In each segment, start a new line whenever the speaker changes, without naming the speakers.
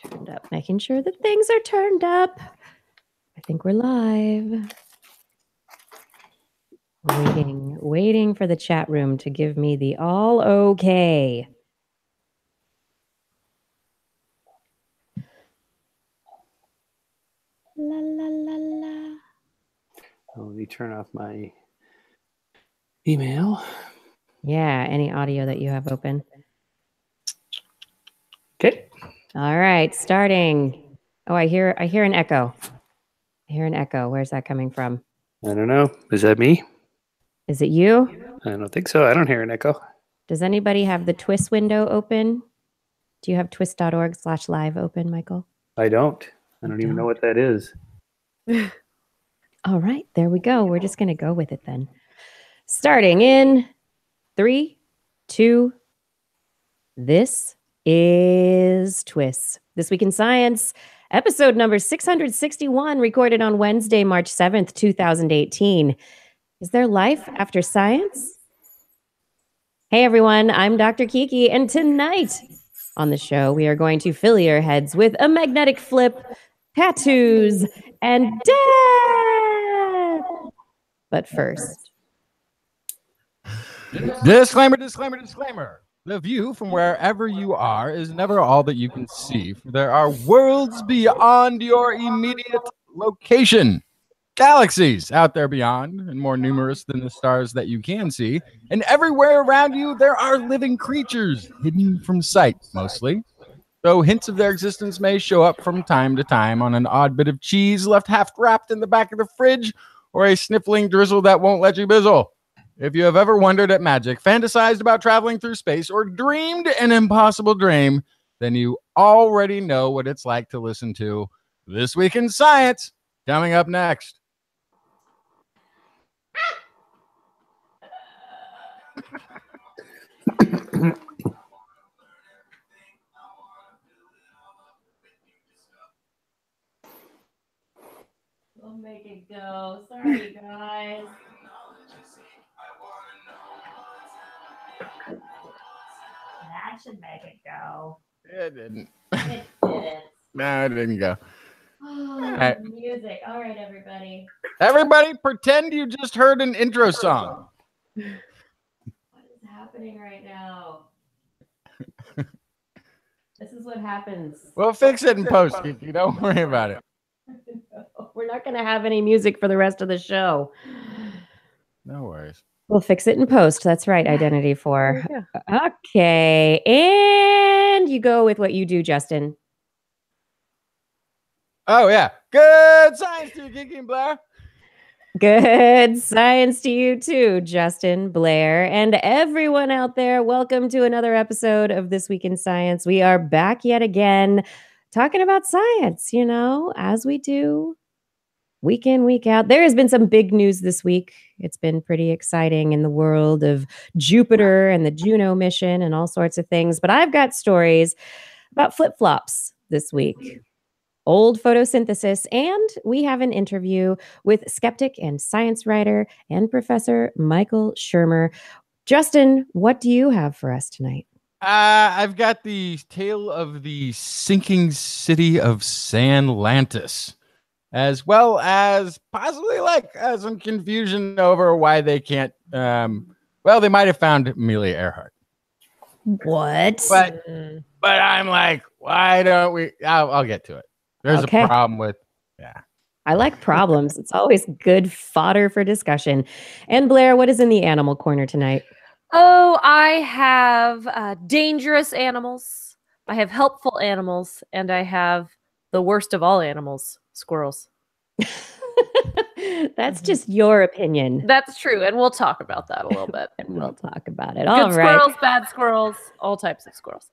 Turned up, making sure that things are turned up. I think we're live. Waiting for the chat room to give me the all okay. La la la la.
Let me turn off my email.
Yeah, any audio that you have open.
Okay.
All right, starting. Oh, I hear an echo. I hear an echo. Where's that coming from?
I don't know. Is that me?
Is it you?
I don't think so. I don't hear an echo.
Does anybody have the TWIS window open? Do you have twis.org/live open, Michael?
I don't. I don't even know what that is.
All right, there we go. We're just going to go with it then. Starting in 3, 2. This is TWIS. This Week in Science, episode number 661, recorded on Wednesday, March 7th, 2018. Is there life after science? Hey, everyone. I'm Dr. Kiki, and tonight on the show, we are going to fill your heads with a magnetic flip, tattoos, and death. But first...
Disclaimer, disclaimer, disclaimer. The view from wherever you are is never all that you can see. There are worlds beyond your immediate location. Galaxies out there beyond, and more numerous than the stars that you can see. And everywhere around you, there are living creatures, hidden from sight, mostly. Though hints of their existence may show up from time to time on an odd bit of cheese left half wrapped in the back of the fridge, or a sniffling drizzle that won't let you bizzle. If you have ever wondered at magic, fantasized about traveling through space, or dreamed an impossible dream, then you already know what it's like to listen to This Week in Science, coming up next.
We'll make it go. Sorry, guys. That should make it go.
It didn't.
It didn't.
No, it didn't go.
Oh,
right.
Music. All right, everybody.
Everybody pretend you just heard an intro song.
What is happening right now? This is what happens.
We'll fix it in post, Kiki. Don't worry about it.
We're not going to have any music for the rest of the show.
No worries.
We'll fix it in post. That's right, Identity 4. Okay, and you go with what you do, Justin.
Oh, yeah. Good science to you, Kiki and Blair.
Good science to you too, Justin, Blair, and everyone out there. Welcome to another episode of This Week in Science. We are back yet again talking about science, as we do week in, week out. There has been some big news this week. It's been pretty exciting in the world of Jupiter and the Juno mission and all sorts of things. But I've got stories about flip-flops this week. Old photosynthesis, and we have an interview with skeptic and science writer and Professor Michael Shermer. Justin, what do you have for us tonight?
I've got the tale of the sinking city of Sanlantis, as well as possibly some confusion over why they can't. They might have found Amelia Earhart.
What?
But I'm like, why don't we? I'll get to it. There's a problem with,
I like problems. It's always good fodder for discussion. And Blair, what is in the animal corner tonight?
Oh, I have dangerous animals. I have helpful animals, and I have the worst of all animals, squirrels.
That's just your opinion.
That's true, and we'll talk about that a little bit.
And we'll talk about it.
Good
All right.
Squirrels, bad squirrels, all types of squirrels.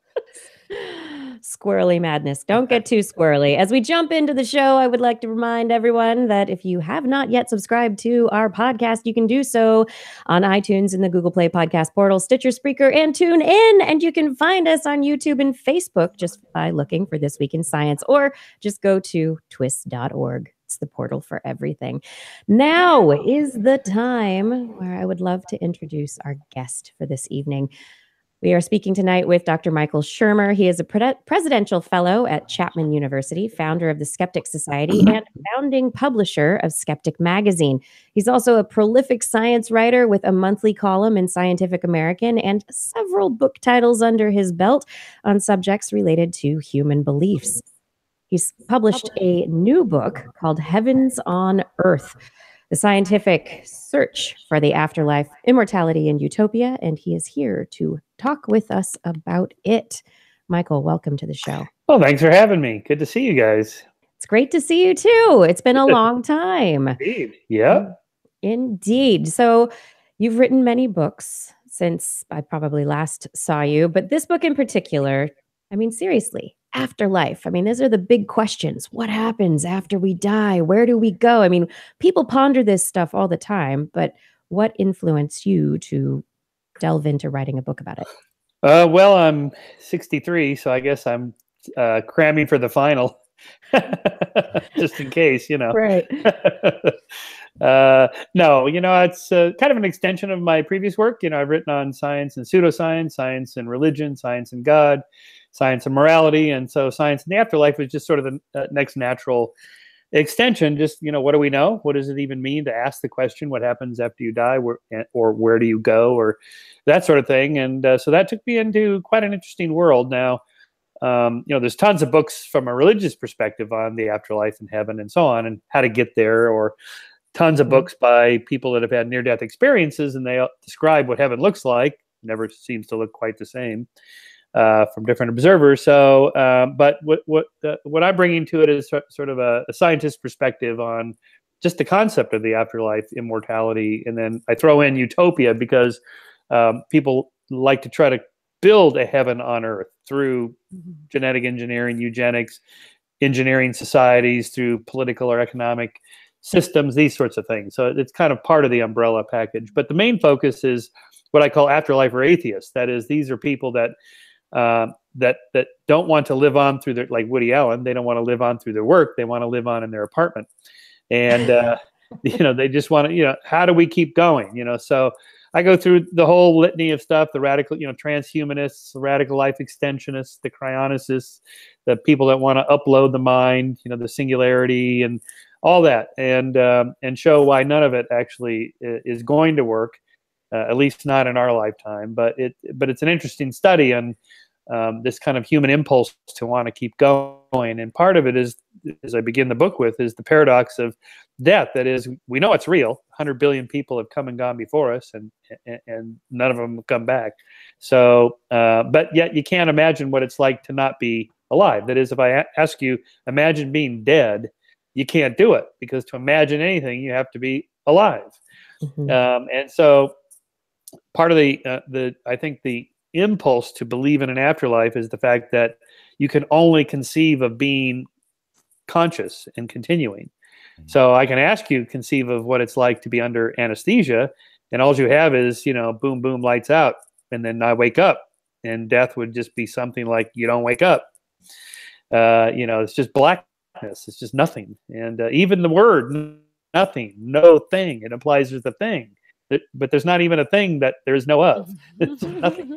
Squirrely madness. Don't get too squirrely. As we jump into the show, I would like to remind everyone that if you have not yet subscribed to our podcast, you can do so on iTunes and the Google Play podcast portal, Stitcher, Spreaker, and TuneIn. And you can find us on YouTube and Facebook just by looking for This Week in Science, or just go to twis.org. It's the portal for everything. Now is the time where I would love to introduce our guest for this evening. We are speaking tonight with Dr. Michael Shermer. He is a presidential fellow at Chapman University, founder of the Skeptic Society, and founding publisher of Skeptic Magazine. He's also a prolific science writer with a monthly column in Scientific American and several book titles under his belt on subjects related to human beliefs. He's published a new book called Heavens on Earth: The Scientific Search for the Afterlife, Immortality, and Utopia, and he is here to talk with us about it. Michael, welcome to the show.
Well, thanks for having me. Good to see you guys.
It's great to see you too. It's been a long time.
Indeed. Yeah.
Indeed. So you've written many books since I probably last saw you, but this book in particular, I mean, seriously, afterlife. I mean, those are the big questions. What happens after we die? Where do we go? I mean, people ponder this stuff all the time, but what influenced you to delve into writing a book about it?
Well, I'm 63, so I guess I'm cramming for the final, just in case, you know.
Right.
No, you know, it's kind of an extension of my previous work. You know, I've written on science and pseudoscience, science and religion, science and God, science and morality. And so science and the afterlife was just sort of the next natural extension. Just, you know, what do we know? What does it even mean to ask the question, what happens after you die, or where do you go, or that sort of thing. And so that took me into quite an interesting world. Now, you know, there's tons of books from a religious perspective on the afterlife and heaven and so on, and how to get there, or tons of books by people that have had near-death experiences, and they describe what heaven looks like. Never seems to look quite the same from different observers. So, but what I'm bringing to it is sort of a scientist perspective on just the concept of the afterlife, immortality, and then I throw in utopia because people like to try to build a heaven on earth through genetic engineering, eugenics, engineering societies, through political or economic systems, these sorts of things. So it's kind of part of the umbrella package. But the main focus is what I call afterlife or atheists. That is, these are people that that don't want to live on through their, like Woody Allen, they don't want to live on through their work. They want to live on in their apartment. And, you know, they just want to, you know, how do we keep going? You know, so I go through the whole litany of stuff, the radical, you know, transhumanists, the radical life extensionists, the cryonicists, the people that want to upload the mind, you know, the singularity and all that, and show why none of it actually is going to work, at least not in our lifetime. But it's an interesting study on this kind of human impulse to want to keep going. And part of it is, as I begin the book with, is the paradox of death. That is, we know it's real. 100 billion people have come and gone before us, and none of them have come back. So, but yet you can't imagine what it's like to not be alive. That is, if I ask you, imagine being dead, you can't do it, because to imagine anything, you have to be alive. And so part of I think the impulse to believe in an afterlife is the fact that you can only conceive of being conscious and continuing. So I can ask you, conceive of what it's like to be under anesthesia, and all you have is, you know, boom, boom, lights out, and then I wake up, and death would just be something like you don't wake up. You know, it's just blackness. It's just nothing. And even the word nothing, no thing, it implies there's a thing. But there's not even a thing that there's no of. It's nothing.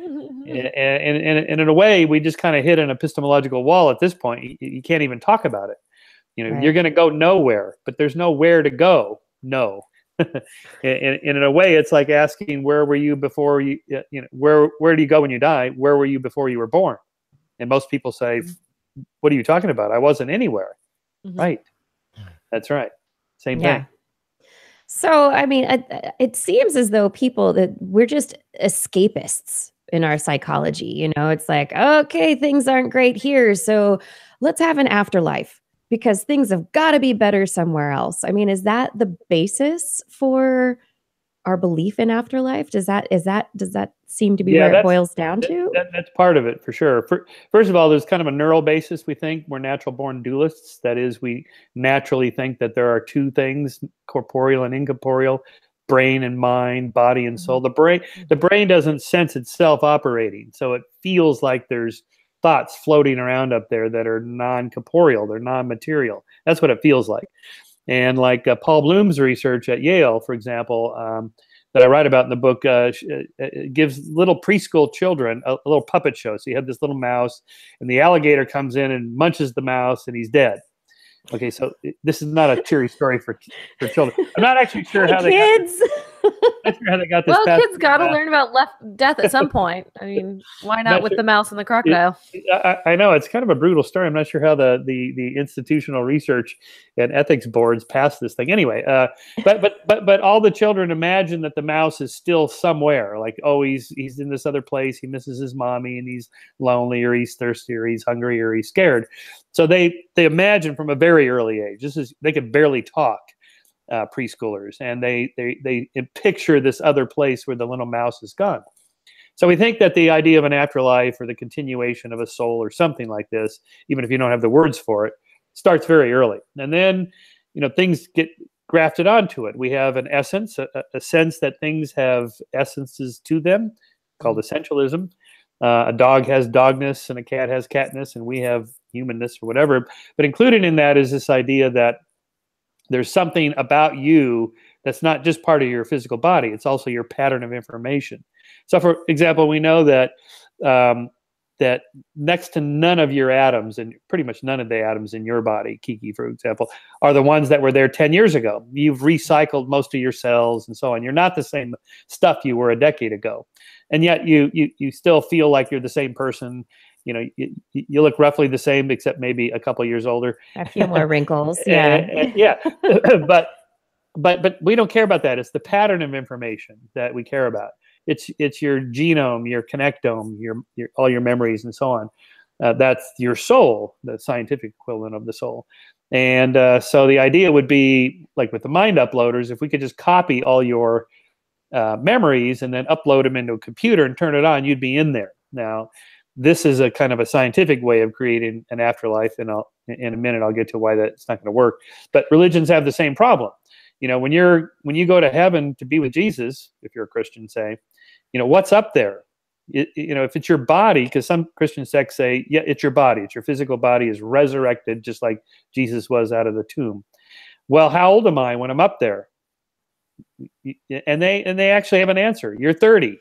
And in a way, we just kind of hit an epistemological wall at this point. You can't even talk about it. You know, You're going to go nowhere, but there's nowhere to go. No. and in a way, it's like asking, where were you before you, you know, where do you go when you die? Where were you before you were born? And most people say, what are you talking about? I wasn't anywhere. Right. That's right. Same thing.
So, I mean, it seems as though that we're just escapists in our psychology. You know, it's like, okay, things aren't great here, so let's have an afterlife because things have got to be better somewhere else. I mean, is that the basis for our belief in afterlife? Does that seem to be where it boils down to?
That's part of it, for sure. First of all, there's kind of a neural basis. We think we're natural-born dualists. That is, we naturally think that there are two things, corporeal and incorporeal, brain and mind, body and soul. The brain doesn't sense itself operating, so it feels like there's thoughts floating around up there that are non-corporeal, they're non-material. That's what it feels like. And like Paul Bloom's research at Yale, for example, that I write about in the book gives little preschool children a little puppet show. So you have this little mouse, and the alligator comes in and munches the mouse, and he's dead. Okay, so this is not a cheery story for children. I'm not actually sure how they
kids.
not sure how they got this.
Well, kids got to learn about death at some point. I mean, why not with the mouse and the crocodile?
I know it's kind of a brutal story. I'm not sure how the institutional research and ethics boards passed this thing. Anyway, but all the children imagine that the mouse is still somewhere. Like, oh, he's in this other place. He misses his mommy, and he's lonely, or he's thirsty, or he's hungry, or he's scared. So they imagine from a very early age. They can barely talk. Preschoolers, and they picture this other place where the little mouse is gone. So we think that the idea of an afterlife or the continuation of a soul or something like this, even if you don't have the words for it, starts very early. And then, things get grafted onto it. We have an essence, a sense that things have essences to them, called essentialism. A dog has dogness, and a cat has catness, and we have humanness or whatever. But included in that is this idea that there's something about you that's not just part of your physical body. It's also your pattern of information. So, for example, we know that that next to none of your atoms, and pretty much none of the atoms in your body, Kiki, for example, are the ones that were there 10 years ago. You've recycled most of your cells and so on. You're not the same stuff you were a decade ago. And yet you still feel like you're the same person. You look roughly the same, except maybe a couple years older.
A few more wrinkles. Yeah.
Yeah. But we don't care about that. It's the pattern of information that we care about. It's your genome, your connectome, your all your memories and so on. That's your soul, the scientific equivalent of the soul. And so the idea would be, like with the mind uploaders, if we could just copy all your memories and then upload them into a computer and turn it on, you'd be in there. Now, this is a kind of a scientific way of creating an afterlife, and in a minute I'll get to why that's not going to work. But religions have the same problem. When you go to heaven to be with Jesus, if you're a Christian, say, what's up there? If it's your body, because some Christian sects say, yeah, it's your body. It's your physical body is resurrected, just like Jesus was out of the tomb. Well, how old am I when I'm up there? And they actually have an answer. You're 30,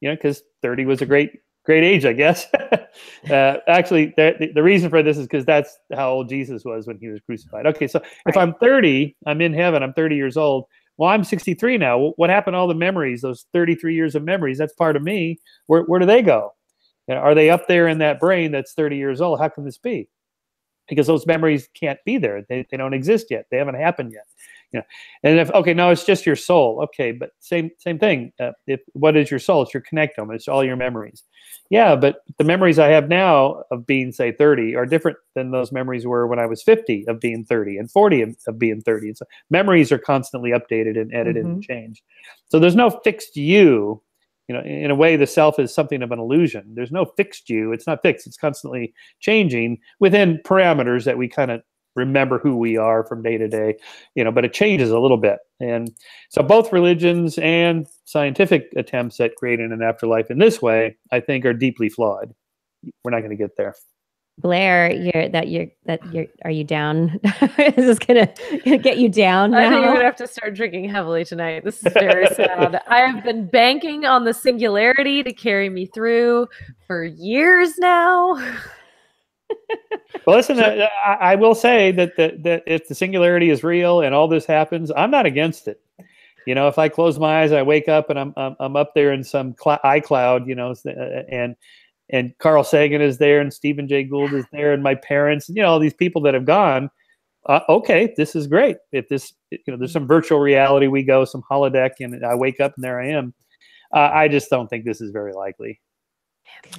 because 30 was a great age, I guess. Actually, the reason for this is because that's how old Jesus was when he was crucified. Okay, so if I'm 30, I'm in heaven, I'm 30 years old. Well, I'm 63 now. What happened to all the memories, those 33 years of memories? That's part of me. Where do they go? Are they up there in that brain that's 30 years old? How can this be? Because those memories can't be there. They don't exist yet. They haven't happened yet. And no, it's just your soul. Okay, but same thing. What is your soul? It's your connectome. It's all your memories. Yeah, but the memories I have now of being, say, 30 are different than those memories were when I was 50 of being 30 and 40 of being 30. So memories are constantly updated and edited and changed. So there's no fixed you. In a way, the self is something of an illusion. There's no fixed you. It's not fixed. It's constantly changing within parameters that we kind of remember who we are from day to day, but it changes a little bit. And so both religions and scientific attempts at creating an afterlife in this way, I think, are deeply flawed. We're not going to get there.
Blair, are you down? Is this gonna get you down now?
I think I'm gonna have to start drinking heavily tonight. This is very sad. I have been banking on the singularity to carry me through for years now.
Well, listen, I will say that if the singularity is real and all this happens, I'm not against it. If I close my eyes, I wake up and I'm up there in some iCloud, and Carl Sagan is there, and Stephen Jay Gould is there, and my parents, all these people that have gone. Okay, this is great. If this, there's some virtual reality, we go some holodeck, and I wake up and there I am. I just don't think this is very likely.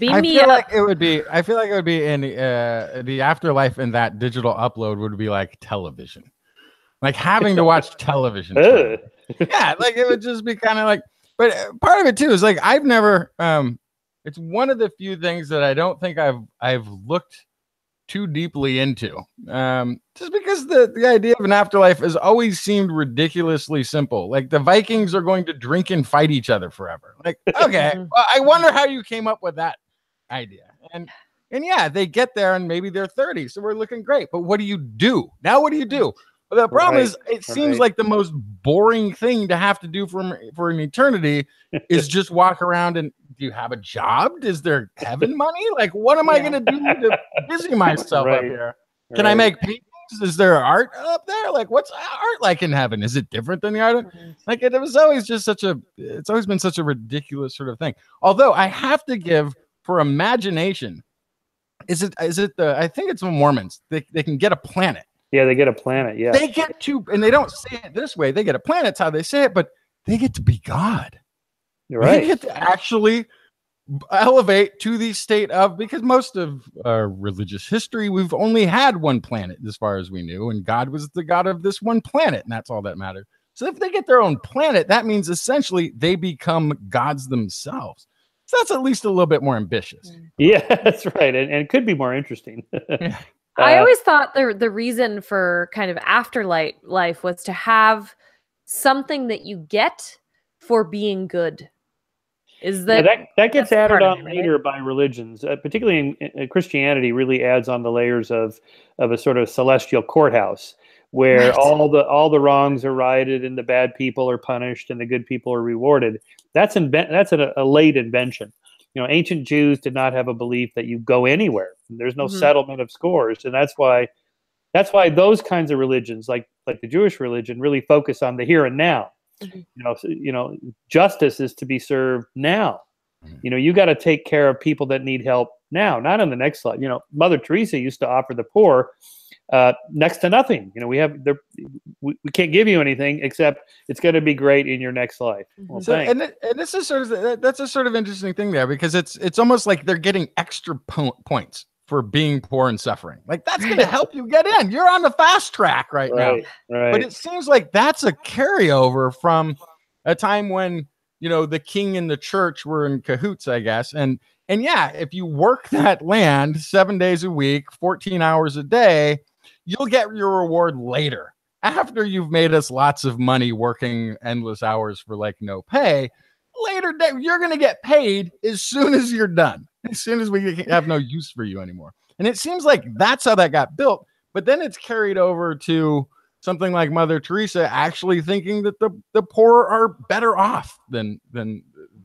I feel like it would be in the afterlife, and that digital upload would be like television, like having to watch television. Yeah, like it would just be kind of like. But part of it too is like I've never. It's one of the few things that I don't think I've looked too deeply into. Just because the idea of an afterlife has always seemed ridiculously simple. Like the Vikings are going to drink and fight each other forever. Like, okay, well, I wonder how you came up with that idea. And yeah, they get there and maybe they're 30, so we're looking great. But what do you do? Now what do you do? But the problem
Right,
is, it seems
right.
like the most boring thing to have to do for an eternity is just walk around and do you have a job? Is there heaven money? Like, what am I going to do to busy myself up
Right,
here? Can I
right.
make paintings? Is there art up there? Like, what's art like in heaven? Is it different than the art? Like, it was always just it's always been such a ridiculous sort of thing. Although I have to give for imagination, is it I think it's the Mormons. They can get a planet.
Yeah, they get a planet. Yeah,
They get to, and they don't say it this way. They get a planet. That's how they say it, but they get to be God.
you're right.
They get to actually elevate to the state of, because most of our religious history, we've only had one planet as far as we knew, and God was the God of this one planet, and that's all that mattered. So if they get their own planet, that means essentially they become gods themselves. So that's at least a little bit more ambitious.
Yeah, that's right, and it could be more interesting.
Yeah.
I always thought the reason for kind of afterlife was to have something that you get for being good. Is that
that gets
that's
added
part of
on
it, right?
later by religions, particularly in Christianity. Really adds on the layers of a sort of celestial courthouse where
Right.
all the wrongs are righted and the bad people are punished and the good people are rewarded. That's a late invention. You know, ancient Jews did not have a belief that you go anywhere. There's no settlement of scores, and that's why those kinds of religions, like the Jewish religion, really focus on the here and now. You know, justice is to be served now. You know, you got to take care of people that need help now, not in the next life. You know, Mother Teresa used to offer the poor next to nothing. You know, we can't give you anything except it's going to be great in your next life. Well,
So,
thanks.
and this is sort of, that's a sort of interesting thing there, because it's almost like they're getting extra points for being poor and suffering. Like, that's going to help you get in. You're on the fast track right now.
Right.
But it seems like that's a carryover from a time when, you know, the king and the church were in cahoots, I guess. And yeah, if you work that land 7 days a week, 14 hours a day, you'll get your reward later. After you've made us lots of money working endless hours for like no pay, later you're going to get paid as soon as you're done, as soon as we have no use for you anymore. And it seems like that's how that got built. But then it's carried over to something like Mother Teresa actually thinking that the poor are better off than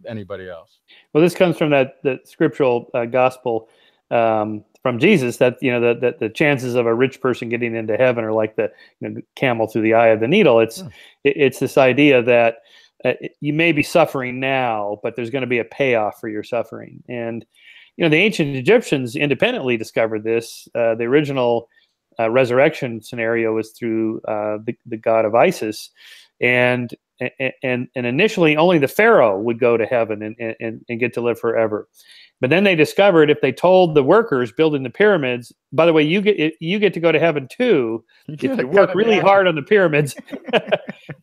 anybody else.
Well, this comes from that scriptural gospel from Jesus, that, you know, that the chances of a rich person getting into heaven are like the, you know, camel through the eye of the needle. It's this idea that you may be suffering now, but there's going to be a payoff for your suffering. And, you know, the ancient Egyptians independently discovered this. The original resurrection scenario was through the god of Isis, and initially only the pharaoh would go to heaven and get to live forever. But then they discovered if they told the workers building the pyramids, by the way, you get to go to heaven too if you work really hard on the pyramids.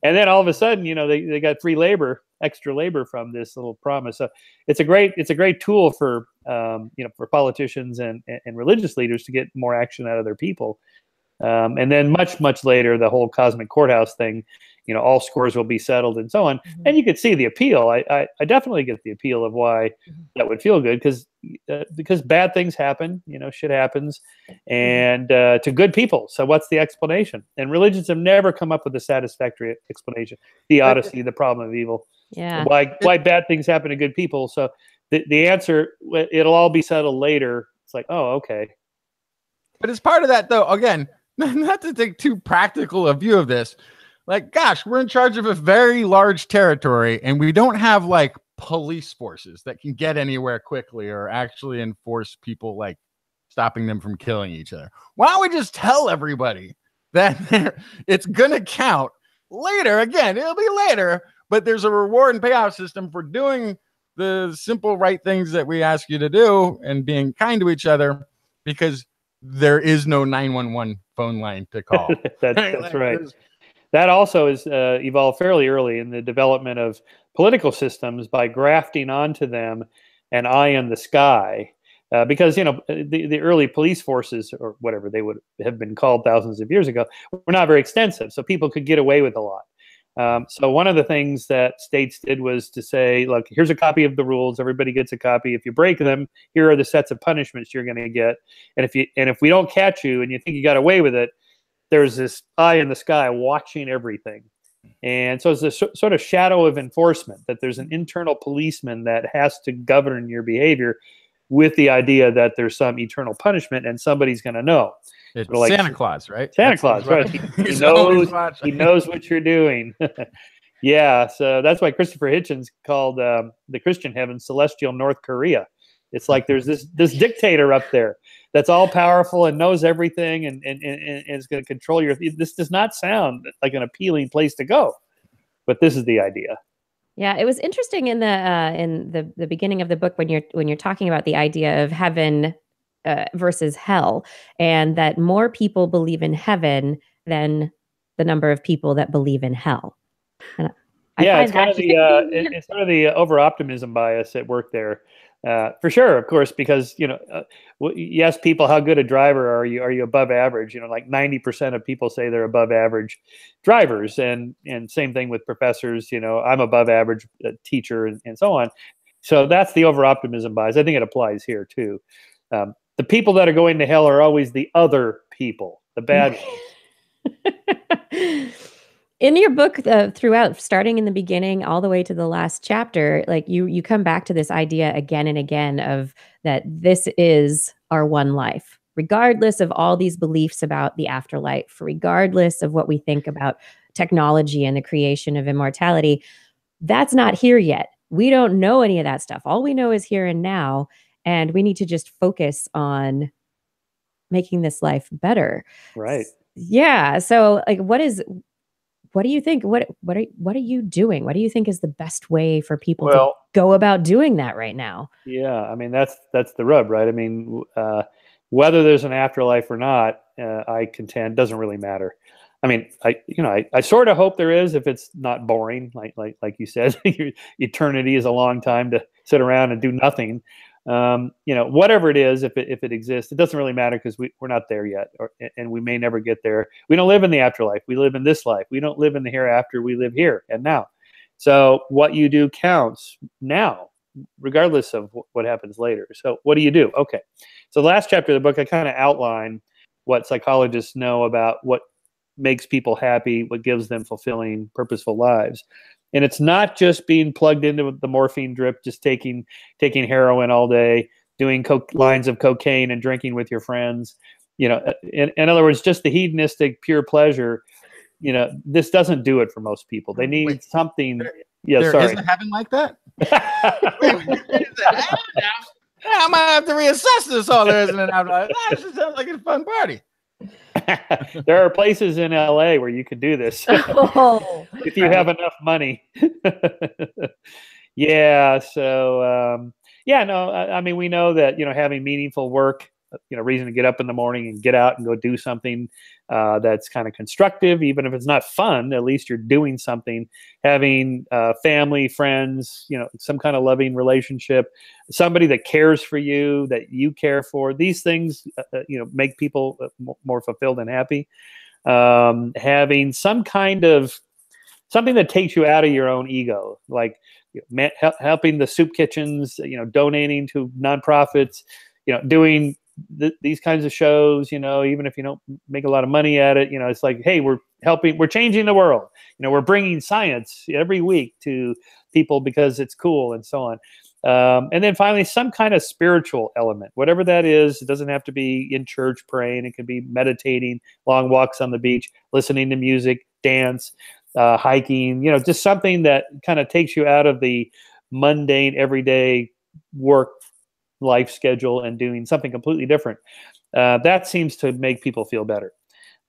And then all of a sudden, you know, they got free labor, extra labor from this little promise. So it's a great tool for you know, for politicians and religious leaders to get more action out of their people. And then much later, the whole cosmic courthouse thing, you know, all scores will be settled and so on. And you could see the appeal. I definitely get the appeal of why that would feel good, because bad things happen, you know, shit happens, and to good people. So what's the explanation? And religions have never come up with a satisfactory explanation. The Odyssey, the problem of evil.
Yeah.
Why bad things happen to good people? So the answer, it'll all be settled later. It's like, oh, okay.
But as part of that, though, again, not to take too practical a view of this, like, gosh, we're in charge of a very large territory, and we don't have like police forces that can get anywhere quickly or actually enforce people, like stopping them from killing each other. Why don't we just tell everybody that it's going to count later? Again, it'll be later, but there's a reward and payoff system for doing the simple right things that we ask you to do and being kind to each other, because there is no 911 phone line to call.
That's right. That also is evolved fairly early in the development of political systems by grafting onto them an eye in the sky. Because, you know, the early police forces, or whatever they would have been called thousands of years ago, were not very extensive, so people could get away with a lot. So one of the things that states did was to say, look, here's a copy of the rules. Everybody gets a copy. If you break them, here are the sets of punishments you're going to get. And if we don't catch you and you think you got away with it, there's this eye in the sky watching everything. And so it's a sort of shadow of enforcement, that there's an internal policeman that has to govern your behavior with the idea that there's some eternal punishment and somebody's going to know.
It's
sort of like
Santa Claus, right?
Santa Claus, right? He knows what you're doing. Yeah, so that's why Christopher Hitchens called the Christian heaven celestial North Korea. It's like there's this dictator up there that's all powerful and knows everything and is going to control your. This does not sound like an appealing place to go, but this is the idea.
Yeah, it was interesting in the beginning of the book when you're talking about the idea of heaven versus hell, and that more people believe in heaven than the number of people that believe in hell. And
yeah, it's kind of it's sort of the over-optimism bias at work there. For sure, of course, because you ask people how good a driver are you? Are you above average? Like 90% of people say they're above average drivers, and same thing with professors. I'm above average teacher, and so on. So that's the over-optimism bias. I think it applies here too. The people that are going to hell are always the other people, the bad ones.
In your book, throughout, starting in the beginning all the way to the last chapter, like you come back to this idea again and again of that this is our one life, regardless of all these beliefs about the afterlife, regardless of what we think about technology and the creation of immortality. That's not here yet. We don't know any of that stuff. All we know is here and now, and we need to just focus on making this life better.
Right.
Yeah. So, like, what do you think? What are you doing? What do you think is the best way for people to go about doing that right now? Yeah,
I mean that's the rub, right? I mean, whether there's an afterlife or not, I contend doesn't really matter. I mean, I sort of hope there is, if it's not boring, like you said. Eternity is a long time to sit around and do nothing. Whatever it is, if it exists, it doesn't really matter, because we're not there yet, and we may never get there. We don't live in the afterlife. We live in this life. We don't live in the hereafter. We live here and now. So what you do counts now, regardless of what happens later. So what do you do? Okay. So the last chapter of the book, I kind of outline what psychologists know about what makes people happy, what gives them fulfilling, purposeful lives. And it's not just being plugged into the morphine drip, just taking heroin all day, doing lines of cocaine and drinking with your friends. In other words, just the hedonistic pure pleasure. This doesn't do it for most people. They need something.
There isn't heaven like that? I might have to reassess this. All there isn't an afterlife. That just sounds like a fun party.
There are places in LA where you can do this if you have enough money. Yeah. So, I mean, we know that, having meaningful work, reason to get up in the morning and get out and go do something that's kind of constructive, even if it's not fun, at least you're doing something. Having family, friends, some kind of loving relationship, somebody that cares for you, that you care for. These things, make people more fulfilled and happy. Having some kind of something that takes you out of your own ego, like helping the soup kitchens, donating to nonprofits, doing these kinds of shows, even if you don't make a lot of money at it, it's like, hey, we're changing the world. We're bringing science every week to people because it's cool, and so on. And then finally, some kind of spiritual element, whatever that is. It doesn't have to be in church praying. It can be meditating, long walks on the beach, listening to music, dance, hiking, just something that kind of takes you out of the mundane, everyday work life schedule and doing something completely different. That seems to make people feel better.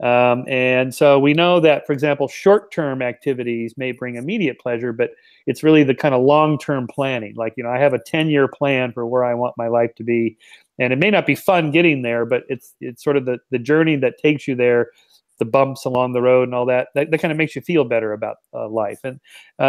And so we know that, for example, short-term activities may bring immediate pleasure, but it's really the kind of long-term planning. Like, I have a 10-year plan for where I want my life to be, and it may not be fun getting there, but it's sort of the journey that takes you there, the bumps along the road and all that kind of makes you feel better about life. And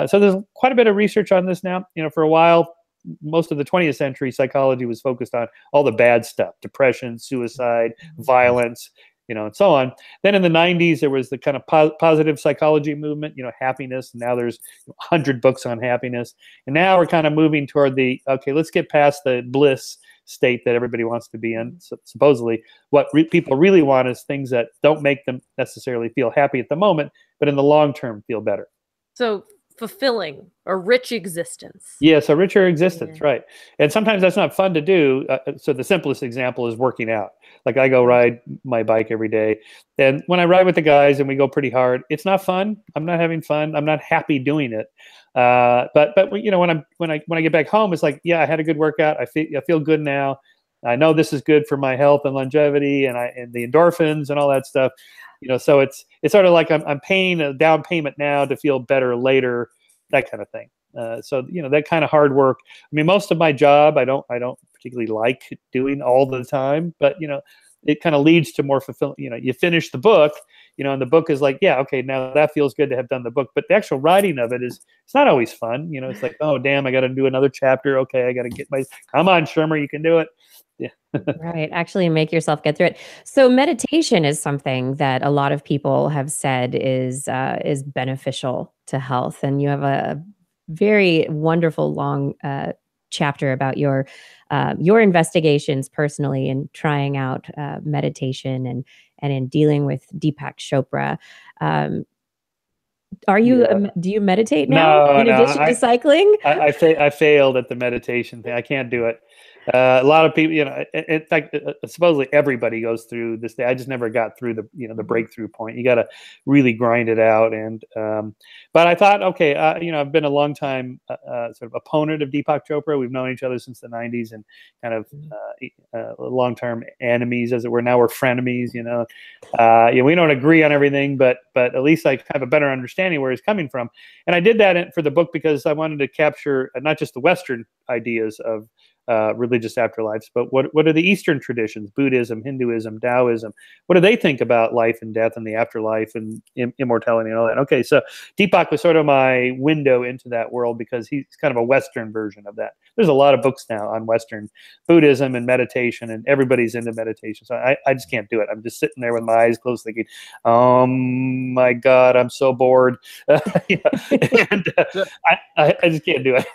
so there's quite a bit of research on this now. For a while, most of the 20th century psychology was focused on all the bad stuff: depression, suicide, violence, and so on. Then in the 90s, there was the kind of positive psychology movement, happiness. And now there's 100 books on happiness. And now we're kind of moving toward okay, let's get past the bliss state that everybody wants to be in. So supposedly, what people really want is things that don't make them necessarily feel happy at the moment, but in the long term feel better.
So fulfilling or rich existence.
Yes, a richer existence, right. And sometimes that's not fun to do. So the simplest example is working out. Like I go ride my bike every day. And when I ride with the guys and we go pretty hard, it's not fun. I'm not having fun. I'm not happy doing it. But you know, when I get back home, it's like, yeah, I had a good workout. I feel good now. I know this is good for my health and longevity and the endorphins and all that stuff. You know, so it's sort of like I'm paying a down payment now to feel better later, that kind of thing. So you know, that kind of hard work. I mean, most of my job I don't particularly like doing all the time, but you know, it kind of leads to more fulfilling. You know, you finish the book, you know, and the book is like, yeah, okay, now that feels good to have done the book, but the actual writing of it it's not always fun. You know, it's like, oh damn, I got to do another chapter. Okay, I got to come on, Shermer, you can do it. Yeah.
Right. Actually make yourself get through it. So meditation is something that a lot of people have said is beneficial to health. And you have a very wonderful long chapter about your investigations personally in trying out meditation and in dealing with Deepak Chopra. Are you do you meditate now in addition to cycling?
I failed at the meditation thing. I can't do it. A lot of people, you know, in fact, supposedly everybody goes through this thing. I just never got through the breakthrough point. You got to really grind it out. And but I thought, okay, you know, I've been a long time sort of opponent of Deepak Chopra. We've known each other since the 90s and kind of long-term enemies, as it were. Now we're frenemies. You know, we don't agree on everything, but at least I have a better understanding where he's coming from. And I did that for the book because I wanted to capture not just the Western ideas of religious afterlives, but what are the Eastern traditions, Buddhism, Hinduism, Taoism? What do they think about life and death and the afterlife and immortality and all that? Okay, so Deepak was sort of my window into that world because he's kind of a Western version of that. There's a lot of books now on Western Buddhism and meditation, and everybody's into meditation. So I just can't do it. I'm just sitting there with my eyes closed thinking, oh my God, I'm so bored. And I just can't do it.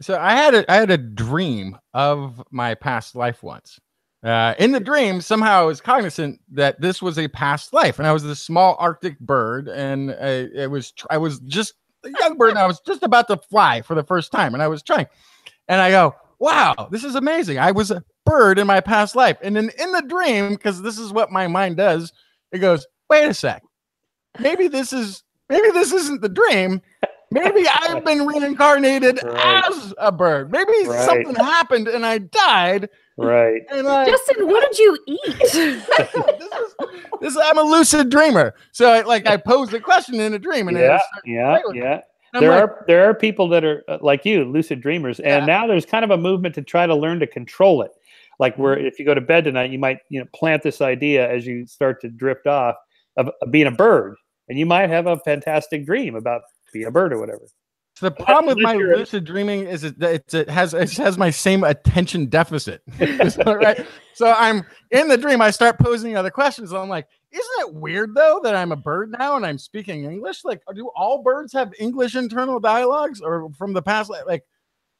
So I had a dream of my past life once. In the dream, somehow I was cognizant that this was a past life, and I was this small Arctic bird, and I was just a young bird, and I was just about to fly for the first time, and I was trying, and I go, wow, this is amazing. I was a bird in my past life, and then in the dream, because this is what my mind does, it goes, wait a sec, maybe this isn't the dream. Maybe I've been reincarnated as a bird. Maybe something happened and I died.
Right.
And Justin, what did you eat?
I'm a lucid dreamer. So I posed a question in a dream. And
there are people that are like you, lucid dreamers. And now there's kind of a movement to try to learn to control it. Like where if you go to bed tonight, you might plant this idea as you start to drift off of being a bird. And you might have a fantastic dream about be a bird or whatever.
So the problem with my lucid dreaming is that it has my same attention deficit. Right? So I'm in the dream, I start posing other questions, and I'm like, isn't it weird though that I'm a bird now and I'm speaking English? Like, do all birds have English internal dialogues or from the past?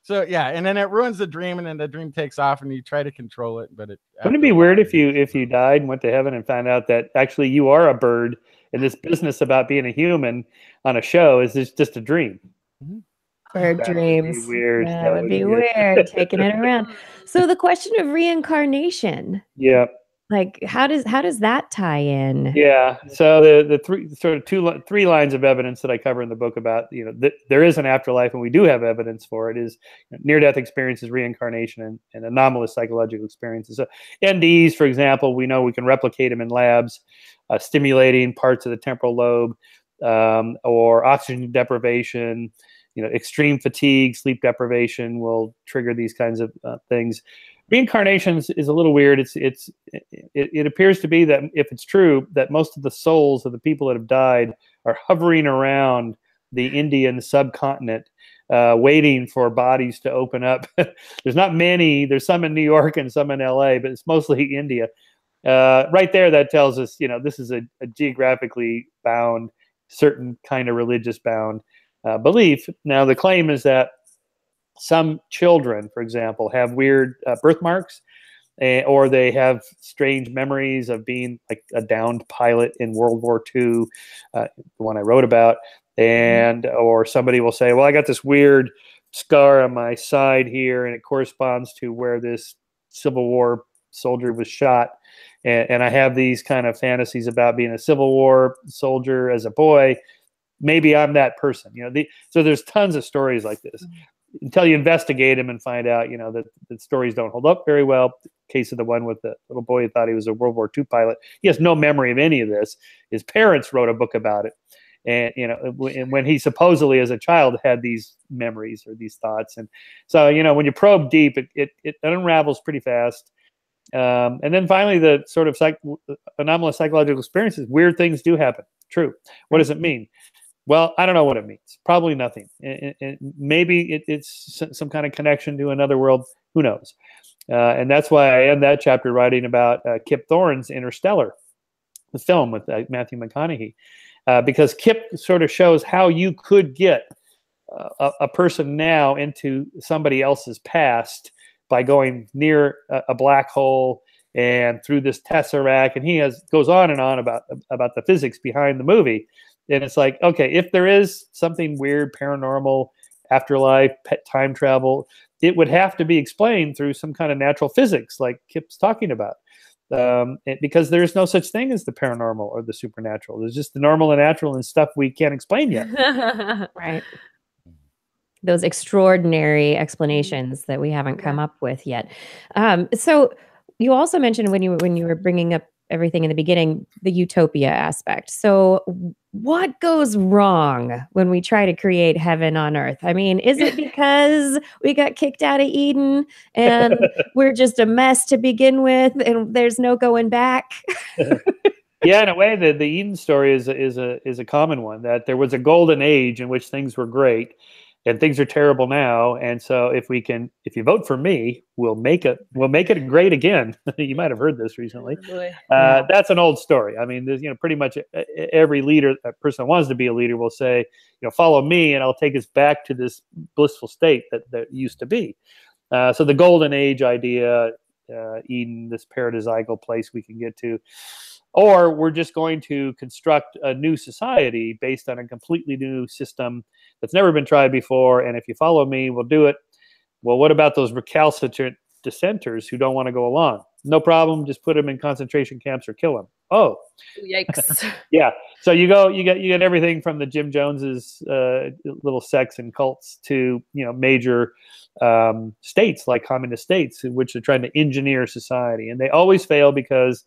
So yeah, and then it ruins the dream, and then the dream takes off, and you try to control it, but
wouldn't it be weird if you died and went to heaven and found out that actually you are a bird, and this business about being a human on a show is just a dream?
Bird dreams.
Would be weird.
That would be weird, taking it around. So the question of reincarnation.
Yeah.
Like how does that tie in?
Yeah. So the three lines of evidence that I cover in the book about that there is an afterlife and we do have evidence for it is near-death experiences, reincarnation, and anomalous psychological experiences. So NDEs, for example, we know we can replicate them in labs, stimulating parts of the temporal lobe, or oxygen deprivation. Extreme fatigue, sleep deprivation will trigger these kinds of things. Reincarnation is a little weird. It appears to be that if it's true that most of the souls of the people that have died are hovering around the Indian subcontinent, waiting for bodies to open up. There's not many. There's some in New York and some in LA, but it's mostly India. Right there, that tells us, this is a geographically bound, certain kind of religious bound belief. Now, the claim is that some children, for example, have weird birthmarks, or they have strange memories of being like a downed pilot in World War II, the one I wrote about. And or somebody will say, well, I got this weird scar on my side here, and it corresponds to where this Civil War soldier was shot. And I have these kind of fantasies about being a Civil War soldier as a boy. Maybe I'm that person. So there's tons of stories like this until you investigate them and find out, that the stories don't hold up very well. The case of the one with the little boy who thought he was a World War II pilot. He has no memory of any of this. His parents wrote a book about it. And, and when he supposedly as a child had these memories or these thoughts. And so, when you probe deep, it unravels pretty fast. And then finally, the sort of anomalous psychological experiences, weird things do happen. True. What does it mean? Well, I don't know what it means. Probably nothing. And maybe it's some kind of connection to another world. Who knows? And that's why I end that chapter writing about Kip Thorne's Interstellar, the film with Matthew McConaughey, because Kip sort of shows how you could get a person now into somebody else's past by going near a black hole and through this tesseract. And he goes on and on about the physics behind the movie. And it's like, okay, if there is something weird, paranormal, afterlife, time travel, it would have to be explained through some kind of natural physics like Kip's talking about. Because there's no such thing as the paranormal or the supernatural. There's just the normal and natural and stuff we can't explain yet.
Right. Those extraordinary explanations that we haven't come up with yet. So you also mentioned when you were bringing up everything in the beginning, the utopia aspect. So what goes wrong when we try to create heaven on earth? I mean, is it because we got kicked out of Eden and we're just a mess to begin with and there's no going back?
Yeah, in a way, the Eden story is a common one, that there was a golden age in which things were great and things are terrible now. And so if you vote for me, we'll make it great again. You might have heard this recently. That's an old story. I mean, there's, pretty much every leader, a person who wants to be a leader will say, follow me and I'll take us back to this blissful state that used to be. So the golden age idea, Eden, this paradisiacal place we can get to, or we're just going to construct a new society based on a completely new system that's never been tried before. And if you follow me, we'll do it. Well, what about those recalcitrant dissenters who don't want to go along? No problem. Just put them in concentration camps or kill them. Oh,
yikes.
Yeah. So you get everything from the Jim Jones's little sects and cults to, major states like communist states, in which are trying to engineer society. And they always fail because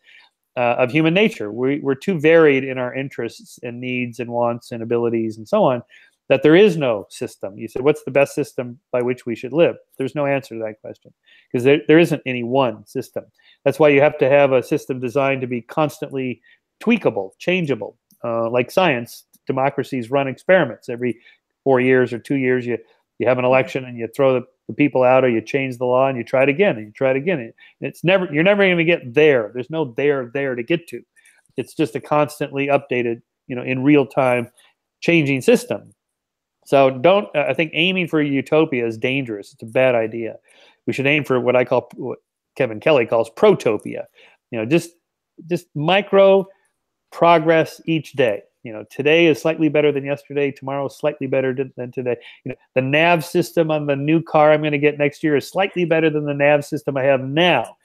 of human nature. We're too varied in our interests and needs and wants and abilities and so on, that there is no system. You said, what's the best system by which we should live? There's no answer to that question, because there isn't any one system. That's why you have to have a system designed to be constantly tweakable, changeable. Like science, democracies run experiments. Every 4 years or 2 years, you have an election and you throw the people out, or you change the law and you try it again and you try it again. And you're never going to get there. There's no there to get to. It's just a constantly updated, in real time changing system. So I think aiming for a utopia is dangerous. It's a bad idea. We should aim for what Kevin Kelly calls protopia. Just micro progress each day. Today is slightly better than yesterday. Tomorrow is slightly better than today. The nav system on the new car I'm going to get next year is slightly better than the nav system I have now.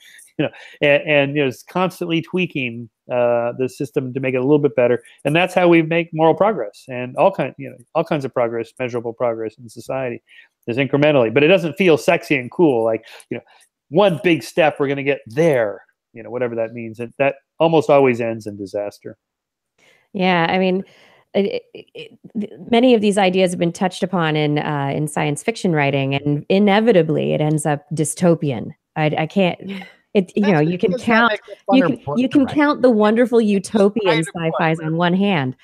And it's constantly tweaking the system to make it a little bit better. And that's how we make moral progress and all kinds of progress, measurable progress in society is incrementally. But it doesn't feel sexy and cool. Like, one big step, we're going to get there, whatever that means. And that almost always ends in disaster.
Yeah, I mean, many of these ideas have been touched upon in science fiction writing, and inevitably it ends up dystopian. I can't. You can count count the wonderful utopian sci-fis on one hand.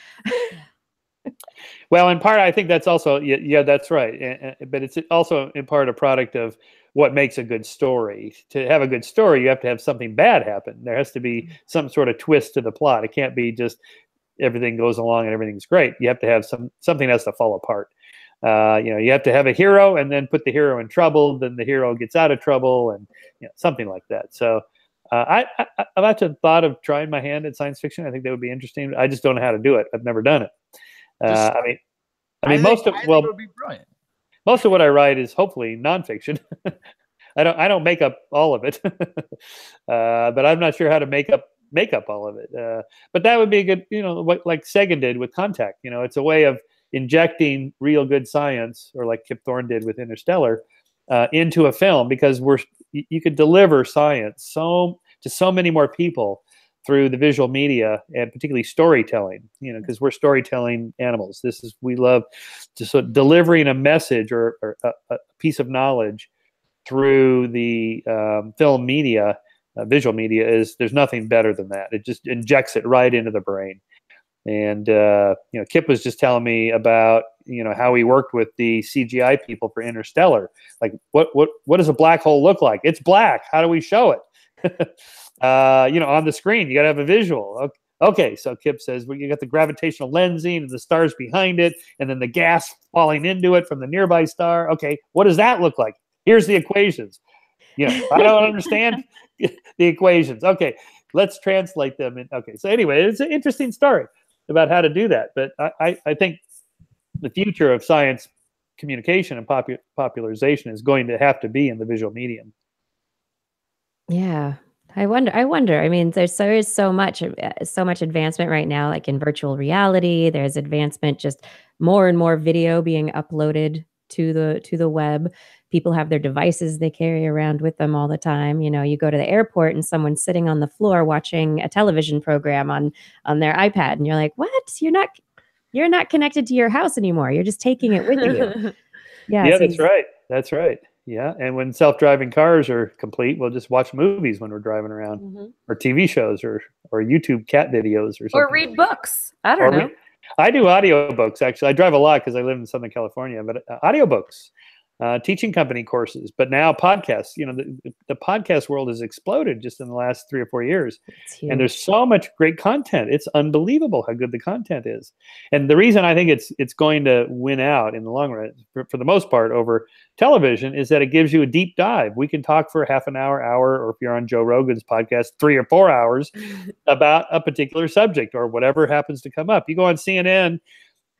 Well, in part, I think that's also that's right. But it's also in part a product of what makes a good story. To have a good story, you have to have something bad happen. There has to be some sort of twist to the plot. It can't be just everything goes along and everything's great. You have to have something has to fall apart. You have to have a hero and then put the hero in trouble. Then the hero gets out of trouble, and something like that. So I've actually thought of trying my hand at science fiction. I think that would be interesting. I just don't know how to do it. I've never done it. I mean, most of
it would be brilliant.
Most of what I write is hopefully nonfiction. I don't make up all of it, but I'm not sure how to make up all of it. But that would be a good, like Sagan did with Contact. It's a way of injecting real good science, or like Kip Thorne did with Interstellar, into a film, because you could deliver science to so many more people through the visual media, and particularly storytelling, because we're storytelling animals. We love just delivering a message or a piece of knowledge through the film media, visual media. There's nothing better than that. It just injects it right into the brain. And Kip was just telling me about how he worked with the CGI people for Interstellar. Like, what does a black hole look like? It's black. How do we show it? On the screen, you got to have a visual. Okay, so Kip says, well, you got the gravitational lensing and the stars behind it, and then the gas falling into it from the nearby star. Okay, what does that look like? Here's the equations. I don't understand the equations. Okay, let's translate them. Okay, so anyway, it's an interesting story about how to do that. But I think the future of science communication and popularization is going to have to be in the visual medium.
Yeah. I wonder. I mean, there is so much advancement right now, like in virtual reality. There's advancement, just more and more video being uploaded to the web. People have their devices they carry around with them all the time. You go to the airport and someone's sitting on the floor watching a television program on their iPad, and you're like, "What? You're not connected to your house anymore. You're just taking it with you."
Yeah, so that's right. That's right. Yeah, and when self-driving cars are complete, we'll just watch movies when we're driving around, or TV shows, or YouTube cat videos, or something.
Or read books. I don't know.
I do audiobooks, actually. I drive a lot because I live in Southern California, but audiobooks, teaching company courses, but now podcasts. The podcast world has exploded just in the last 3 or 4 years. And there's so much great content. It's unbelievable how good the content is. And the reason I think it's going to win out in the long run, for the most part, over television, is that it gives you a deep dive. We can talk for half an hour, or if you're on Joe Rogan's podcast, 3 or 4 hours about a particular subject or whatever happens to come up. You go on CNN,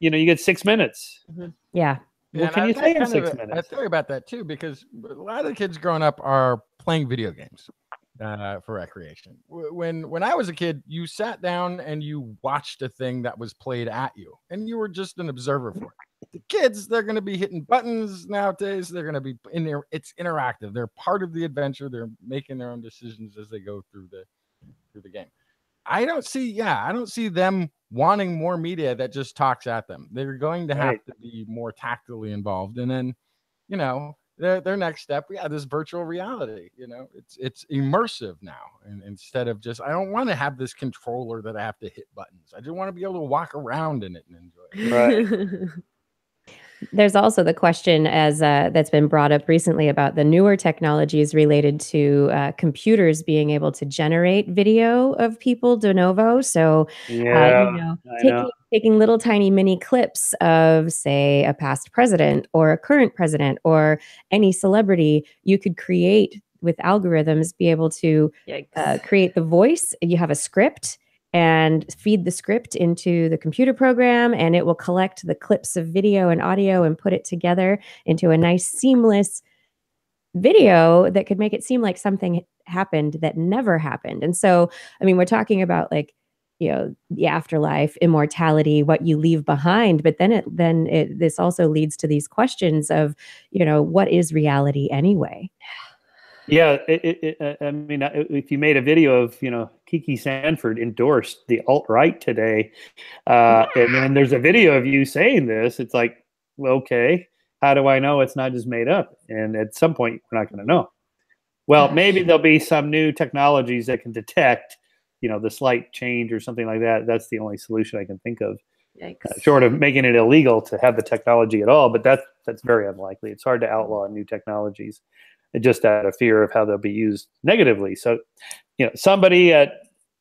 you get 6 minutes.
Yeah.
What can you say in 6 minutes?
I tell you about that too, because a lot of the kids growing up are playing video games for recreation. When I was a kid, you sat down and you watched a thing that was played at you, and you were just an observer for it. The kids, they're going to be hitting buttons nowadays. They're going to be in there. It's interactive. They're part of the adventure. They're making their own decisions as they go through the game. I don't see them wanting more media that just talks at them. They're going to have to be more tactically involved. And then, their next step, this virtual reality, it's immersive now. And instead of just, I don't want to have this controller that I have to hit buttons. I just want to be able to walk around in it and enjoy it.
Right.
There's also the question that's been brought up recently about the newer technologies related to computers being able to generate video of people de novo. So, taking little tiny mini clips of, say, a past president or a current president or any celebrity, you could create with algorithms, be able to create the voice. You have a script and feed the script into the computer program, and it will collect the clips of video and audio and put it together into a nice seamless video that could make it seem like something happened that never happened. And so, I mean, we're talking about the afterlife, immortality, what you leave behind, but this also leads to these questions of, what is reality anyway?
Yeah, I mean, if you made a video of, Kiki Sanford endorsed the alt-right today, and then there's a video of you saying this, it's like, well, okay, how do I know it's not just made up? And at some point, we're not going to know. Well, maybe there'll be some new technologies that can detect, the slight change or something like that. That's the only solution I can think of, short of making it illegal to have the technology at all. But that's very unlikely. It's hard to outlaw new technologies, just out of fear of how they'll be used negatively. So, somebody at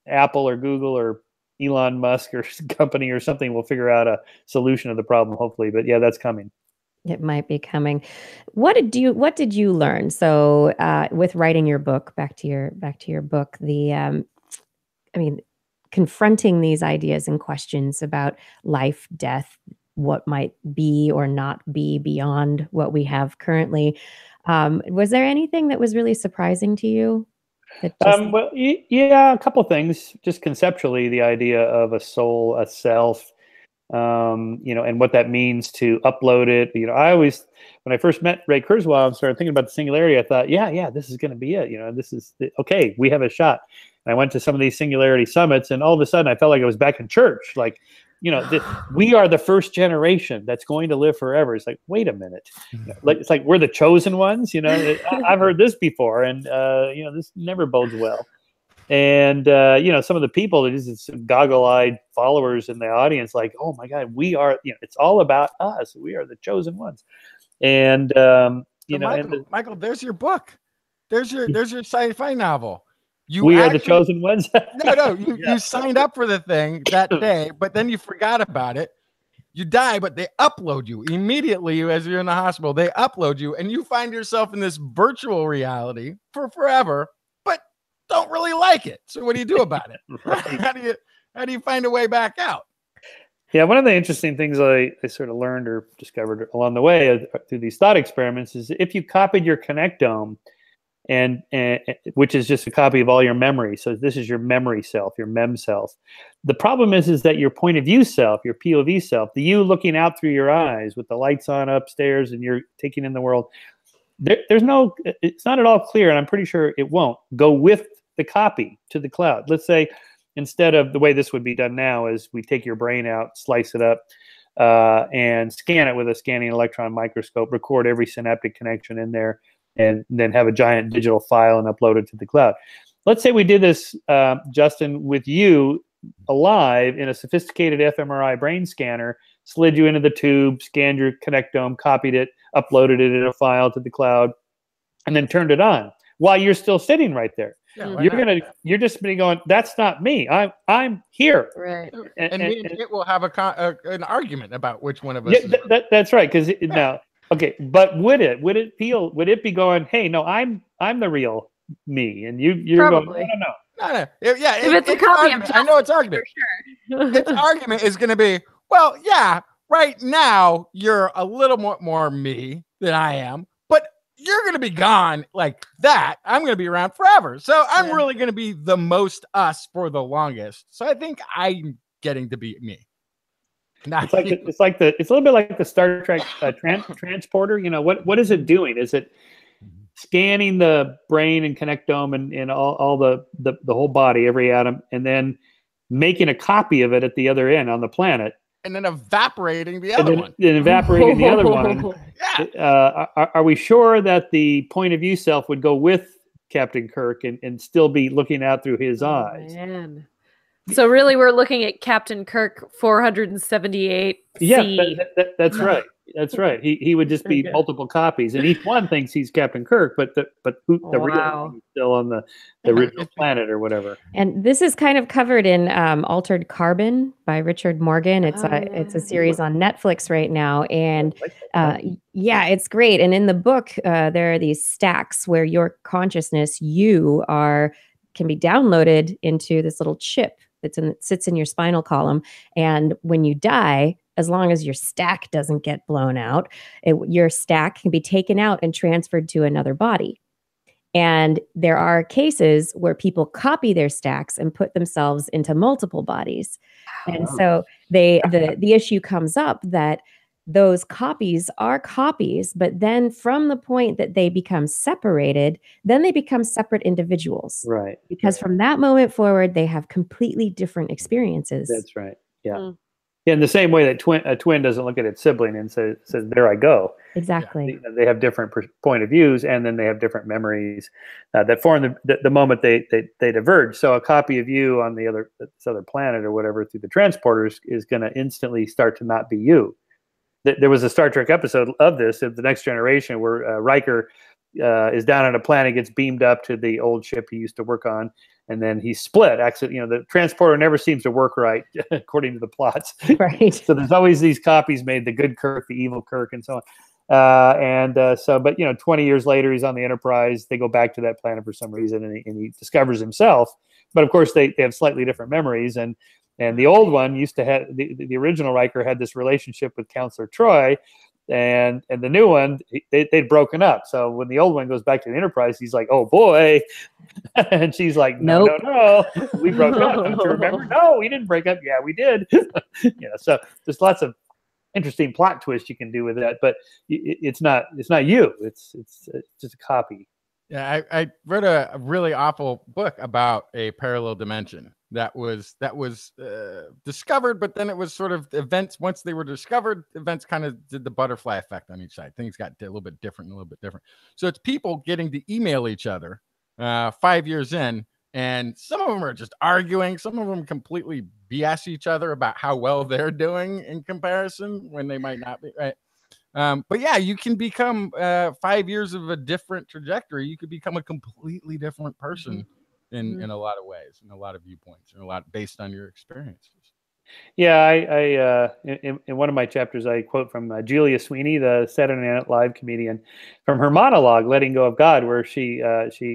Apple or Google or Elon Musk or company or something will figure out a solution to the problem, hopefully. But yeah, that's coming.
It might be coming. What did you learn? So with writing your book, back to your book, I mean, confronting these ideas and questions about life, death, what might be or not be beyond what we have currently. Was there anything that was really surprising to you? That just
Well, yeah, a couple things. Just conceptually, the idea of a soul, a self, and what that means to upload it. I always, when I first met Ray Kurzweil and started thinking about the singularity, I thought, yeah, this is going to be it. This is okay. We have a shot. And I went to some of these singularity summits, and all of a sudden, I felt like I was back in church. Like, we are the first generation that's going to live forever. It's like, wait a minute, it's like we're the chosen ones. I've heard this before, and this never bodes well. And some of the people, these goggle-eyed followers in the audience, like, oh my God, we are. It's all about us. We are the chosen ones. And
Michael, there's your book. There's your sci-fi novel.
We are the chosen ones.
No, you signed up for the thing that day, but then you forgot about it. You die, but they upload you immediately as you're in the hospital. They upload you, and you find yourself in this virtual reality for forever, but don't really like it. So what do you do about it?
Right.
How do you find a way back out?
Yeah, one of the interesting things I sort of learned or discovered along the way through these thought experiments is if you copied your connectome, and which is just a copy of all your memory. So this is your memory self, your mem self. The problem is that your point of view self, your POV self, the you looking out through your eyes with the lights on upstairs and you're taking in the world, it's not at all clear, and I'm pretty sure it won't go with the copy to the cloud. Let's say instead of the way this would be done now is we take your brain out, slice it up, and scan it with a scanning electron microscope, record every synaptic connection in there, and then have a giant digital file and upload it to the cloud. Let's say we did this, Justin, with you alive in a sophisticated fMRI brain scanner, slid you into the tube, scanned your connectome, copied it, uploaded it in a file to the cloud, and then turned it on while you're still sitting right there.
Yeah,
you're just going, that's not me. I'm here.
Right.
And it will have an argument about which one of us.
Yeah, that's right. Because now, okay, but would it be going, hey, no, I'm the real me, and you're
Probably.
going, no.
Yeah,
if it's a copy of
I know it's argument.
For sure.
Its argument is going to be, well, yeah, right now you're a little more me than I am, but you're going to be gone like that. I'm going to be around forever. So I'm really going to be the most us for the longest. So I think I'm getting to be me.
It's a little bit like the Star Trek transporter. What is it doing? Is it scanning the brain and connectome and all the whole body, every atom, and then making a copy of it at the other end on the planet,
and then evaporating the other one.
Then evaporating the other one.
Yeah.
Are we sure that the point of view self would go with Captain Kirk and still be looking out through his eyes?
Man. So really, we're looking at Captain Kirk 478.
Yeah, that's right. That's right. He would just be multiple copies, and each one thinks he's Captain Kirk, but the real is still on the original planet or whatever.
And this is kind of covered in Altered Carbon by Richard Morgan. It's a series on Netflix right now, and it's great. And in the book, there are these stacks where your consciousness, can be downloaded into this little chip that sits in your spinal column, and when you die, as long as your stack doesn't get blown out, your stack can be taken out and transferred to another body. And there are cases where people copy their stacks and put themselves into multiple bodies. And so the issue comes up that those copies are copies, but then from the point that they become separated, then they become separate individuals.
Right.
Because from that moment forward, they have completely different experiences.
That's right. Yeah. In the same way that a twin doesn't look at its sibling and says, there I go.
Exactly.
They have different point of views, and then they have different memories that form the moment they diverge. So a copy of you on this other planet or whatever through the transporters is going to instantly start to not be you. There was a Star Trek episode of this, of The Next Generation, where Riker is down on a planet, gets beamed up to the old ship he used to work on, and then he's split. The transporter never seems to work right, according to the plots.
Right.
So there's always these copies made, the good Kirk, the evil Kirk, and so on. But 20 years later, he's on the Enterprise. They go back to that planet for some reason, and he discovers himself. But of course, they have slightly different memories. And the old one used to have the original Riker had this relationship with Counselor Troy, and the new one they'd broken up. So when the old one goes back to the Enterprise, he's like, "Oh boy," and she's like, "No,
Nope.
no, we broke up. Don't you remember? No, we didn't break up. Yeah, we did." So there's lots of interesting plot twist you can do with that, but it's not you. It's just a copy.
Yeah, I read a really awful book about a parallel dimension that was discovered, but then it was sort of events. Once they were discovered, events kind of did the butterfly effect on each side. Things got a little bit different, So it's people getting to email each other 5 years in, and some of them are just arguing. Some of them completely BS each other about how well they're doing in comparison when they might not be, right? But yeah, you can become 5 years of a different trajectory. You could become a completely different person in a lot of ways, in a lot of viewpoints, and a lot based on your experiences.
Yeah, I in one of my chapters, I quote from Julia Sweeney, the Saturday Night Live comedian, from her monologue "Letting Go of God," where she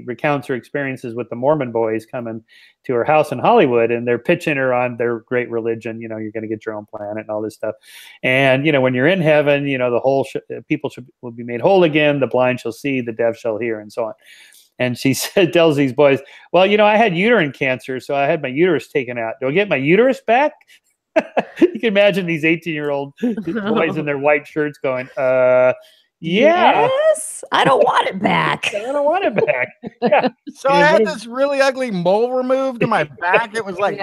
recounts her experiences with the Mormon boys coming to her house in Hollywood, and they're pitching her on their great religion. You're going to get your own planet and all this stuff. And when you're in heaven, the whole people will be made whole again. The blind shall see, the deaf shall hear, and so on. And she tells these boys, "Well, I had uterine cancer, so I had my uterus taken out. Do I get my uterus back?" You can imagine these 18-year-old boys in their white shirts going, yeah.
Yes, I don't want it back.
I don't want it back. Yeah.
So I had this really ugly mole removed to my back. It was like, is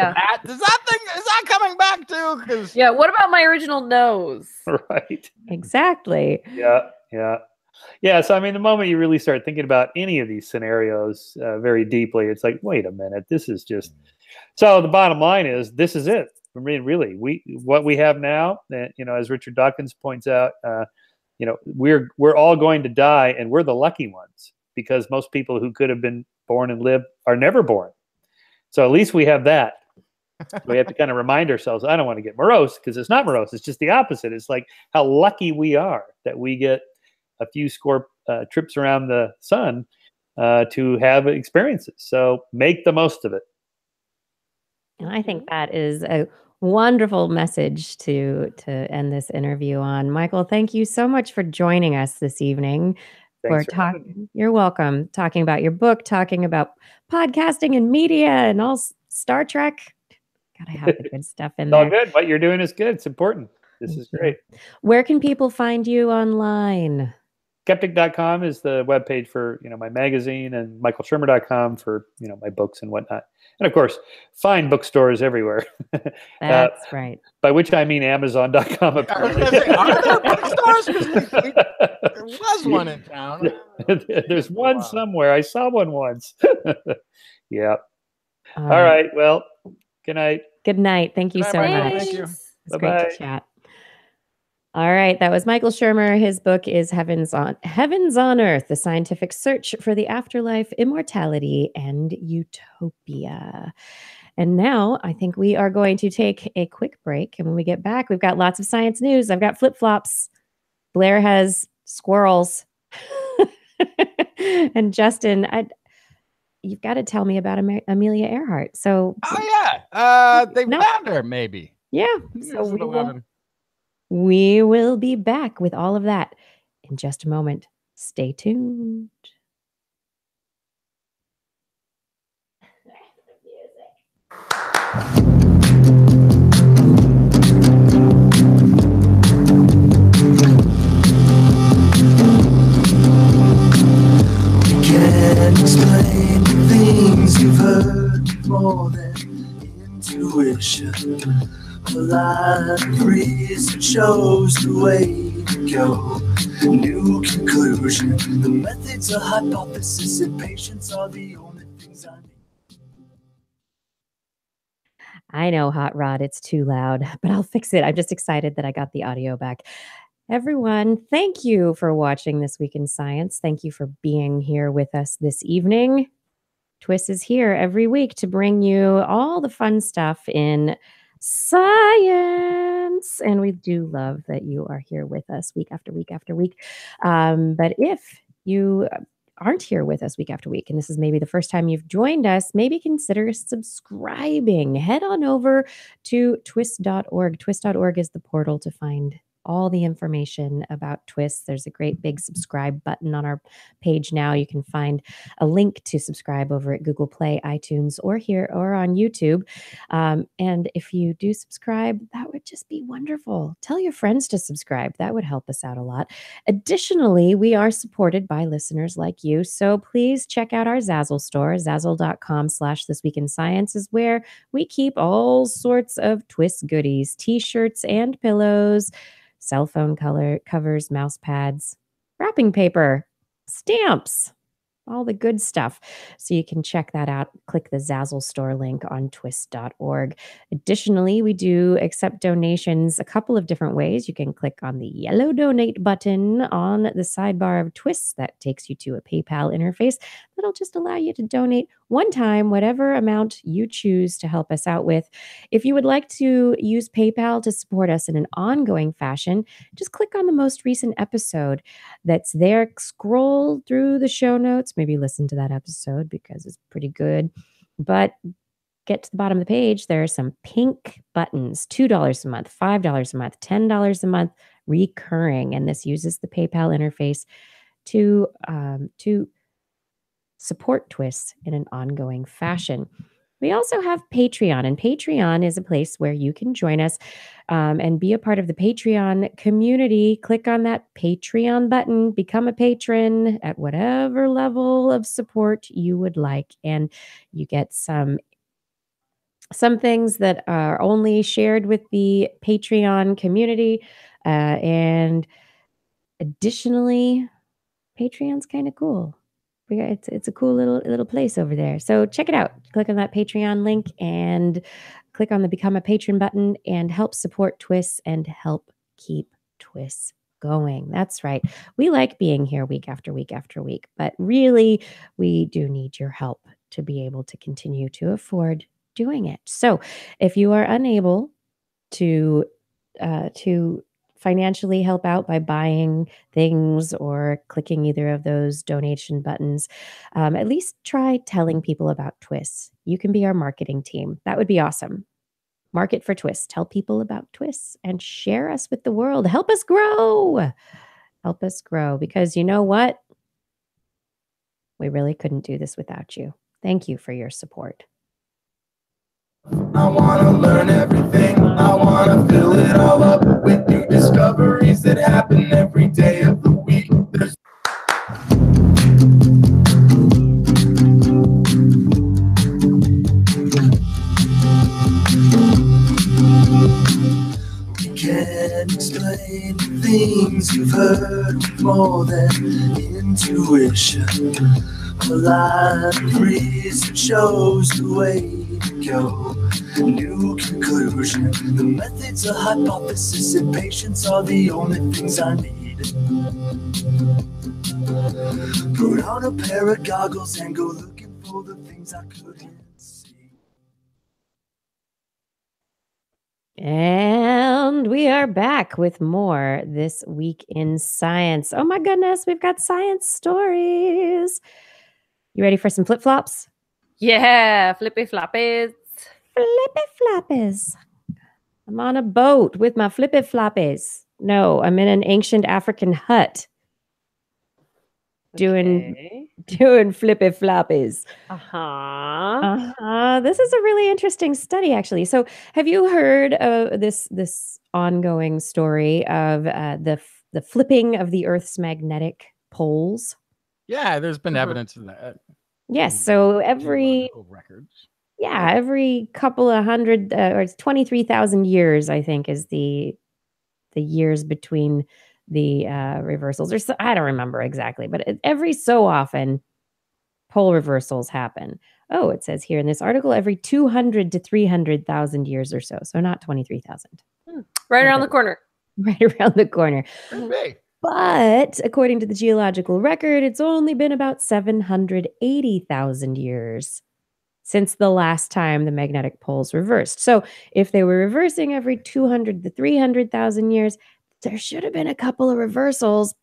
that coming back too? Because
what about my original nose?
Right.
Exactly.
Yeah. So the moment you really start thinking about any of these scenarios very deeply, it's like, wait a minute, this is just. So the bottom line is, this is it. I mean, really, what we have now, as Richard Dawkins points out, we're all going to die, and we're the lucky ones, because most people who could have been born and lived are never born. So at least we have that. We have to kind of remind ourselves. I don't want to get morose, because it's not morose. It's just the opposite. It's like how lucky we are that we get a few score trips around the sun to have experiences. So make the most of it.
And I think that is a wonderful message to end this interview on. Michael, thank you so much for joining us this evening. You're welcome. Talking about your book, talking about podcasting and media and all Star Trek. Gotta have the good stuff in there.
All good. What you're doing is good. It's important. This is great.
Where can people find you online?
Skeptic.com is the webpage for my magazine, and michaelshermer.com for my books and whatnot. And of course, fine bookstores everywhere.
That's right.
By which I mean Amazon.com. Apparently.
Are there bookstores? There was one in town.
There's one somewhere. I saw one once. Yeah. All right. Well, good night.
Good night. Thank you so much.
Thank you.
It's great to chat. All right, that was Michael Shermer. His book is Heavens on Earth, The Scientific Search for the Afterlife, Immortality, and Utopia. And now I think we are going to take a quick break. And when we get back, we've got lots of science news. I've got flip-flops. Blair has squirrels. And Justin, you've got to tell me about Amelia Earhart. So,
they found her, maybe.
Yeah. So we will be back with all of that in just a moment. Stay tuned.
Can't explain the things you've heard more than intuition. A lot of research shows the way to go. New conclusion. The methods of hypothesis and patience are the only things I need.
I know, Hot Rod, it's too loud, but I'll fix it. I'm just excited that I got the audio back. Everyone, thank you for watching This Week in Science. Thank you for being here with us this evening. TWIS is here every week to bring you all the fun stuff in science. months, and we do love that you are here with us week after week after week. But if you aren't here with us week after week, and this is maybe the first time you've joined us, maybe consider subscribing. Head on over to TWIS.org. TWIS.org is the portal to find all the information about TWIS. There's a great big subscribe button on our page now. You can find a link to subscribe over at Google Play, iTunes, or here or on YouTube. And if you do subscribe, that would just be wonderful. Tell your friends to subscribe. That would help us out a lot. Additionally, we are supported by listeners like you. So please check out our Zazzle store. Zazzle.com/thisweekinscience is where we keep all sorts of TWIS goodies, t-shirts and pillows, cell phone covers, mouse pads, wrapping paper, stamps, all the good stuff. So you can check that out. Click the Zazzle store link on twis.org. Additionally, we do accept donations a couple of different ways. You can click on the yellow donate button on the sidebar of TWIS. That takes you to a PayPal interface that'll just allow you to donate one time, whatever amount you choose to help us out with. If you would like to use PayPal to support us in an ongoing fashion, just click on the most recent episode that's there. Scroll through the show notes, maybe listen to that episode because it's pretty good. But get to the bottom of the page, there are some pink buttons, $2 a month, $5 a month, $10 a month, recurring. And this uses the PayPal interface to support TWIS in an ongoing fashion. We also have Patreon, and Patreon is a place where you can join us and be a part of the Patreon community. Click on that Patreon button, become a patron at whatever level of support you would like, and you get some things that are only shared with the Patreon community. And additionally, Patreon's kind of cool. It's a cool little place over there. So check it out. Click on that Patreon link and click on the Become a Patron button and help support TWIS and help keep TWIS going. That's right. We like being here week after week after week, but really we do need your help to be able to continue to afford doing it. So if you are unable to financially help out by buying things or clicking either of those donation buttons, at least try telling people about TWIS. You can be our marketing team. That would be awesome. Market for TWIS. Tell people about TWIS and share us with the world. Help us grow. Help us grow, because you know what? We really couldn't do this without you. Thank you for your support.
I wanna learn everything. I wanna fill it all up with new discoveries that happen every day of the week. We can explain things you've heard with more than intuition. A lot of reason shows the way to go. New conclusion. The methods of hypothesis and patience are the only things I need. Put on a pair of goggles and go looking for the things I couldn't see.
And we are back with more This Week in Science. Oh my goodness, we've got science stories. You ready for some flip-flops?
Yeah, flippy floppies.
Flippy floppies. I'm on a boat with my flippy floppies. No, I'm in an ancient African hut doing flippy floppies. This is a really interesting study, actually. So have you heard of this ongoing story of the flipping of the Earth's magnetic poles?
Yeah, there's been evidence of that.
Yes. So every couple of hundred, or it's 23,000 years, I think, is the years between the reversals. Or so, I don't remember exactly, but every so often, pole reversals happen. Oh, it says here in this article, every 200 to 300,000 years or so. So not 23,000.
Right around the corner.
Right around the corner. But according to the geological record, it's only been about 780,000 years since the last time the magnetic poles reversed. So if they were reversing every 200 to 300,000 years, there should have been a couple of reversals,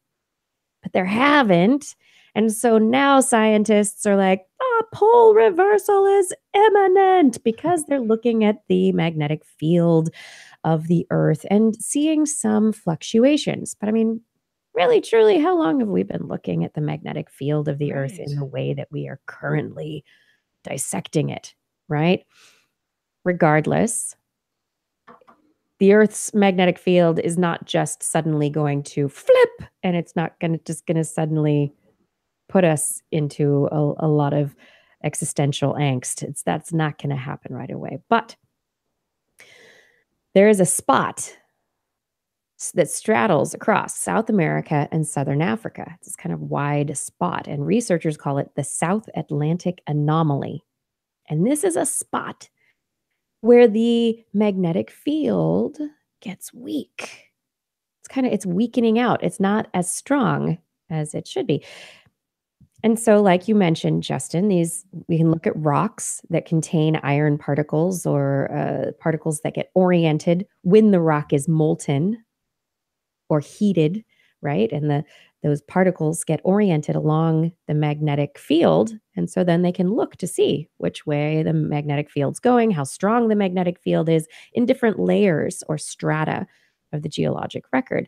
but there haven't. And so now scientists are like, pole reversal is imminent, because they're looking at the magnetic field of the Earth and seeing some fluctuations. But I mean, really, truly, how long have we been looking at the magnetic field of the Earth in the way that we are currently dissecting it, right? Regardless, the Earth's magnetic field is not just suddenly going to flip, and it's not going to suddenly put us into a lot of existential angst. That's not going to happen right away. But there is a spot that straddles across South America and Southern Africa. It's this kind of wide spot, and researchers call it the South Atlantic Anomaly. And this is a spot where the magnetic field gets weak. It's weakening out. It's not as strong as it should be. And so, like you mentioned, Justin, we can look at rocks that contain iron particles, or particles that get oriented when the rock is molten or heated, right? And those particles get oriented along the magnetic field. And so then they can look to see which way the magnetic field's going, how strong the magnetic field is in different layers or strata of the geologic record.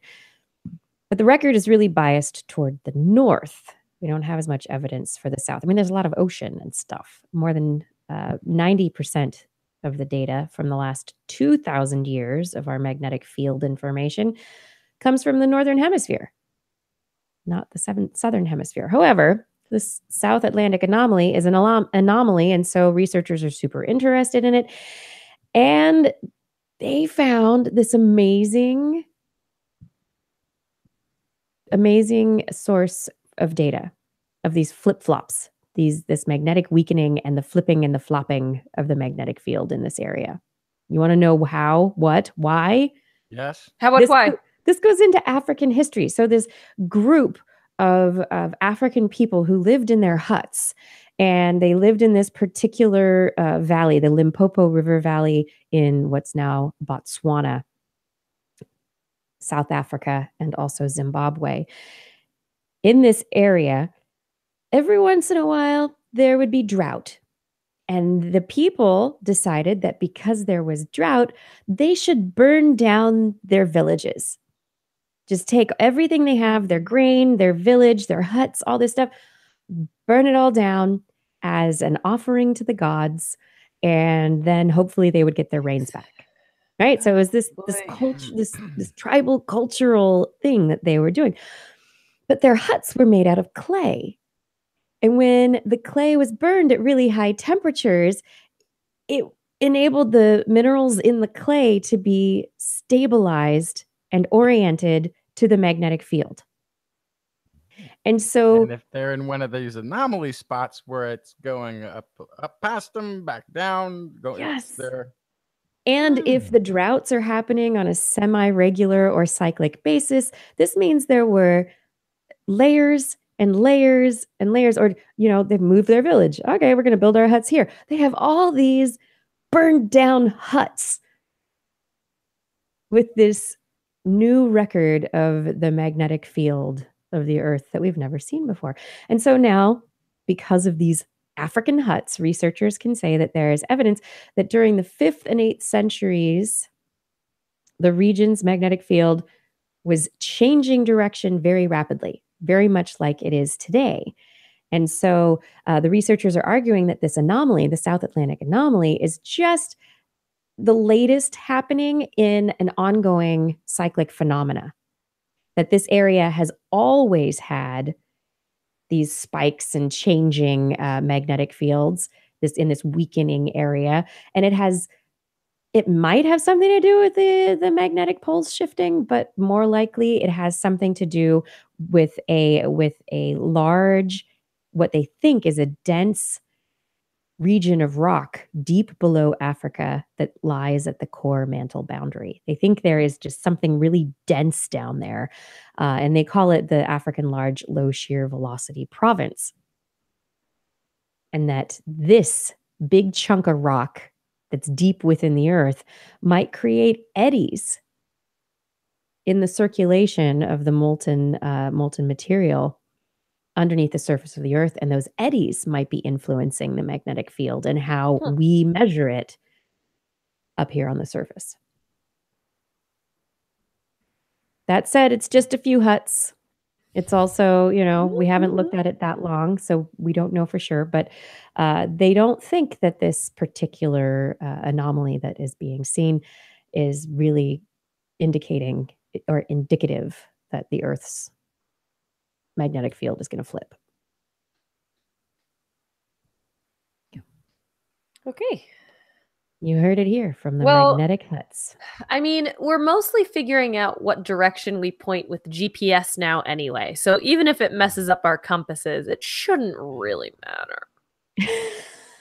But the record is really biased toward the north. We don't have as much evidence for the south. I mean, there's a lot of ocean and stuff. More than 90% of the data from the last 2,000 years of our magnetic field information comes from the northern hemisphere, not the southern hemisphere. However, this South Atlantic anomaly is an anomaly, and so researchers are super interested in it. And they found this amazing source of data of these flip-flops, this magnetic weakening and the flipping and the flopping of the magnetic field in this area. You want to know how, what, why?
Yes.
How about why?
This goes into African history. So this group of African people who lived in their huts, and they lived in this particular valley, the Limpopo River Valley in what's now Botswana, South Africa, and also Zimbabwe. In this area, every once in a while, there would be drought. And the people decided that because there was drought, they should burn down their villages. Just take everything they have, their grain, their village, their huts, all this stuff, burn it all down as an offering to the gods. And then hopefully they would get their rains back. Right? So it was this culture, this tribal cultural thing that they were doing. But their huts were made out of clay. And when the clay was burned at really high temperatures, it enabled the minerals in the clay to be stabilized and oriented to the magnetic field. And so,
and if they're in one of these anomaly spots where it's going up past them, back down,
yes.
there.
And if the droughts are happening on a semi-regular or cyclic basis, this means there were layers and layers and layers, or, they've moved their village. Okay, we're going to build our huts here. They have all these burned down huts with this new record of the magnetic field of the Earth that we've never seen before. And so now, because of these African huts, researchers can say that there is evidence that during the 5th and 8th centuries, the region's magnetic field was changing direction very rapidly, very much like it is today. And so the researchers are arguing that this anomaly, the South Atlantic anomaly, is just the latest happening in an ongoing cyclic phenomena. That this area has always had these spikes and changing magnetic fields in this weakening area. And it might have something to do with the magnetic poles shifting, but more likely it has something to do with a large, what they think is a dense region of rock deep below Africa that lies at the core mantle boundary. They think there is just something really dense down there, and they call it the African Large Low Shear Velocity Province. And that this big chunk of rock that's deep within the earth might create eddies in the circulation of the molten material underneath the surface of the earth, and those eddies might be influencing the magnetic field and how we measure it up here on the surface. That said, it's just a few huts. It's also, we haven't looked at it that long, so we don't know for sure, but they don't think that this particular anomaly that is being seen is really indicating or indicative that the Earth's magnetic field is going to flip.
Okay.
You heard it here from the magnetic huts.
I mean, we're mostly figuring out what direction we point with GPS now anyway. So even if it messes up our compasses, it shouldn't really matter.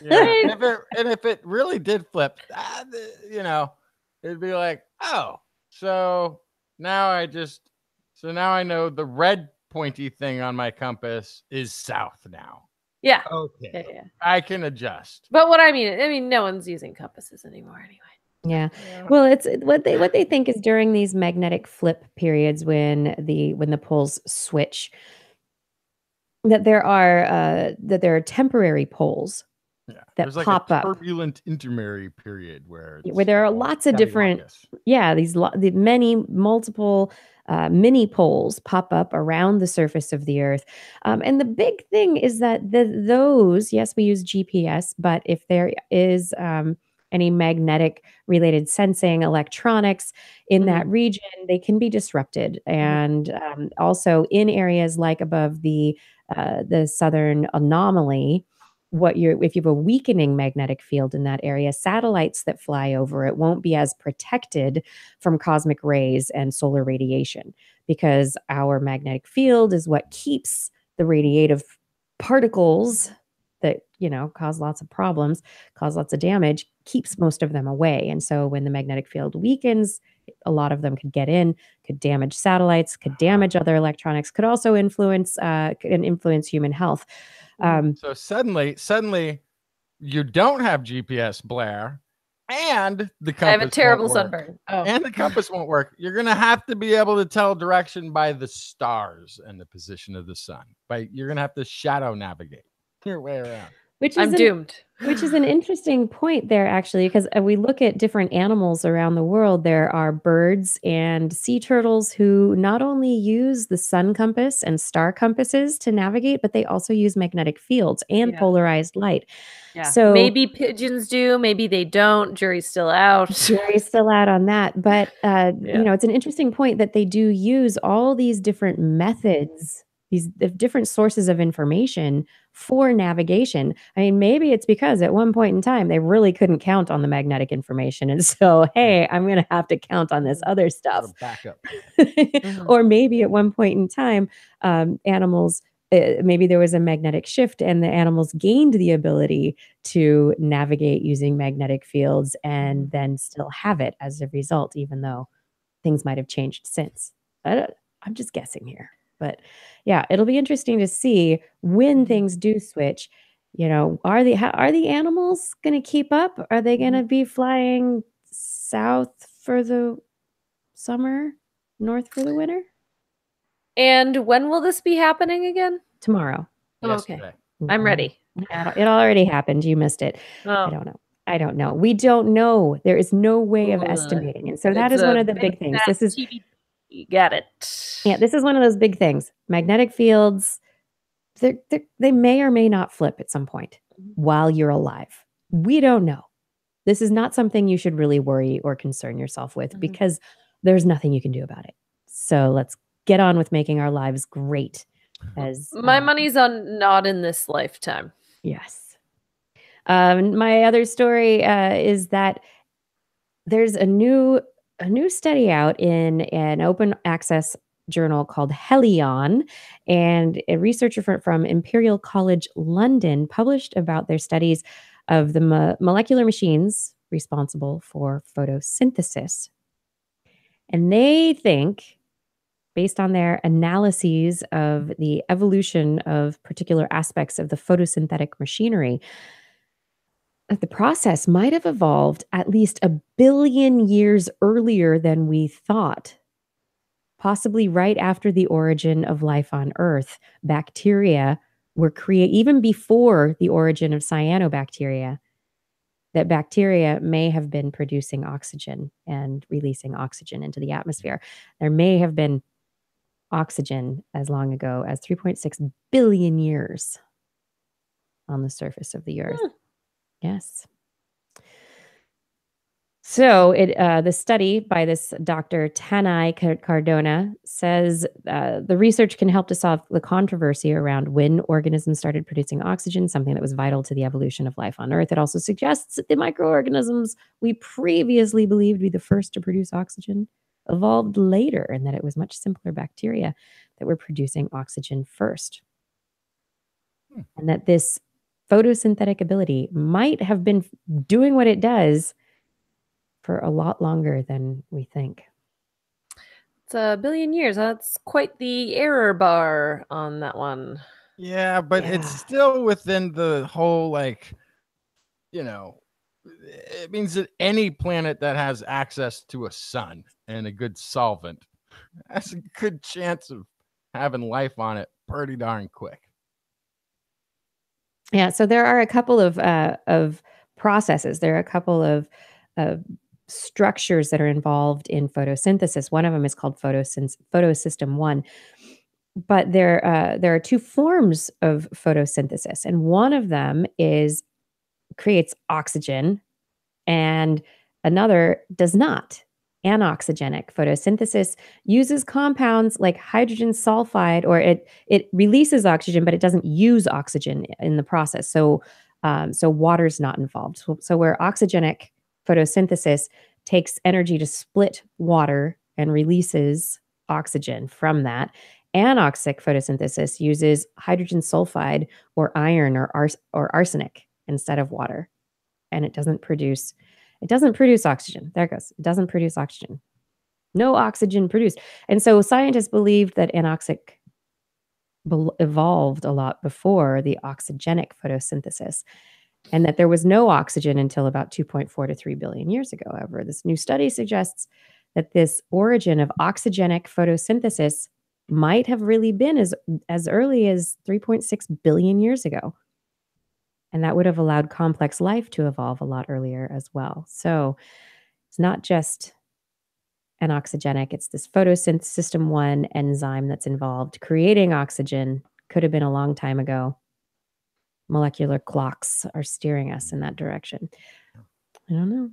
Yeah. And if it really did flip, it'd be like, oh, so now I know the red pointy thing on my compass is south now.
Yeah.
Okay.
Yeah.
I can adjust.
But what I mean, no one's using compasses anymore anyway.
Yeah. Well, it's what they think is during these magnetic flip periods when the poles switch, that there are temporary poles that
There's
pop
like a
up.
turbulent intermediary period where
there are lots of different multiple mini poles pop up around the surface of the earth, and the big thing is that those, yes, we use GPS, but if there is any magnetic related sensing electronics in that region, they can be disrupted. And also in areas like above the southern anomaly, if you have a weakening magnetic field in that area, satellites that fly over it won't be as protected from cosmic rays and solar radiation, because our magnetic field is what keeps the radiative particles that cause lots of problems, cause lots of damage, keeps most of them away. And so when the magnetic field weakens, a lot of them could get in, could damage satellites, could damage other electronics, could also influence human health.
So suddenly you don't have GPS, Blair, and the compass
I have a terrible
won't work.
sunburn. Oh.
And the compass won't work. You're going to have to be able to tell direction by the stars and the position of the sun. You're going to have to shadow navigate your way around.
I'm doomed.
Which is an interesting point there, actually, because we look at different animals around the world. There are birds and sea turtles who not only use the sun compass and star compasses to navigate, but they also use magnetic fields and polarized light.
Yeah.
So
maybe pigeons do, maybe they don't. Jury's still out.
Jury's still out on that. But, it's an interesting point that they do use all these different methods, these different sources of information for navigation. I mean, maybe it's because at one point in time, they really couldn't count on the magnetic information. And so, hey, I'm going to have to count on this other stuff.
Backup.
Or maybe at one point in time, animals, maybe there was a magnetic shift and the animals gained the ability to navigate using magnetic fields and then still have it as a result, even though things might have changed since. I'm just guessing here. But yeah, it'll be interesting to see when things do switch. Are the animals going to keep up? Are they going to be flying south for the summer, north for the winter?
And when will this be happening again?
Tomorrow.
Oh, okay. I'm ready.
It already happened. You missed it.
Oh.
I don't know. We don't know. There is no way of estimating. And so that is one of the big things. This is
You got it.
Yeah, this is one of those big things. Magnetic fields, they may or may not flip at some point while you're alive. We don't know. This is not something you should really worry or concern yourself with because there's nothing you can do about it. So let's get on with making our lives great.
My money's on not in this lifetime.
Yes. My other story is that there's a new study out in an open access journal called Helion, and a researcher from Imperial College London published about their studies of the molecular machines responsible for photosynthesis. And they think, based on their analyses of the evolution of particular aspects of the photosynthetic machinery, the process might have evolved at least 1 billion years earlier than we thought. Possibly right after the origin of life on Earth, bacteria were created even before the origin of cyanobacteria. That bacteria may have been producing oxygen and releasing oxygen into the atmosphere. There may have been oxygen as long ago as 3.6 billion years on the surface of the Earth. Yes. So the study by this Dr. Tanai Cardona says the research can help to solve the controversy around when organisms started producing oxygen, something that was vital to the evolution of life on Earth. It also suggests that the microorganisms we previously believed to be the first to produce oxygen evolved later, and that it was much simpler bacteria that were producing oxygen first. And that this photosynthetic ability might have been doing what it does for a lot longer than we think.
It's 1 billion years. That's quite the error bar on that one.
Yeah, but it's still within the whole, like, you know, it means that any planet that has access to a sun and a good solvent has a good chance of having life on it pretty darn quick.
Yeah, so there are a couple of processes. There are a couple of structures that are involved in photosynthesis. One of them is called photosystem 1. But there are two forms of photosynthesis, and one of them creates oxygen, and another does not. Anoxygenic photosynthesis uses compounds like hydrogen sulfide, or it releases oxygen, but it doesn't use oxygen in the process. So water's not involved. So where oxygenic photosynthesis takes energy to split water and releases oxygen from that, anoxic photosynthesis uses hydrogen sulfide or iron or arsenic instead of water, and it doesn't produce oxygen. There it goes. It doesn't produce oxygen. No oxygen produced. And so scientists believed that anoxic evolved a lot before the oxygenic photosynthesis, and that there was no oxygen until about 2.4 to 3 billion years ago. However, this new study suggests that this origin of oxygenic photosynthesis might have really been as early as 3.6 billion years ago. And that would have allowed complex life to evolve a lot earlier as well. So it's not just anoxygenic, it's this photosystem 1 enzyme that's involved. Creating oxygen could have been a long time ago. Molecular clocks are steering us in that direction. I don't know.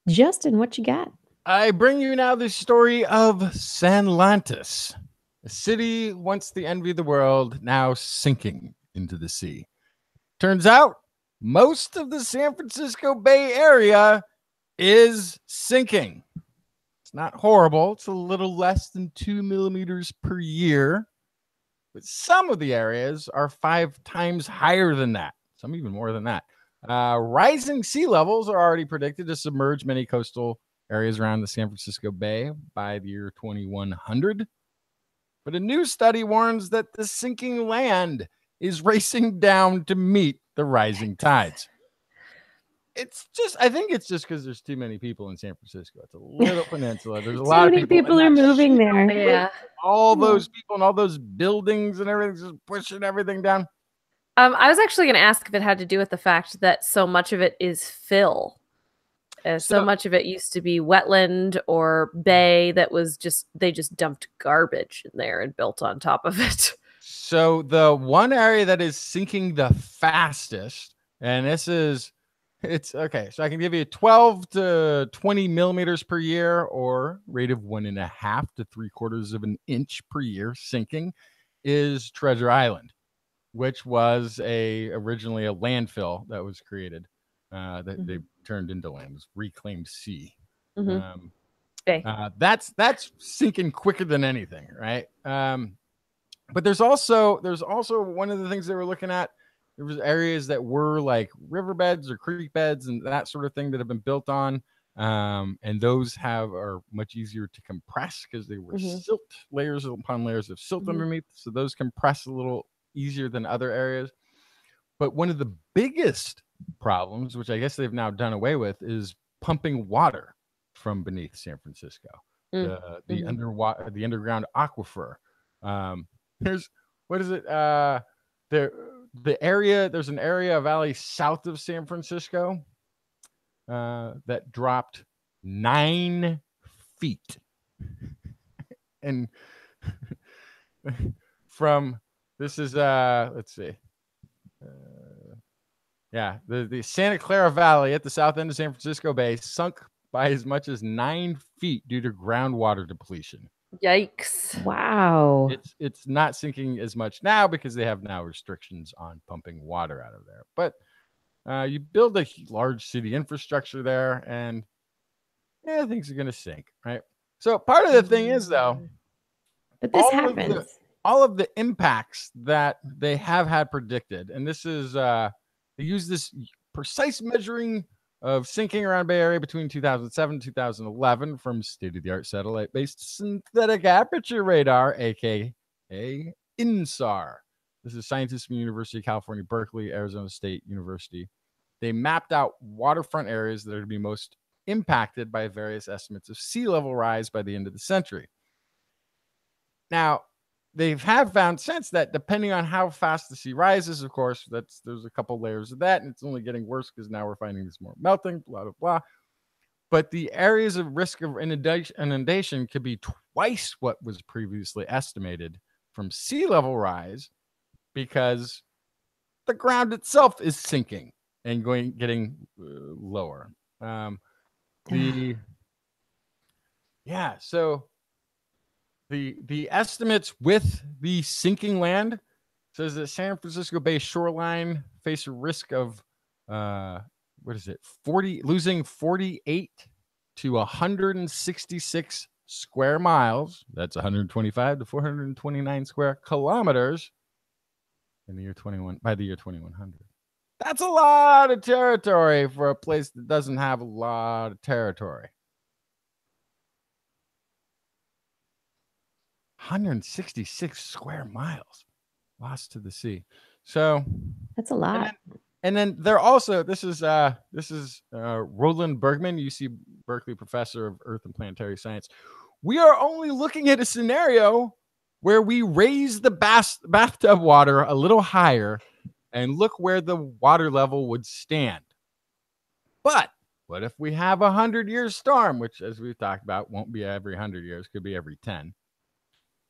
Justin, what you got?
I bring you now the story of Sanlantis, a city once the envy of the world, now sinking into the sea. Turns out most of the San Francisco Bay Area is sinking. It's not horrible. It's a little less than 2 millimeters per year. But some of the areas are 5 times higher than that. Some even more than that. Rising sea levels are already predicted to submerge many coastal areas around the San Francisco Bay by the year 2100. But a new study warns that the sinking land is racing down to meet the rising tides. I think it's just because there's too many people in San Francisco. It's a little peninsula. There's a lot of people.
People are moving there.
Yeah.
All those people and all those buildings and everything just pushing everything down.
I was actually going to ask if it had to do with the fact that so much of it is fill. So much of it used to be wetland or bay that was they just dumped garbage in there and built on top of it.
So the one area that is sinking the fastest, and it's okay. So I can give you 12 to 20 millimeters per year, or rate of 1.5 to 3/4 of an inch per year sinking, is Treasure Island, which was originally a landfill that was created. That they turned into land. It was reclaimed sea. That's sinking quicker than anything, right? But there's also one of the things they were looking at. There was areas that were like riverbeds or creek beds and that sort of thing that have been built on, and those are much easier to compress because they were silt, layers upon layers of silt underneath. So those compress a little easier than other areas. But one of the biggest problems, which I guess they've now done away with, is pumping water from beneath San Francisco. The underground aquifer. There's there's an area, a valley south of San Francisco that dropped 9 feet. And from this is let's see. The Santa Clara Valley at the south end of San Francisco Bay sunk by as much as 9 feet due to groundwater depletion.
Yikes.
Wow.
It's not sinking as much now because they have now restrictions on pumping water out of there. But you build a large city infrastructure there and things are going to sink, right? So part of the thing is, though,
but this happens.
All of the impacts that they have had predicted, and this is they use this precise measuring of sinking around Bay Area between 2007 and 2011 from state-of-the-art satellite-based synthetic aperture radar, aka INSAR. This is scientists from University of California, Berkeley, Arizona State University. They mapped out waterfront areas that are to be most impacted by various estimates of sea level rise by the end of the century. Now, they have found since that depending on how fast the sea rises, of course, there's a couple layers of that, and it's only getting worse because now we're finding this more melting, blah, blah, blah. But the areas of risk of inundation could be twice what was previously estimated from sea level rise because the ground itself is sinking and getting lower. So the estimates with the sinking land says that San Francisco Bay shoreline face a risk of losing 48 to 166 square miles. That's 125 to 429 square kilometers by the year 2100. That's a lot of territory for a place that doesn't have a lot of territory. 166 square miles lost to the sea. So
that's a lot.
And then they're also, this is Roland Bergman, UC Berkeley professor of Earth and Planetary Science. We are only looking at a scenario where we raise the bathtub water a little higher and look where the water level would stand. But what if we have 100-year storm, which, as we've talked about, won't be every 100 years, could be every 10.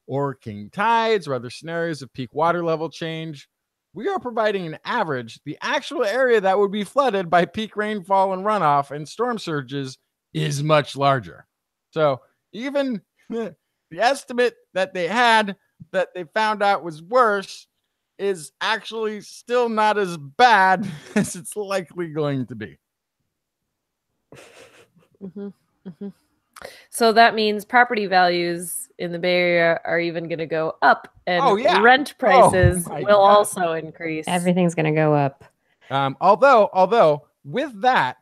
Or king tides or other scenarios of peak water level change. We are providing an average. The actual area that would be flooded by peak rainfall and runoff and storm surges is much larger. So even the estimate that they had that they found out was worse is actually still not as bad as it's likely going to be.
Mm-hmm. Mm-hmm. So that means property values in the Bay Area are even going to go up, and rent prices will also increase.
Everything's going to go up.
Although with that,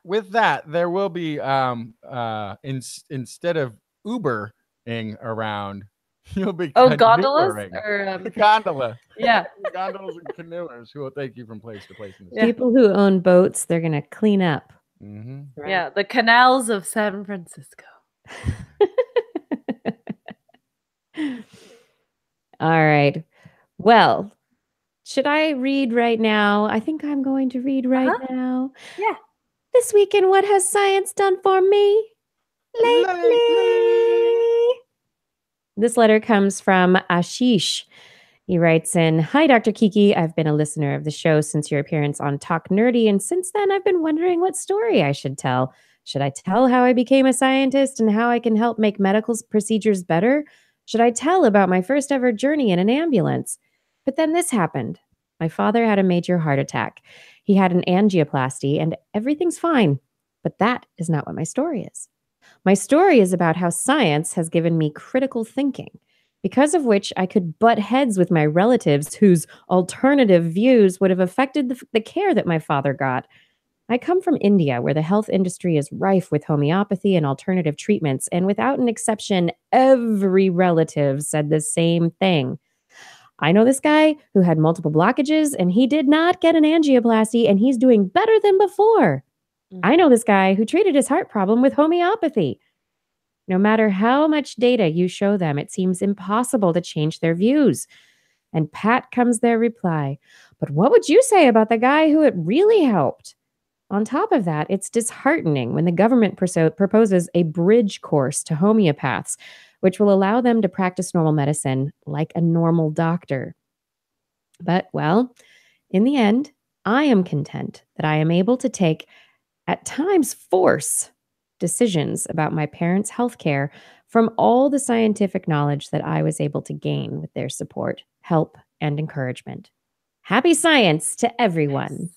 there will be instead of Ubering around, you'll be
gondolas
or gondola.
Yeah,
gondolas and canoers who will take you from place to place.
People who own boats, they're going to clean up.
Mm-hmm.
Right? Yeah, the canals of San Francisco.
All right. Well, should I read right now? I think I'm going to read right now.
Yeah.
This week in What Has Science Done For Me Lately? This letter comes from Ashish. He writes in, "Hi, Dr. Kiki. I've been a listener of the show since your appearance on Talk Nerdy, and since then I've been wondering what story I should tell. Should I tell how I became a scientist and how I can help make medical procedures better? Should I tell about my first ever journey in an ambulance? But then this happened. My father had a major heart attack. He had an angioplasty and everything's fine. But that is not what my story is. My story is about how science has given me critical thinking, because of which I could butt heads with my relatives whose alternative views would have affected the care that my father got. I come from India, where the health industry is rife with homeopathy and alternative treatments, and without an exception, every relative said the same thing. I know this guy who had multiple blockages and he did not get an angioplasty and he's doing better than before. I know this guy who treated his heart problem with homeopathy. No matter how much data you show them, it seems impossible to change their views. And pat comes their reply. But what would you say about the guy who it really helped? On top of that, it's disheartening when the government proposes a bridge course to homeopaths, which will allow them to practice normal medicine like a normal doctor. But, well, in the end, I am content that I am able to take, at times, force decisions about my parents' healthcare from all the scientific knowledge that I was able to gain with their support, help, and encouragement. Happy science to everyone.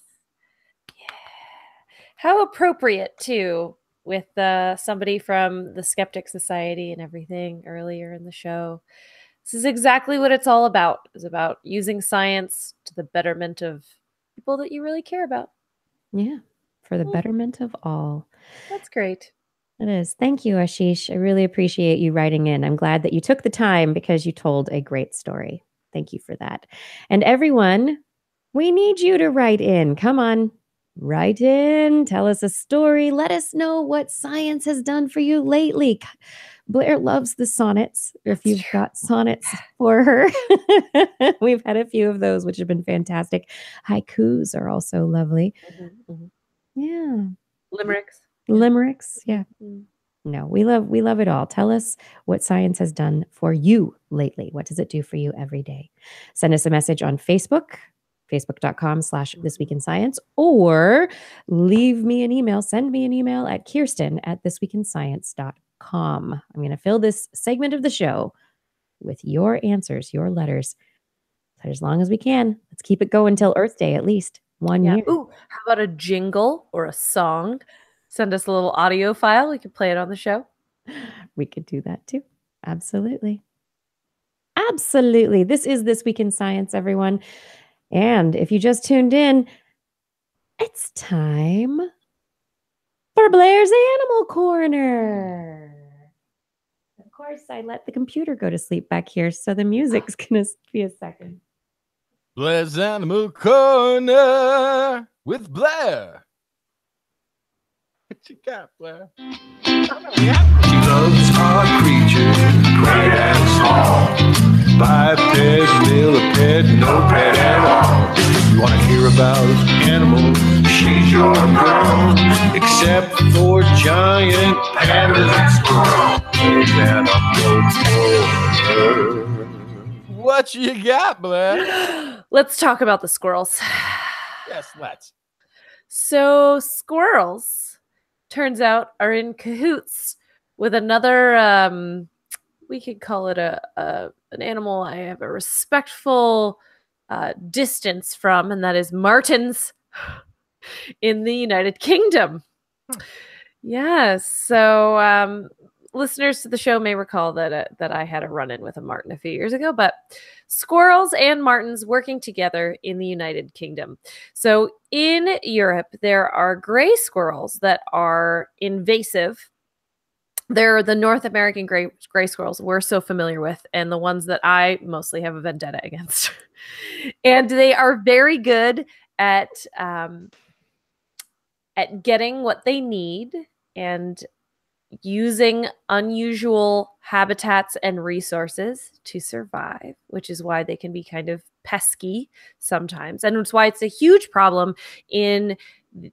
How appropriate, too, with somebody from the Skeptic Society and everything earlier in the show. This is exactly what it's all about. It's about using science to the betterment of people that you really care about.
Yeah, for the betterment of all.
That's great.
It is. Thank you, Ashish. I really appreciate you writing in. I'm glad that you took the time because you told a great story. Thank you for that. And everyone, we need you to write in. Come on. Write in, tell us a story. Let us know what science has done for you lately. Blair loves the sonnets. If you've got sonnets for her, we've had a few of those, which have been fantastic. Haikus are also lovely. Yeah. Limericks. Yeah. No, we love it all. Tell us what science has done for you lately. What does it do for you every day? Send us a message on Facebook. Facebook.com/thisweekinscience, or leave me an email, send me an email at Kirsten@thisweekinscience.com. I'm going to fill this segment of the show with your answers, your letters, for as long as we can. Let's keep it going till Earth Day, at least 1 year.
Ooh, how about a jingle or a song? Send us a little audio file. We could play it on the show.
We could do that too. Absolutely. Absolutely. This is This Week in Science, everyone. And if you just tuned in, it's time for Blair's Animal Corner. Of course, I let the computer go to sleep back here, so the music's going to be a second.
Blair's Animal Corner with Blair. What you got, Blair?
She loves our creatures, great and small. Biped, millipede, no pet at all. If you want to hear about animals, she's your girl. Except for giant pandas and squirrels. There's Animal Corner.
What you got, Blair?
Let's talk about the squirrels.
Yes, let's.
So squirrels, turns out, are in cahoots with another, we could call it an animal I have a respectful distance from, and that is martens in the United Kingdom. Yes. So listeners to the show may recall that I had a run-in with a marten a few years ago, but squirrels and martens working together in the United Kingdom. So in Europe, there are gray squirrels that are invasive. They're the North American gray squirrels we're so familiar with, and the ones that I mostly have a vendetta against. And they are very good at getting what they need and using unusual habitats and resources to survive, which is why they can be kind of pesky sometimes. And it's why it's a huge problem in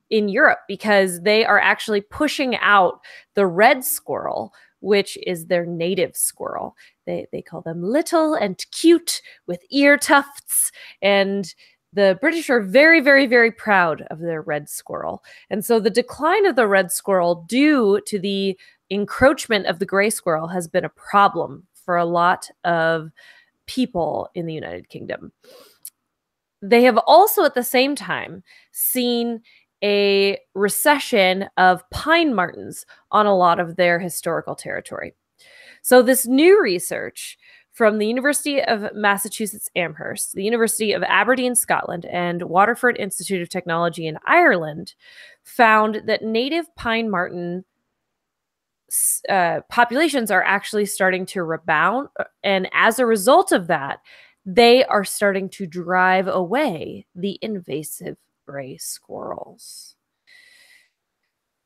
Europe, because they are actually pushing out the red squirrel, which is their native squirrel. They call them little and cute with ear tufts, and the British are very, very, very proud of their red squirrel. And so the decline of the red squirrel due to the encroachment of the gray squirrel has been a problem for a lot of people in the United Kingdom. They have also at the same time seen a recession of pine martens on a lot of their historical territory. So this new research from the University of Massachusetts Amherst, the University of Aberdeen, Scotland, and Waterford Institute of Technology in Ireland found that native pine marten populations are actually starting to rebound. And as a result of that, they are starting to drive away the invasive gray squirrels.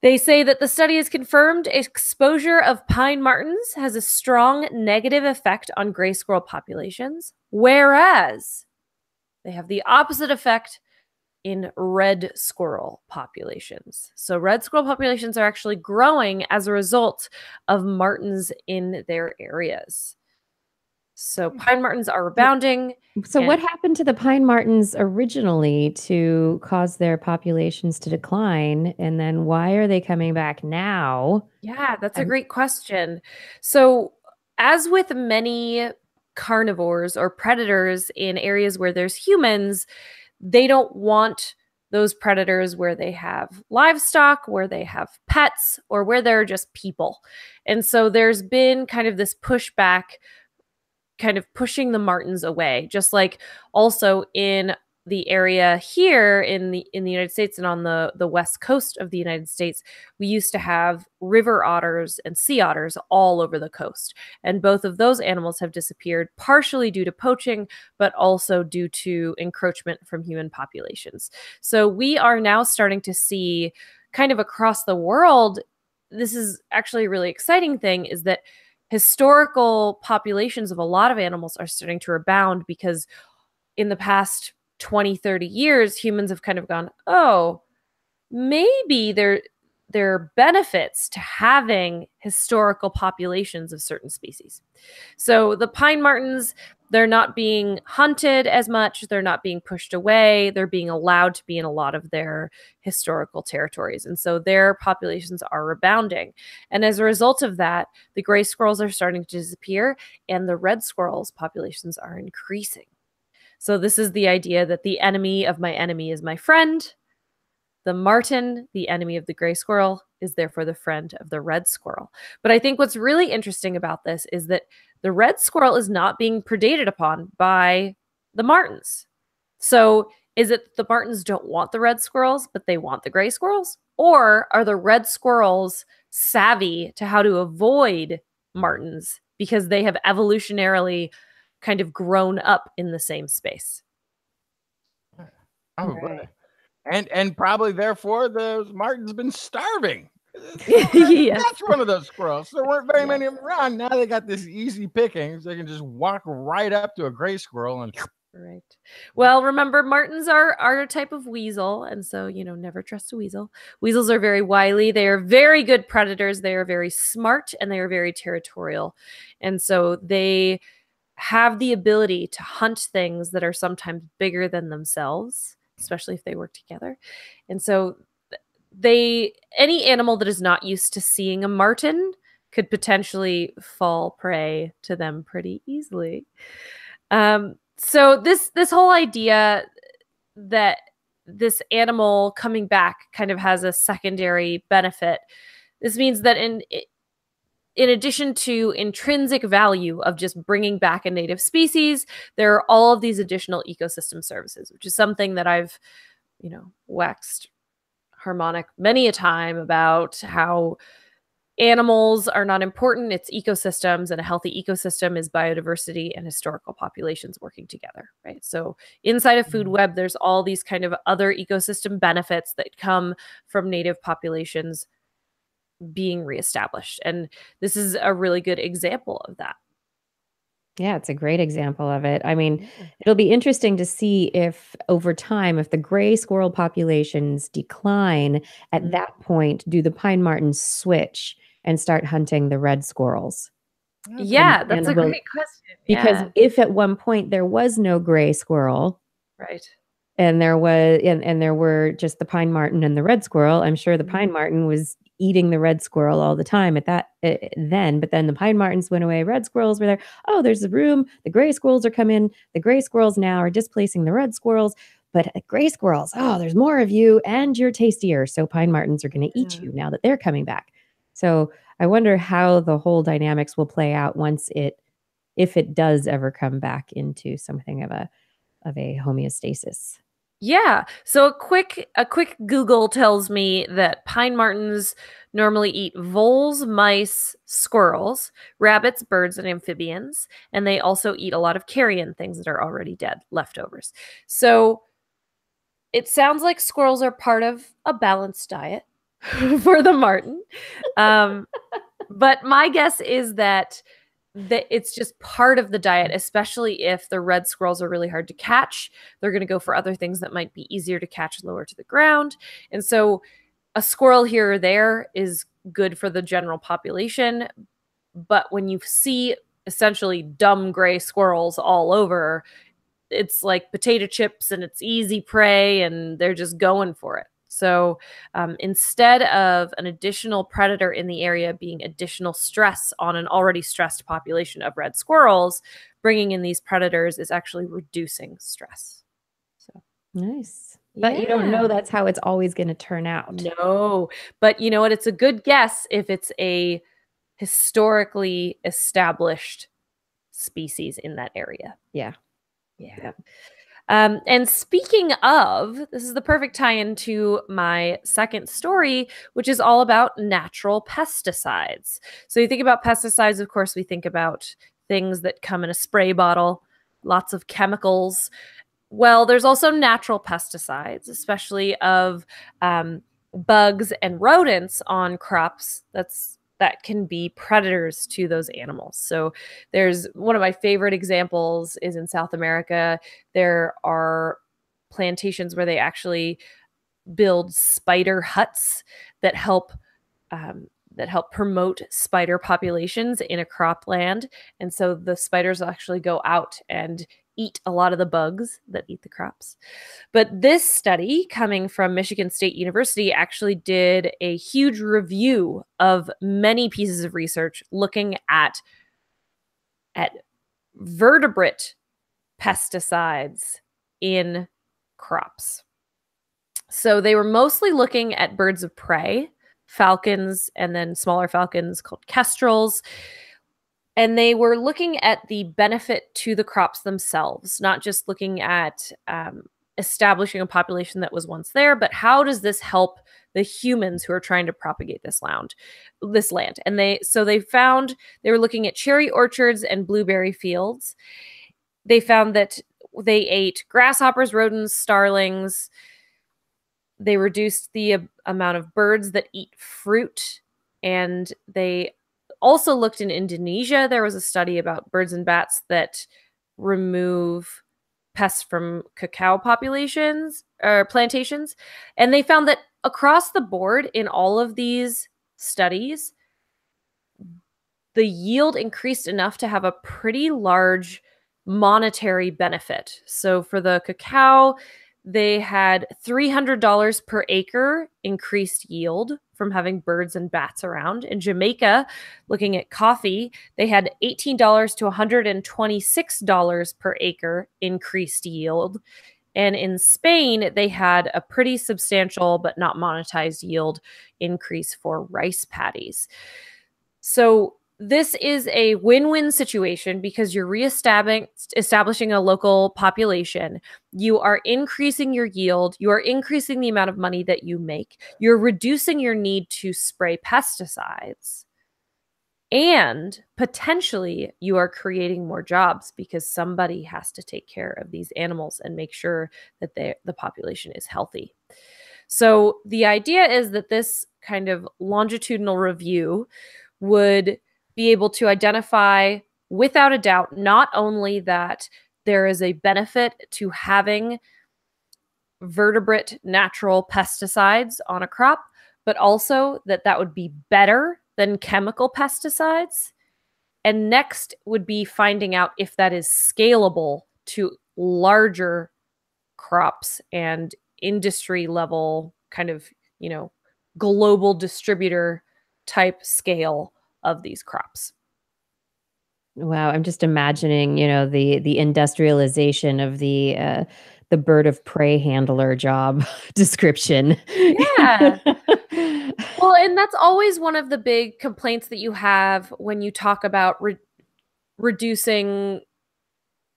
They say that the study has confirmed exposure of pine martens has a strong negative effect on gray squirrel populations, whereas they have the opposite effect in red squirrel populations. So red squirrel populations are actually growing as a result of martens in their areas. So pine martens are rebounding.
So what happened to the pine martens originally to cause their populations to decline? And then why are they coming back now?
Yeah, that's a great question. So as with many carnivores or predators in areas where there's humans, they don't want those predators where they have livestock, where they have pets, or where they're just people. And so there's been kind of this pushback, kind of pushing the martens away, just like also in the area here in the United States and on the west coast of the United States, we used to have river otters and sea otters all over the coast. And both of those animals have disappeared, partially due to poaching, but also due to encroachment from human populations. So we are now starting to see kind of across the world, this is actually a really exciting thing, is that historical populations of a lot of animals are starting to rebound because in the past 20, 30 years, humans have kind of gone, oh, maybe there are benefits to having historical populations of certain species. So the pine martens, they're not being hunted as much. They're not being pushed away. They're being allowed to be in a lot of their historical territories. And so their populations are rebounding. And as a result of that, the gray squirrels are starting to disappear and the red squirrels populations are increasing. So this is the idea that the enemy of my enemy is my friend. The marten, the enemy of the gray squirrel, is therefore the friend of the red squirrel. But I think what's really interesting about this is that the red squirrel is not being predated upon by the martens. So is it the martens don't want the red squirrels, but they want the gray squirrels? Or are the red squirrels savvy to how to avoid martens because they have evolutionarily kind of grown up in the same space?
Oh, right. And probably therefore those martens been starving.
Yes.
That's one of those squirrels. There weren't very many of them around. Now they got this easy pickings. They can just walk right up to a gray squirrel and
Right. Well, remember, martens are a type of weasel, and so, never trust a weasel. Weasels are very wily. They are very good predators. They are very smart, and they are very territorial. And so they have the ability to hunt things that are sometimes bigger than themselves, especially if they work together. And so any animal that is not used to seeing a marten could potentially fall prey to them pretty easily. So this whole idea that this animal coming back kind of has a secondary benefit. This means that in addition to intrinsic value of just bringing back a native species, there are all of these additional ecosystem services, which is something that I've, waxed harmonic many a time about how animals are not important. It's ecosystems, and a healthy ecosystem is biodiversity and historical populations working together, right? So inside of food web, there's all these kind of other ecosystem benefits that come from native populations being reestablished. And this is a really good example of that.
Yeah, it's a great example of it. I mean, it'll be interesting to see if over time, if the gray squirrel populations decline, at that point, do the pine martens switch and start hunting the red squirrels?
Yeah, that's a great question.
Because if at one point there was no gray squirrel,
right,
and there were just the pine marten and the red squirrel, I'm sure the pine marten was eating the red squirrel all the time at that then, but then the pine martens went away, red squirrels were there. Oh, there's a room. The gray squirrels are coming. The gray squirrels now are displacing the red squirrels, but gray squirrels, oh, there's more of you and you're tastier. So pine martens are going to eat you now that they're coming back. So I wonder how the whole dynamics will play out if it does ever come back into something of a homeostasis.
Yeah. So a quick Google tells me that pine martens normally eat voles, mice, squirrels, rabbits, birds, and amphibians, and they also eat a lot of carrion things that are already dead, leftovers. So it sounds like squirrels are part of a balanced diet for the marten. But my guess is that it's just part of the diet, especially if the red squirrels are really hard to catch. They're going to go for other things that might be easier to catch lower to the ground. And so a squirrel here or there is good for the general population. But when you see essentially dumb gray squirrels all over, it's like potato chips and it's easy prey and they're just going for it. So instead of an additional predator in the area being additional stress on an already stressed population of red squirrels, bringing in these predators is actually reducing stress. So
nice. But you don't know that's how it's always going to turn out.
No, but you know what? It's a good guess if it's a historically established species in that area.
Yeah.
Yeah. And speaking of, this is the perfect tie-in to my second story, which is all about natural pesticides. So you think about pesticides, of course, we think about things that come in a spray bottle, lots of chemicals. Well, there's also natural pesticides, especially of bugs and rodents on crops that can be predators to those animals. So there's one of my favorite examples is in South America. There are plantations where they actually build spider huts that help promote spider populations in a cropland. And so the spiders will actually go out and eat a lot of the bugs that eat the crops. But this study coming from Michigan State University actually did a huge review of many pieces of research looking at vertebrate pesticides in crops. So they were mostly looking at birds of prey, falcons, and then smaller falcons called kestrels. And they were looking at the benefit to the crops themselves, not just looking at establishing a population that was once there, but how does this help the humans who are trying to propagate this land? And they found they were looking at cherry orchards and blueberry fields. They found that they ate grasshoppers, rodents, starlings. They reduced the amount of birds that eat fruit, and they also looked in Indonesia. There was a study about birds and bats that remove pests from cacao populations or plantations. And they found that across the board in all of these studies, the yield increased enough to have a pretty large monetary benefit. So for the cacao, they had $300 per acre increased yield from having birds and bats around. In Jamaica, looking at coffee, they had $18 to $126 per acre increased yield. And in Spain, they had a pretty substantial but not monetized yield increase for rice paddies. So this is a win-win situation because you're establishing a local population. You are increasing your yield. You are increasing the amount of money that you make. You're reducing your need to spray pesticides. And potentially you are creating more jobs because somebody has to take care of these animals and make sure that the population is healthy. So the idea is that this kind of longitudinal review would be able to identify without a doubt, not only that there is a benefit to having vertebrate natural pesticides on a crop, but also that that would be better than chemical pesticides. And next would be finding out if that is scalable to larger crops and industry level kind of, global distributor type scale of these crops.
Wow, I'm just imagining, the industrialization of the bird of prey handler job description.
Yeah. Well, and that's always one of the big complaints that you have when you talk about reducing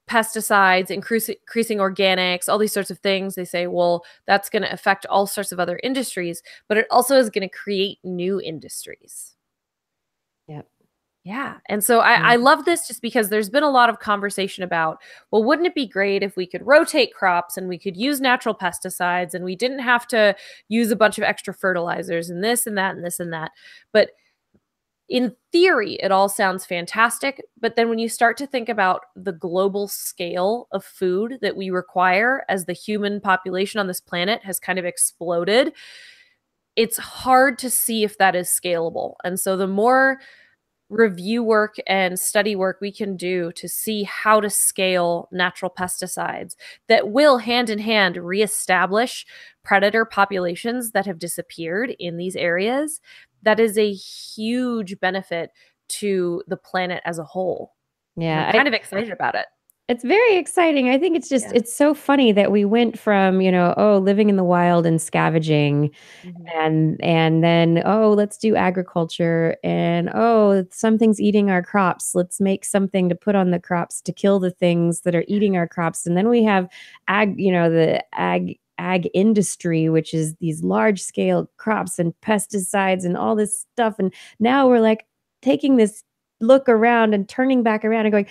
pesticides, increasing organics, all these sorts of things. They say, well, that's going to affect all sorts of other industries, but it also is going to create new industries.
Yep.
Yeah. And so I love this just because there's been a lot of conversation about, well, wouldn't it be great if we could rotate crops and we could use natural pesticides and we didn't have to use a bunch of extra fertilizers and this and that and this and that. But in theory, it all sounds fantastic. But then when you start to think about the global scale of food that we require as the human population on this planet has kind of exploded, it's hard to see if that is scalable. And so the more review work and study work we can do to see how to scale natural pesticides that will hand in hand reestablish predator populations that have disappeared in these areas, that is a huge benefit to the planet as a whole.
Yeah.
I'm kind of excited about it.
It's very exciting. I think it's just, it's so funny that we went from, living in the wild and scavenging and then, let's do agriculture and, something's eating our crops. Let's make something to put on the crops to kill the things that are eating our crops. And then we have the ag industry, which is these large scale crops and pesticides and all this stuff. And now we're like taking this look around and turning back around and going,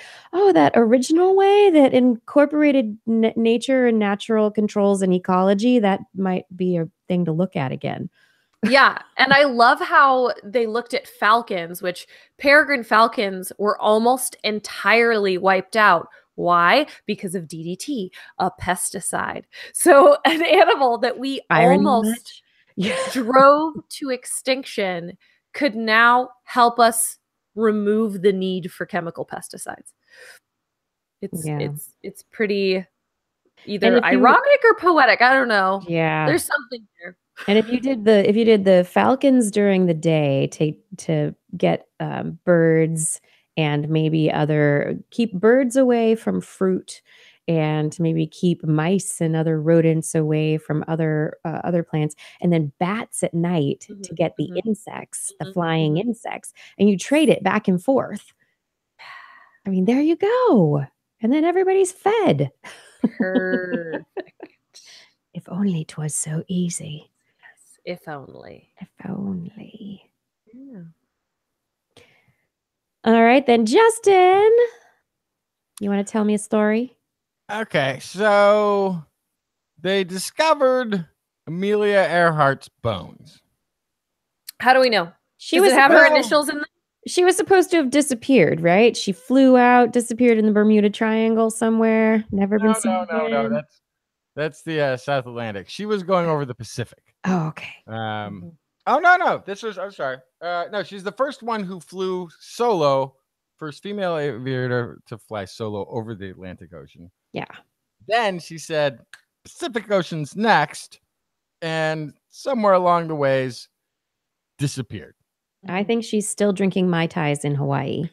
that original way that incorporated nature and natural controls and ecology, that might be a thing to look at again.
Yeah. And I love how they looked at falcons, which peregrine falcons were almost entirely wiped out. Why? Because of DDT, a pesticide. So an animal that we almost drove to extinction could now help us remove the need for chemical pesticides. It's pretty either ironic or poetic. I don't know.
Yeah.
There's something there.
And if you did the falcons during the day to get birds and maybe keep birds away from fruit and maybe keep mice and other rodents away from other plants, and then bats at night to get the insects, the flying insects, and you trade it back and forth. I mean, there you go. And then everybody's fed.
Perfect.
If only 'twas so easy.
Yes, if only.
If only.
Yeah.
All right, then, Justin, you want to tell me a story?
Okay, so they discovered Amelia Earhart's bones.
How do we know?
She
Does it have her initials in them?
She was supposed to have disappeared, right? She flew out, disappeared in the Bermuda Triangle somewhere. Never been seen again.
No. That's the South Atlantic. She was going over the Pacific.
Oh, okay.
Oh, no. I'm sorry. No, she's the first one who flew solo, first female aviator to fly solo over the Atlantic Ocean.
Yeah.
Then she said, Pacific Ocean's next, and somewhere along the ways, disappeared.
I think she's still drinking Mai Tais in Hawaii.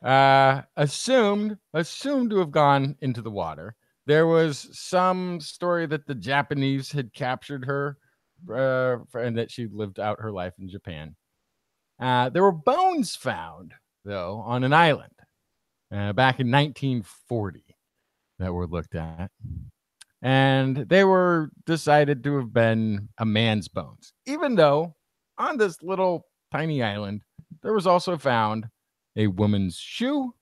Assumed to have gone into the water. There was some story that the Japanese had captured her and that she lived out her life in Japan. There were bones found, though, on an island back in 1940 that were looked at. And they were decided to have been a man's bones, even though on this little tiny island, there was also found a woman's shoe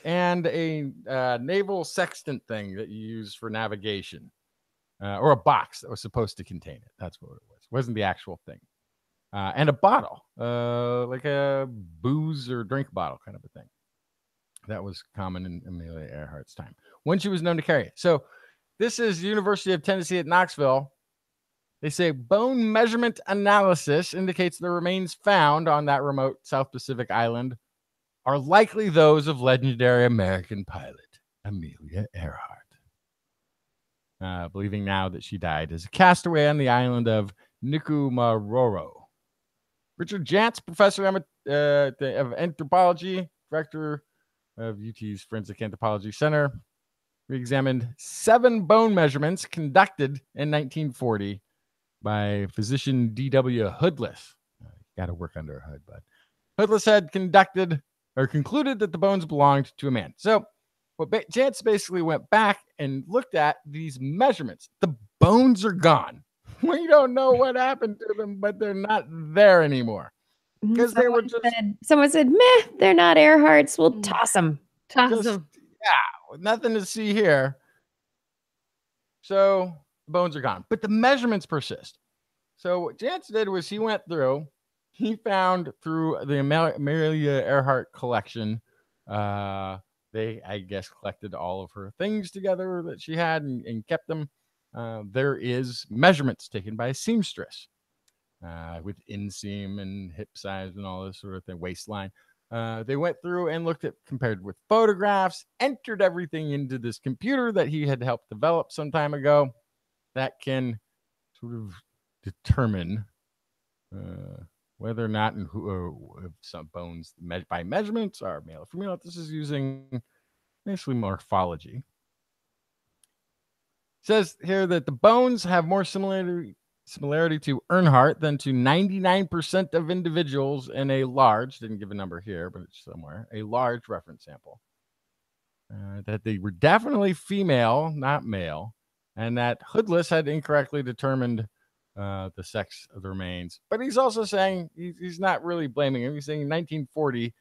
and a naval sextant thing that you use for navigation, or a box that was supposed to contain it. That's what it was. It wasn't the actual thing. And a bottle, like a booze or drink bottle kind of a thing. That was common in Amelia Earhart's time when she was known to carry it. So this is University of Tennessee at Knoxville. They say bone measurement analysis indicates the remains found on that remote South Pacific island are likely those of legendary American pilot Amelia Earhart. Believing now that she died as a castaway on the island of Nikumaroro. Richard Jantz, professor of anthropology, director of UT's Forensic Anthropology Center, re-examined 7 bone measurements conducted in 1940 by physician D.W. Hoodless. Got to work under a hood, but Hoodless had concluded that the bones belonged to a man. So Well, Chance basically went back and looked at these measurements. The bones are gone. We don't know what happened to them, but they're not there anymore. Because they were just...
Someone said, meh, they're not Earharts. We'll toss them.
Toss them.
Yeah, nothing to see here. So the bones are gone, but the measurements persist. So what Chance did was he went through, he found through the Amelia Earhart collection, they, I guess, collected all of her things together that she had and kept them. There is measurements taken by a seamstress with inseam and hip size and all this sort of thing, waistline. They went through and looked at, compared with photographs, entered everything into this computer that he had helped develop some time ago that can sort of determine whether or not and who, or if some bones by measurements are male or female. This is using basically morphology. It says here that the bones have more similarity to Earhart than to 99% of individuals in a large, didn't give a number here, but it's somewhere, a large reference sample. That they were definitely female, not male, and that Hoodless had incorrectly determined the sex of the remains. But he's also saying, he's not really blaming him. He's saying in 1940,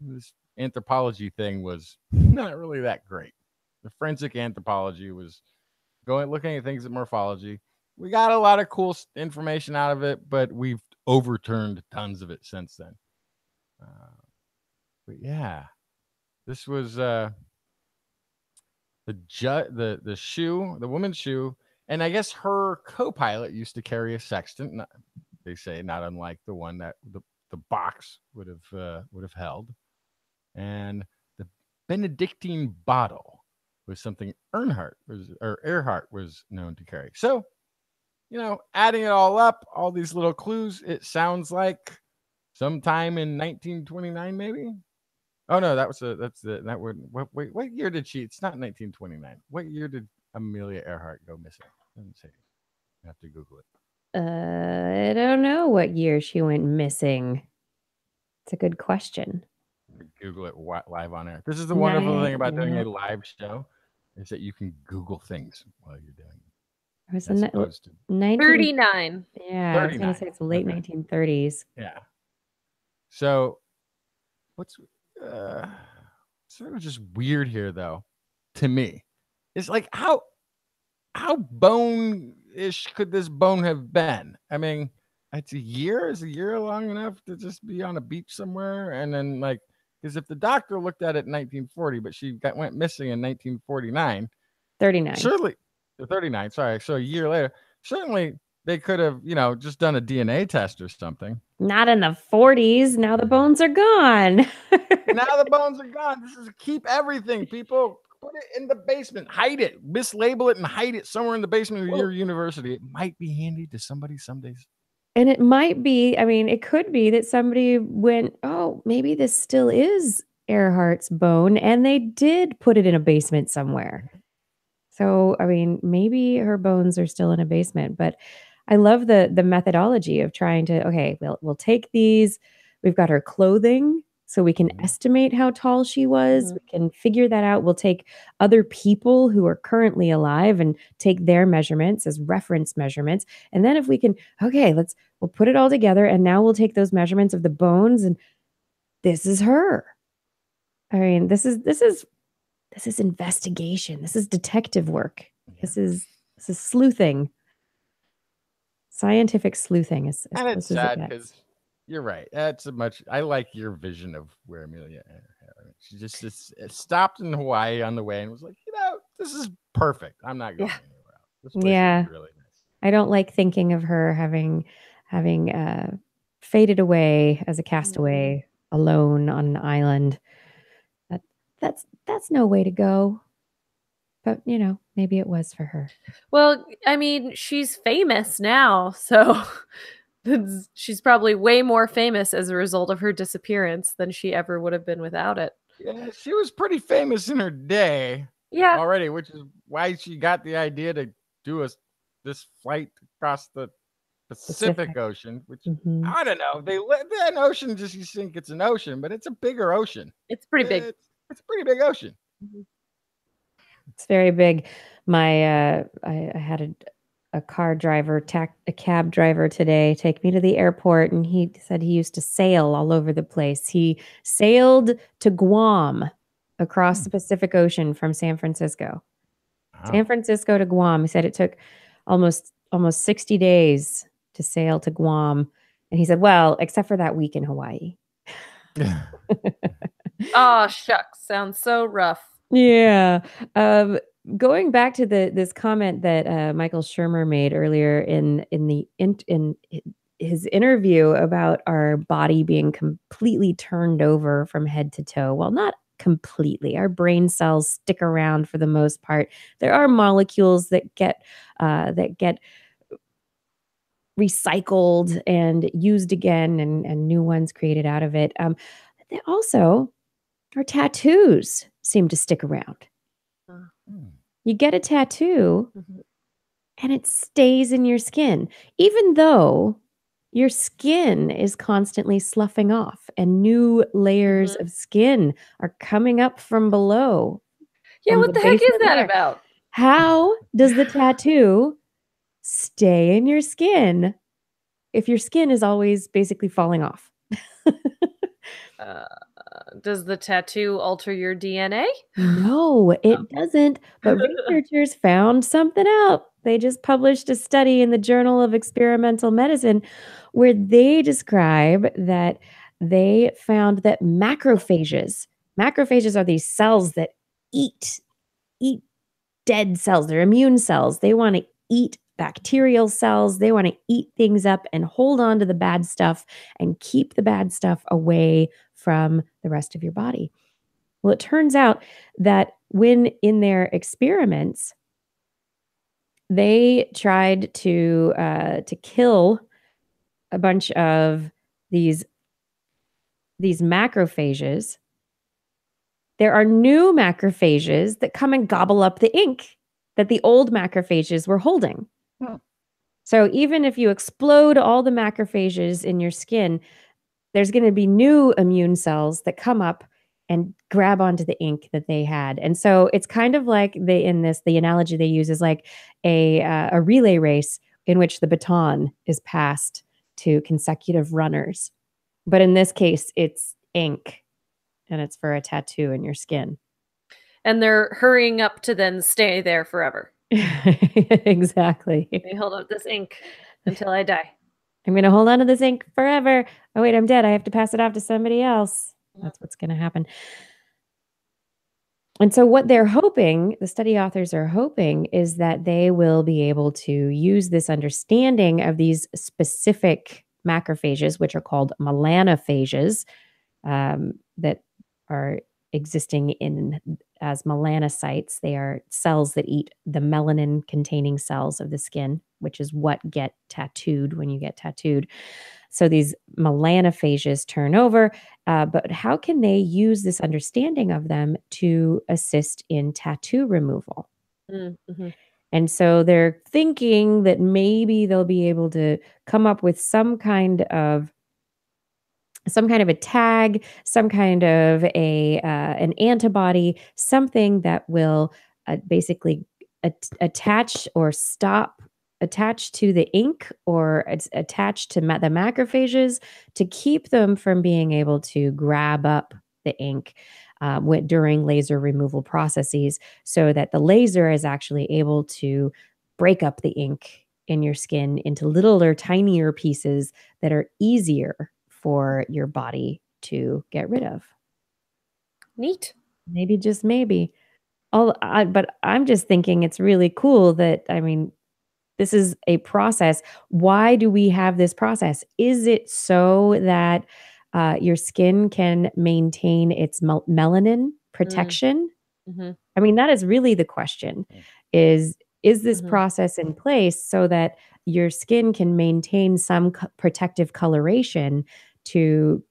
this anthropology thing was not really that great. The forensic anthropology was looking at things at morphology. We got a lot of cool information out of it, but we've overturned tons of it since then. But yeah, this was the shoe, the woman's shoe, and I guess her co-pilot used to carry a sextant. They say not unlike the one that the box would have held, and the Benedictine bottle was something Earhart was known to carry. So, you know, adding it all up, all these little clues, it sounds like sometime in 1929, maybe. Oh no, what year did she? It's not 1929. What year did Amelia Earhart go missing? Doesn't say. I have to Google it.
I don't know what year she went missing. It's a good question.
Google it live on air. This is the wonderful thing about doing a live show, is that you can Google things while you're doing it.
It was
as opposed to
39.
Yeah,
39.
I was going to say it's the late 1930s.
Yeah. So what's sort of just weird here, though, to me, is like how bone-ish could this bone have been? I mean, it's a year. Is a year long enough to just be on a beach somewhere? And then, like, because if the doctor looked at it in 1940, but she went missing in 1949,
39.
Surely, 39. Sorry. So a year later, certainly they could have, you know, just done a DNA test or something.
Not in the 40s. Now the bones are gone.
Now the bones are gone. This is keep everything, people. Put it in the basement. Hide it. Mislabel it and hide it somewhere in the basement of your university. It might be handy to somebody some days.
And it might be, I mean, it could be that somebody went, oh, maybe this still is Earhart's bone, and they did put it in a basement somewhere. So, I mean, maybe her bones are still in a basement, but I love the methodology of trying to, okay, we'll take these. We've got her clothing, so we can estimate how tall she was. We can figure that out. We'll take other people who are currently alive and take their measurements as reference measurements. And then if we can, okay, we'll put it all together, and now we'll take those measurements of the bones, and this is her. I mean, this is investigation. This is detective work. This is sleuthing. Scientific sleuthing is
and it's sad because you're right. That's I like your vision of where Amelia Earhart. She just stopped in Hawaii on the way and was like, you know, this is perfect. I'm not going anywhere else. This place is really nice.
I don't like thinking of her having faded away as a castaway alone on an island. That's no way to go. But, you know, maybe it was for her.
Well, I mean, she's famous now, so she's probably way more famous as a result of her disappearance than she ever would have been without it.
Yeah, she was pretty famous in her day already, which is why she got the idea to do this flight across the Pacific Ocean, which I don't know. An ocean, you think it's an ocean, but it's a bigger ocean.
It's pretty big.
It's a pretty big ocean.
It's very big. I had a cab driver today take me to the airport, and he said he used to sail all over the place. He sailed to Guam across the Pacific Ocean from San Francisco.
Wow.
San Francisco to Guam. He said it took almost 60 days to sail to Guam. And he said, well, except for that week in Hawaii.
Oh, shucks. Sounds so rough.
Yeah. Going back to this comment that Michael Shermer made earlier in his interview about our body being completely turned over from head to toe. Well, not completely. Our brain cells stick around for the most part. There are molecules that get recycled and used again, and new ones created out of it. Also, our tattoos seem to stick around. You get a tattoo and it stays in your skin, even though your skin is constantly sloughing off and new layers of skin are coming up from below.
Yeah, what the heck is that about?
How does the tattoo stay in your skin if your skin is always basically falling off?
Does the tattoo alter your DNA?
No, it doesn't. But researchers found something out. They just published a study in the Journal of Experimental Medicine where they describe that they found that macrophages are these cells that eat dead cells. They're immune cells. They want to eat bacterial cells. They want to eat things up and hold on to the bad stuff and keep the bad stuff away from the rest of your body. Well, it turns out that when in their experiments, they tried to kill a bunch of these macrophages. There are new macrophages that come and gobble up the ink that the old macrophages were holding. So even if you explode all the macrophages in your skin, there's going to be new immune cells that come up and grab onto the ink that they had. And so it's kind of like the analogy they use is like a relay race in which the baton is passed to consecutive runners. But in this case, it's ink, and it's for a tattoo in your skin.
And they're hurrying up to then stay there forever.
Exactly.
Let me hold up this ink until I die.
I'm going to hold on to this ink forever. Oh, wait, I'm dead. I have to pass it off to somebody else. That's what's going to happen. And so what they're hoping, the study authors are hoping, is that they will be able to use this understanding of these specific macrophages, which are called melanophages, that are existing as melanocytes. They are cells that eat the melanin-containing cells of the skin, which is what get tattooed when you get tattooed. So these melanophages turn over, but how can they use this understanding of them to assist in tattoo removal?
Mm-hmm.
And so they're thinking that maybe they'll be able to come up with some kind of a tag, some kind of an antibody, something that will basically attach to the ink or it's attached to the macrophages to keep them from being able to grab up the ink during laser removal processes, so that the laser is actually able to break up the ink in your skin into littler, tinier pieces that are easier for your body to get rid of.
Neat.
Maybe, just maybe. But I'm just thinking it's really cool that, this is a process. Why do we have this process? Is it so that your skin can maintain its melanin protection?
Mm-hmm.
That is really the question. Is this process in place so that your skin can maintain some protective coloration to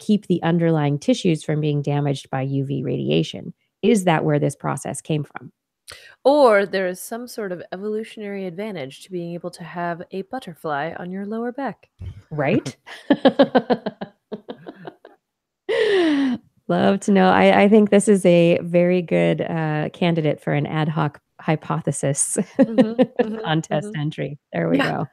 keep the underlying tissues from being damaged by UV radiation? Is that where this process came from?
Or there is some sort of evolutionary advantage to being able to have a butterfly on your lower back.
Right? Love to know. I think this is a very good candidate for an ad hoc hypothesis contest entry. There we go.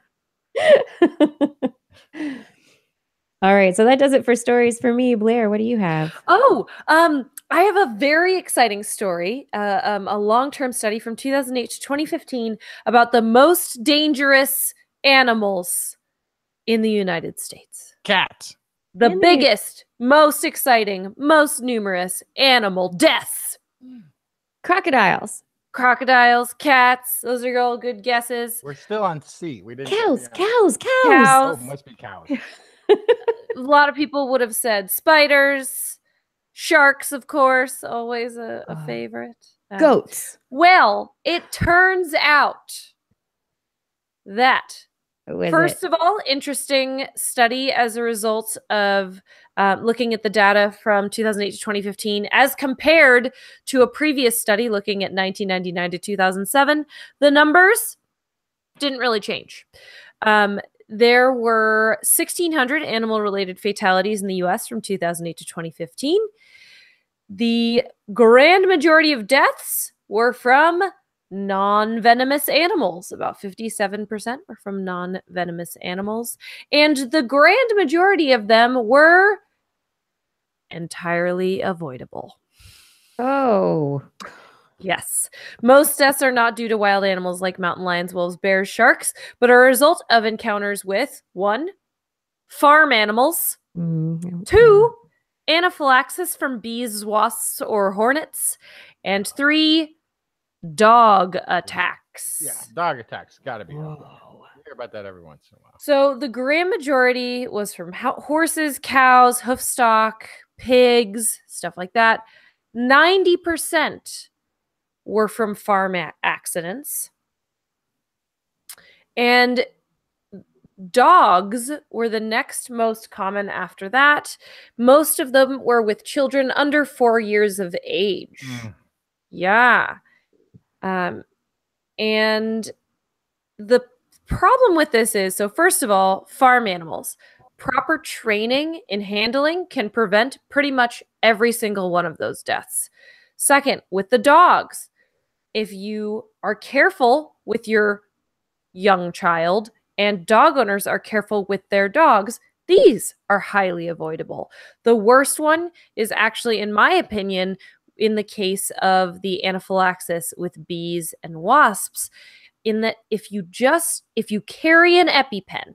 All right. So that does it for stories for me. Blair, what do you have?
Oh, I have a very exciting story, a long-term study from 2008 to 2015 about the most dangerous animals in the United States.
Cats.
The biggest, most exciting, most numerous animal deaths.
Crocodiles.
Crocodiles, cats. Those are all good guesses.
We're still on C. We didn't
Cows.
Oh, must be cows.
A lot of people would have said spiders, sharks, of course, always a favorite.
Goats.
Well, it turns out that, first of all, interesting study as a result of looking at the data from 2008 to 2015 as compared to a previous study looking at 1999 to 2007, the numbers didn't really change. There were 1,600 animal-related fatalities in the U.S. from 2008 to 2015. The grand majority of deaths were from non-venomous animals. About 57% were from non-venomous animals. And the grand majority of them were entirely avoidable.
Oh.
Yes. Most deaths are not due to wild animals like mountain lions, wolves, bears, sharks, but are a result of encounters with 1, farm animals, 2, anaphylaxis from bees, wasps, or hornets, and 3, dog attacks.
Yeah, dog attacks. Gotta be. You hear about that every once in a while.
So the grand majority was from horses, cows, hoofstock, pigs, stuff like that. 90% were from farm accidents. And dogs were the next most common after that. Most of them were with children under 4 years of age. Yeah. And the problem with this is, so first of all, farm animals. Proper training in handling can prevent pretty much every single one of those deaths. Second, with the dogs, if you are careful with your young child and dog owners are careful with their dogs, these are highly avoidable. The worst one is actually, in my opinion, in the case of the anaphylaxis with bees and wasps, in that if you carry an EpiPen,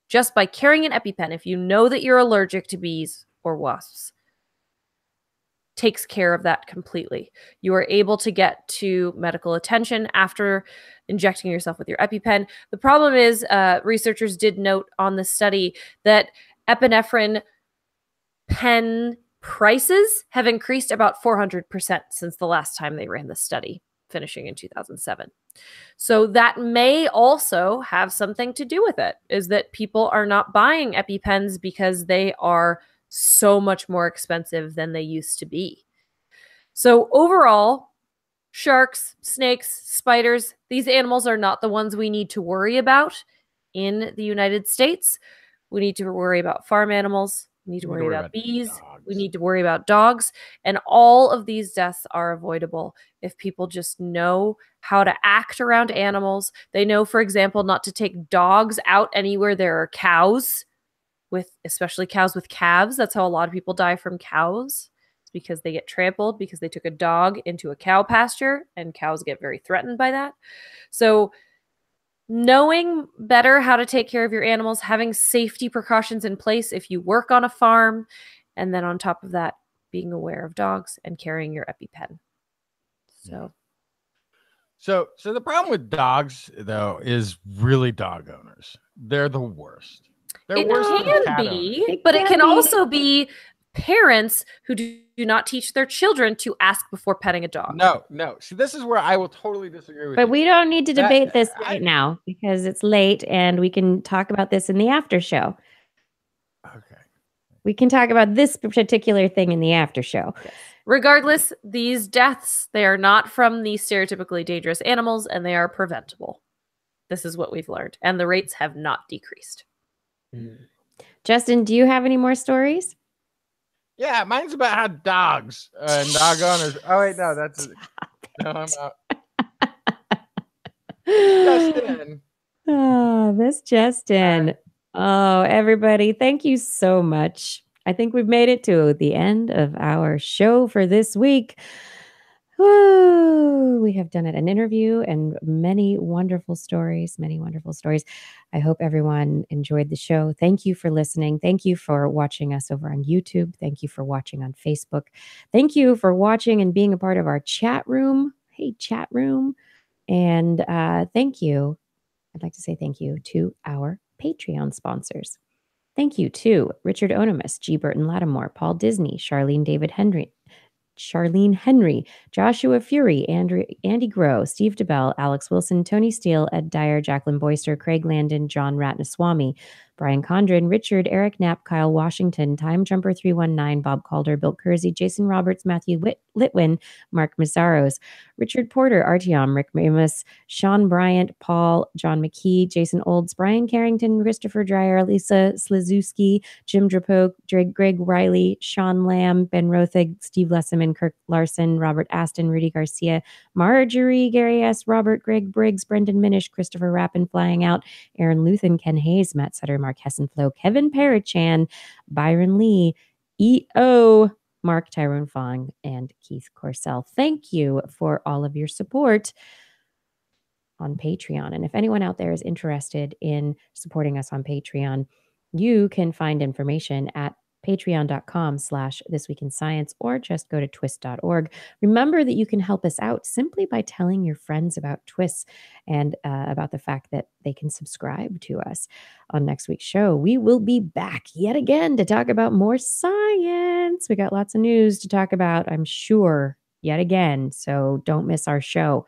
just by carrying an EpiPen, if you know that you're allergic to bees or wasps, takes care of that completely. You are able to get to medical attention after injecting yourself with your EpiPen. The problem is, researchers did note on the study that epinephrine pen prices have increased about 400% since the last time they ran the study, finishing in 2007. So that may also have something to do with it, is that people are not buying EpiPens because they are so much more expensive than they used to be. So overall, sharks, snakes, spiders, these animals are not the ones we need to worry about in the United States. We need to worry about farm animals. We need to worry about bees. We need to worry about dogs. And all of these deaths are avoidable if people just know how to act around animals. They know, for example, not to take dogs out anywhere there are cows, especially cows with calves. That's how a lot of people die from cows. It's because they get trampled because they took a dog into a cow pasture, and cows get very threatened by that. So knowing better how to take care of your animals, having safety precautions in place if you work on a farm, and then on top of that, being aware of dogs and carrying your EpiPen.
So the problem with dogs, though, is really dog owners. They're the worst.
It can be, but it can also be parents who do not teach their children to ask before petting a dog.
No. See, this is where I will totally disagree with you.
But we don't need to debate this right now because it's late and we can talk about this in the after show.
Okay.
We can talk about this particular thing in the after show.
Yes. Regardless, these deaths, they are not from the stereotypically dangerous animals, and they are preventable. This is what we've learned. And the rates have not decreased.
Justin, do you have any more stories?
Yeah, mine's about how dogs and dog owners. Oh wait, no, that's no, I'm out. Justin.
Oh, Miss Justin. Oh, everybody, thank you so much. I think we've made it to the end of our show for this week. Woo, we have done it, an interview and many wonderful stories, many wonderful stories. I hope everyone enjoyed the show. Thank you for listening. Thank you for watching us over on YouTube. Thank you for watching on Facebook. Thank you for watching and being a part of our chat room. Hey, chat room. And thank you. I'd like to say thank you to our Patreon sponsors. Thank you to Richard Onomus, G. Burton Lattimore, Paul Disney, Charlene Henry, Joshua Fury, Andy Groh, Steve DeBell, Alex Wilson, Tony Steele, Ed Dyer, Jacqueline Boyster, Craig Landon, John Ratnaswamy, Brian Condren, Richard, Eric Knapp, Kyle Washington, Time Jumper 319, Bob Calder, Bill Kersey, Jason Roberts, Matthew Litwin, Mark Mazzaros, Richard Porter, Artyom, Rick Mamus, Sean Bryant, Paul, John McKee, Jason Olds, Brian Carrington, Christopher Dreyer, Lisa Slizewski, Jim Drapeau, Greg Riley, Sean Lamb, Ben Rothig, Steve Lesseman, Kirk Larson, Robert Aston, Rudy Garcia, Marjorie, Gary S., Robert, Greg Briggs, Brendan Minish, Christopher Rappin, Flying Out, Aaron Luthen, Ken Hayes, Matt Sutter, Mark Hessenflow, Kevin Parachan, Byron Lee, E.O., Mark Tyrone Fong, and Keith Corsell. Thank you for all of your support on Patreon. And if anyone out there is interested in supporting us on Patreon, you can find information at patreon.com/thisweekinscience, or just go to twis.org. Remember that you can help us out simply by telling your friends about TWIS and about the fact that they can subscribe to us. On next week's show, we will be back yet again to talk about more science. We got lots of news to talk about, I'm sure, yet again. So don't miss our show.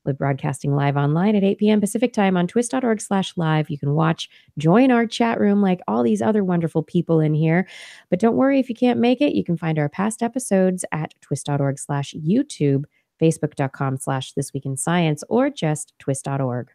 We're broadcasting live online at 8 p.m. Pacific time on twis.org/live. You can watch, join our chat room like all these other wonderful people in here. But don't worry if you can't make it. You can find our past episodes at twis.org/YouTube, facebook.com/thisweekinscience, or just twis.org.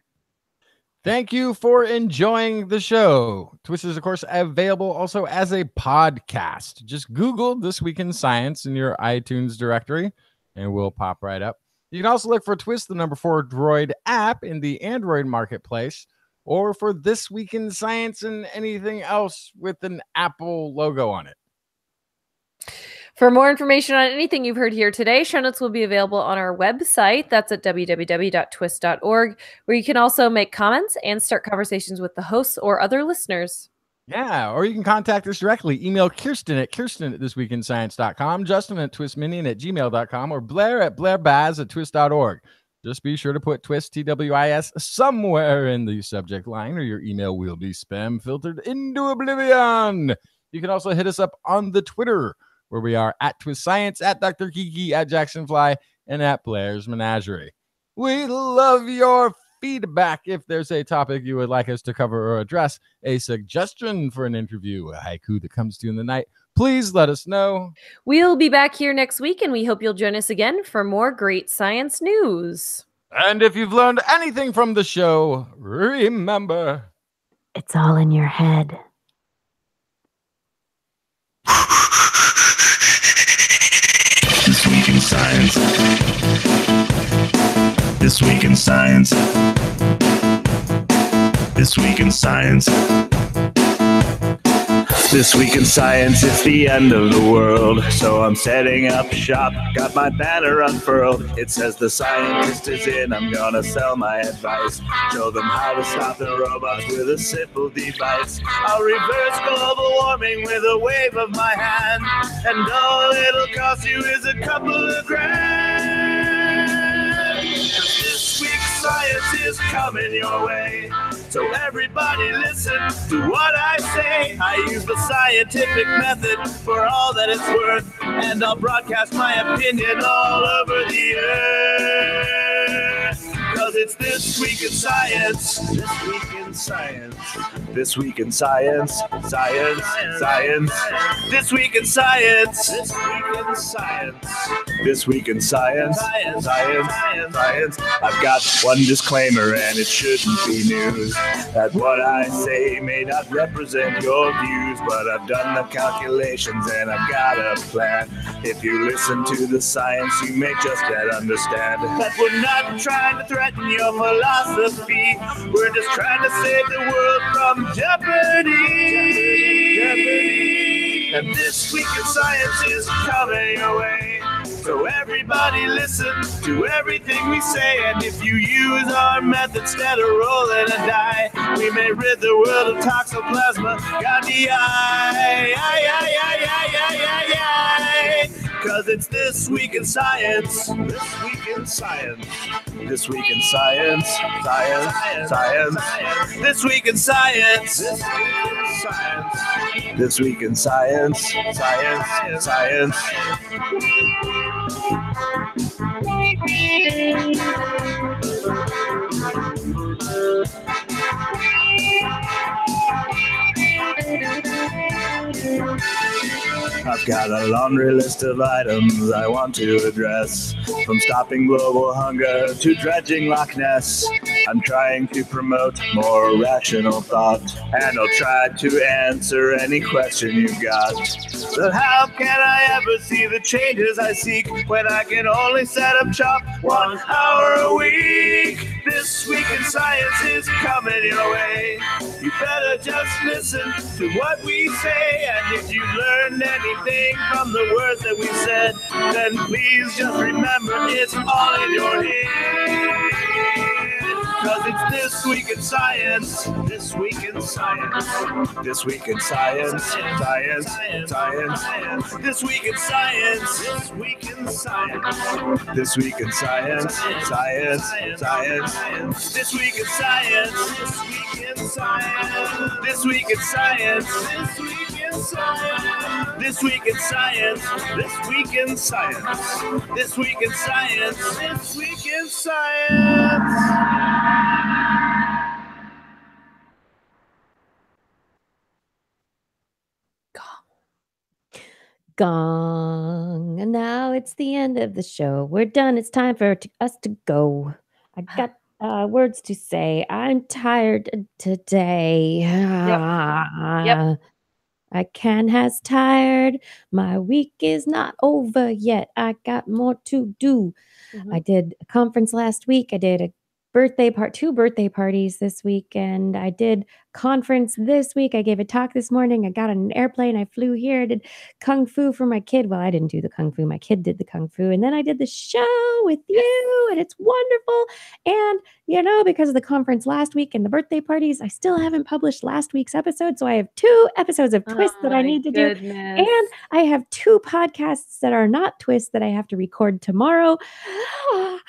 Thank you for enjoying the show. TWIS is, of course, available also as a podcast. Just Google This Week in Science in your iTunes directory, and we'll pop right up. You can also look for TWIS, the number 4 Droid app in the Android marketplace, or for This Week in Science and anything else with an Apple logo on it.
For more information on anything you've heard here today, show notes will be available on our website. That's at www.twis.org, where you can also make comments and start conversations with the hosts or other listeners.
Yeah, or you can contact us directly. Email Kirsten at thisweekinscience.com, Justin at twistminion@gmail.com, or Blair at blairbaz@twis.org. Just be sure to put TWIS, TWIS, somewhere in the subject line, or your email will be spam filtered into oblivion. You can also hit us up on the Twitter, where we are at TWIS Science, at Dr. Kiki, at Jacksonfly, and at Blair's Menagerie. We love your feedback. If there's a topic you would like us to cover or address, a suggestion for an interview, a haiku that comes to you in the night, please let us know.
We'll be back here next week, and we hope you'll join us again for more great science news.
And if you've learned anything from the show, remember,
it's all in your head.
This Week in Science. This Week in Science. This Week in Science. This Week in Science, it's the end of the world. So I'm setting up shop, got my banner unfurled. It says the scientist is in, I'm gonna sell my advice. Show them how to stop the robots with a simple device. I'll reverse global warming with a wave of my hand. And all it'll cost you is a couple of grand. This week's science is coming your way. So everybody listen to what I say. I use the scientific method for all that it's worth, and I'll broadcast my opinion all over the earth. Cause it's This Week in Science. This Week in science. This week in science. Science. Science. This week in science. This week in science. This week in science. Science. Science. I've got one disclaimer, and it shouldn't be news. That what I say may not represent your views, but I've done the calculations and I've got a plan. If you listen to the science, you may just yet understand that we're not trying to threaten your philosophy. We're just trying to save the world from jeopardy. And this week in science is coming your way. So everybody listen to everything we say. And if you use our method instead of rolling a die, we may rid the world of toxoplasma gondii. Cause it's this week in science. This week in science. This week in science. Science. Science. This week in science. This week in science. This week in science. Science. Science. I've got a laundry list of items I want to address. From stopping global hunger to dredging Loch Ness. I'm trying to promote more rational thought, and I'll try to answer any question you've got. But how can I ever see the changes I seek when I can only set up shop 1 hour a week? This week in science is coming your way. You better just listen to what we say, and if you learned anything from the words that we said, then please just remember it's all in your head. Cause it's this week in science. This week in science. This week in science. Science. Science. This week in science. This week in science. This week in science. Science. Science. This week in science. This week in science. This week in science. This week in science. This week in science. This week in science. This week in science. This week in science.
Gong. And now it's the end of the show. We're done. It's time for us to go. I got words to say. I'm tired today.
Yep.
I has tired. My week is not over yet. I got more to do. I did a conference last week. I did a two birthday parties this weekend. I did conference this week. I gave a talk this morning. I got on an airplane. I flew here. I did kung fu for my kid. Well, I didn't do the kung fu. My kid did the kung fu. And then I did the show with you, and it's wonderful. And, because of the conference last week and the birthday parties, I still haven't published last week's episode. So I have 2 episodes of TWIS that I need to do. And I have 2 podcasts that are not TWIS that I have to record tomorrow.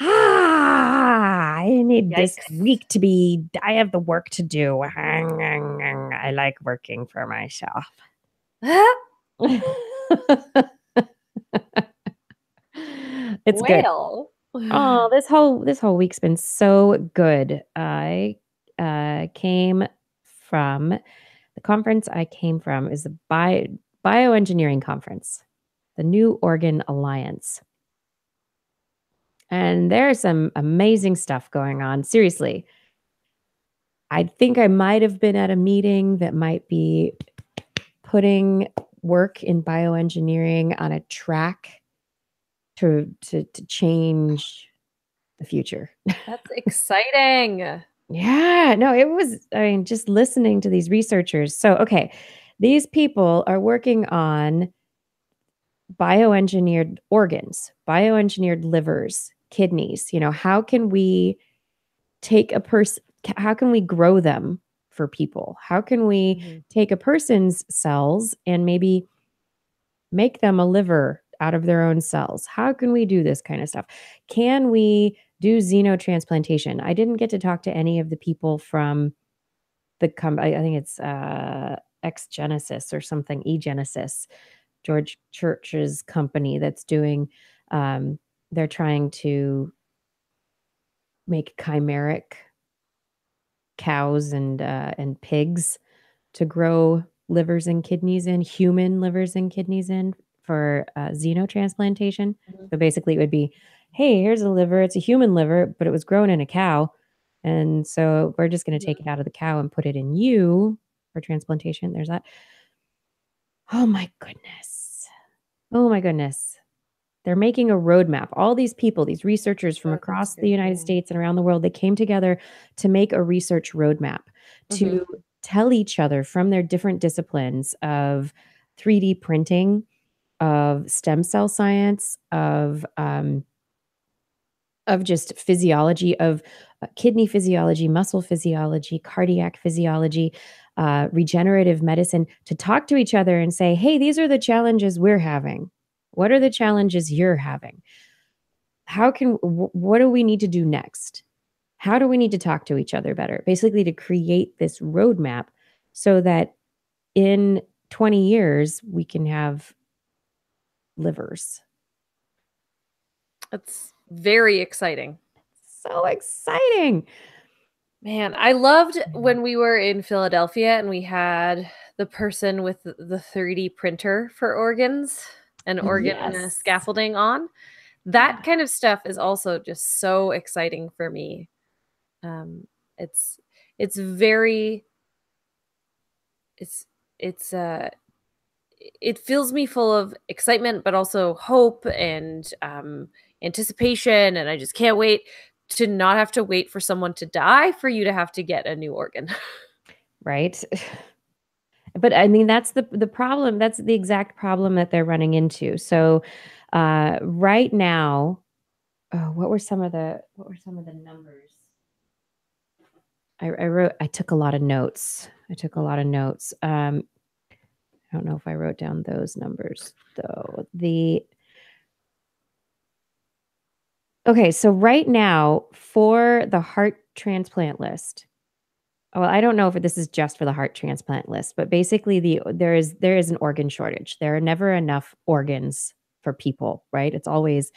I need this week to be, I have the work to do. I like working for myself. It's good. Oh, this whole week's been so good. I came from the conference I came from is the bioengineering conference, the New Organ Alliance. And there's some amazing stuff going on. Seriously, I think I might have been at a meeting that might be putting work in bioengineering on a track to change the future.
That's exciting.
Yeah, no, it was, just listening to these researchers. So, okay, these people are working on bioengineered organs, bioengineered livers, kidneys. How can we take how can we grow them for people? How can we take a person's cells and maybe make them a liver out of their own cells? How can we do this kind of stuff? Can we do xenotransplantation? I didn't get to talk to any of the people from the I think it's Xgenesis or something, eGenesis, George Church's company that's doing, they're trying to make chimeric cows and pigs to grow livers and kidneys in, human livers and kidneys in for xenotransplantation. So basically, it would be, hey, here's a liver. It's a human liver, but it was grown in a cow. And so we're just going to take it out of the cow and put it in you for transplantation. There's that. Oh my goodness. Oh my goodness. They're making a roadmap. All these people, these researchers from across the United States and around the world, they came together to make a research roadmap to tell each other from their different disciplines of 3D printing, of stem cell science, of just physiology, of kidney physiology, muscle physiology, cardiac physiology, regenerative medicine, to talk to each other and say, hey, these are the challenges we're having. What are the challenges you're having? What do we need to do next? How do we need to talk to each other better? Basically, to create this roadmap so that in 20 years, we can have livers.
That's very exciting.
So exciting.
Man, I loved when we were in Philadelphia and we had the person with the 3D printer for organs and organ scaffolding on. That kind of stuff is also just so exciting for me. It fills me full of excitement, but also hope and anticipation. And I just can't wait to not have to wait for someone to die for you to have to get a new organ.
Right. But I mean, that's the problem. That's the exact problem that they're running into. So right now, what were some of the numbers? I took a lot of notes. I don't know if I wrote down those numbers though. Okay, so right now for the heart transplant list, well, I don't know if this is just for the heart transplant list, but basically there is an organ shortage. There are never enough organs for people, right? It's always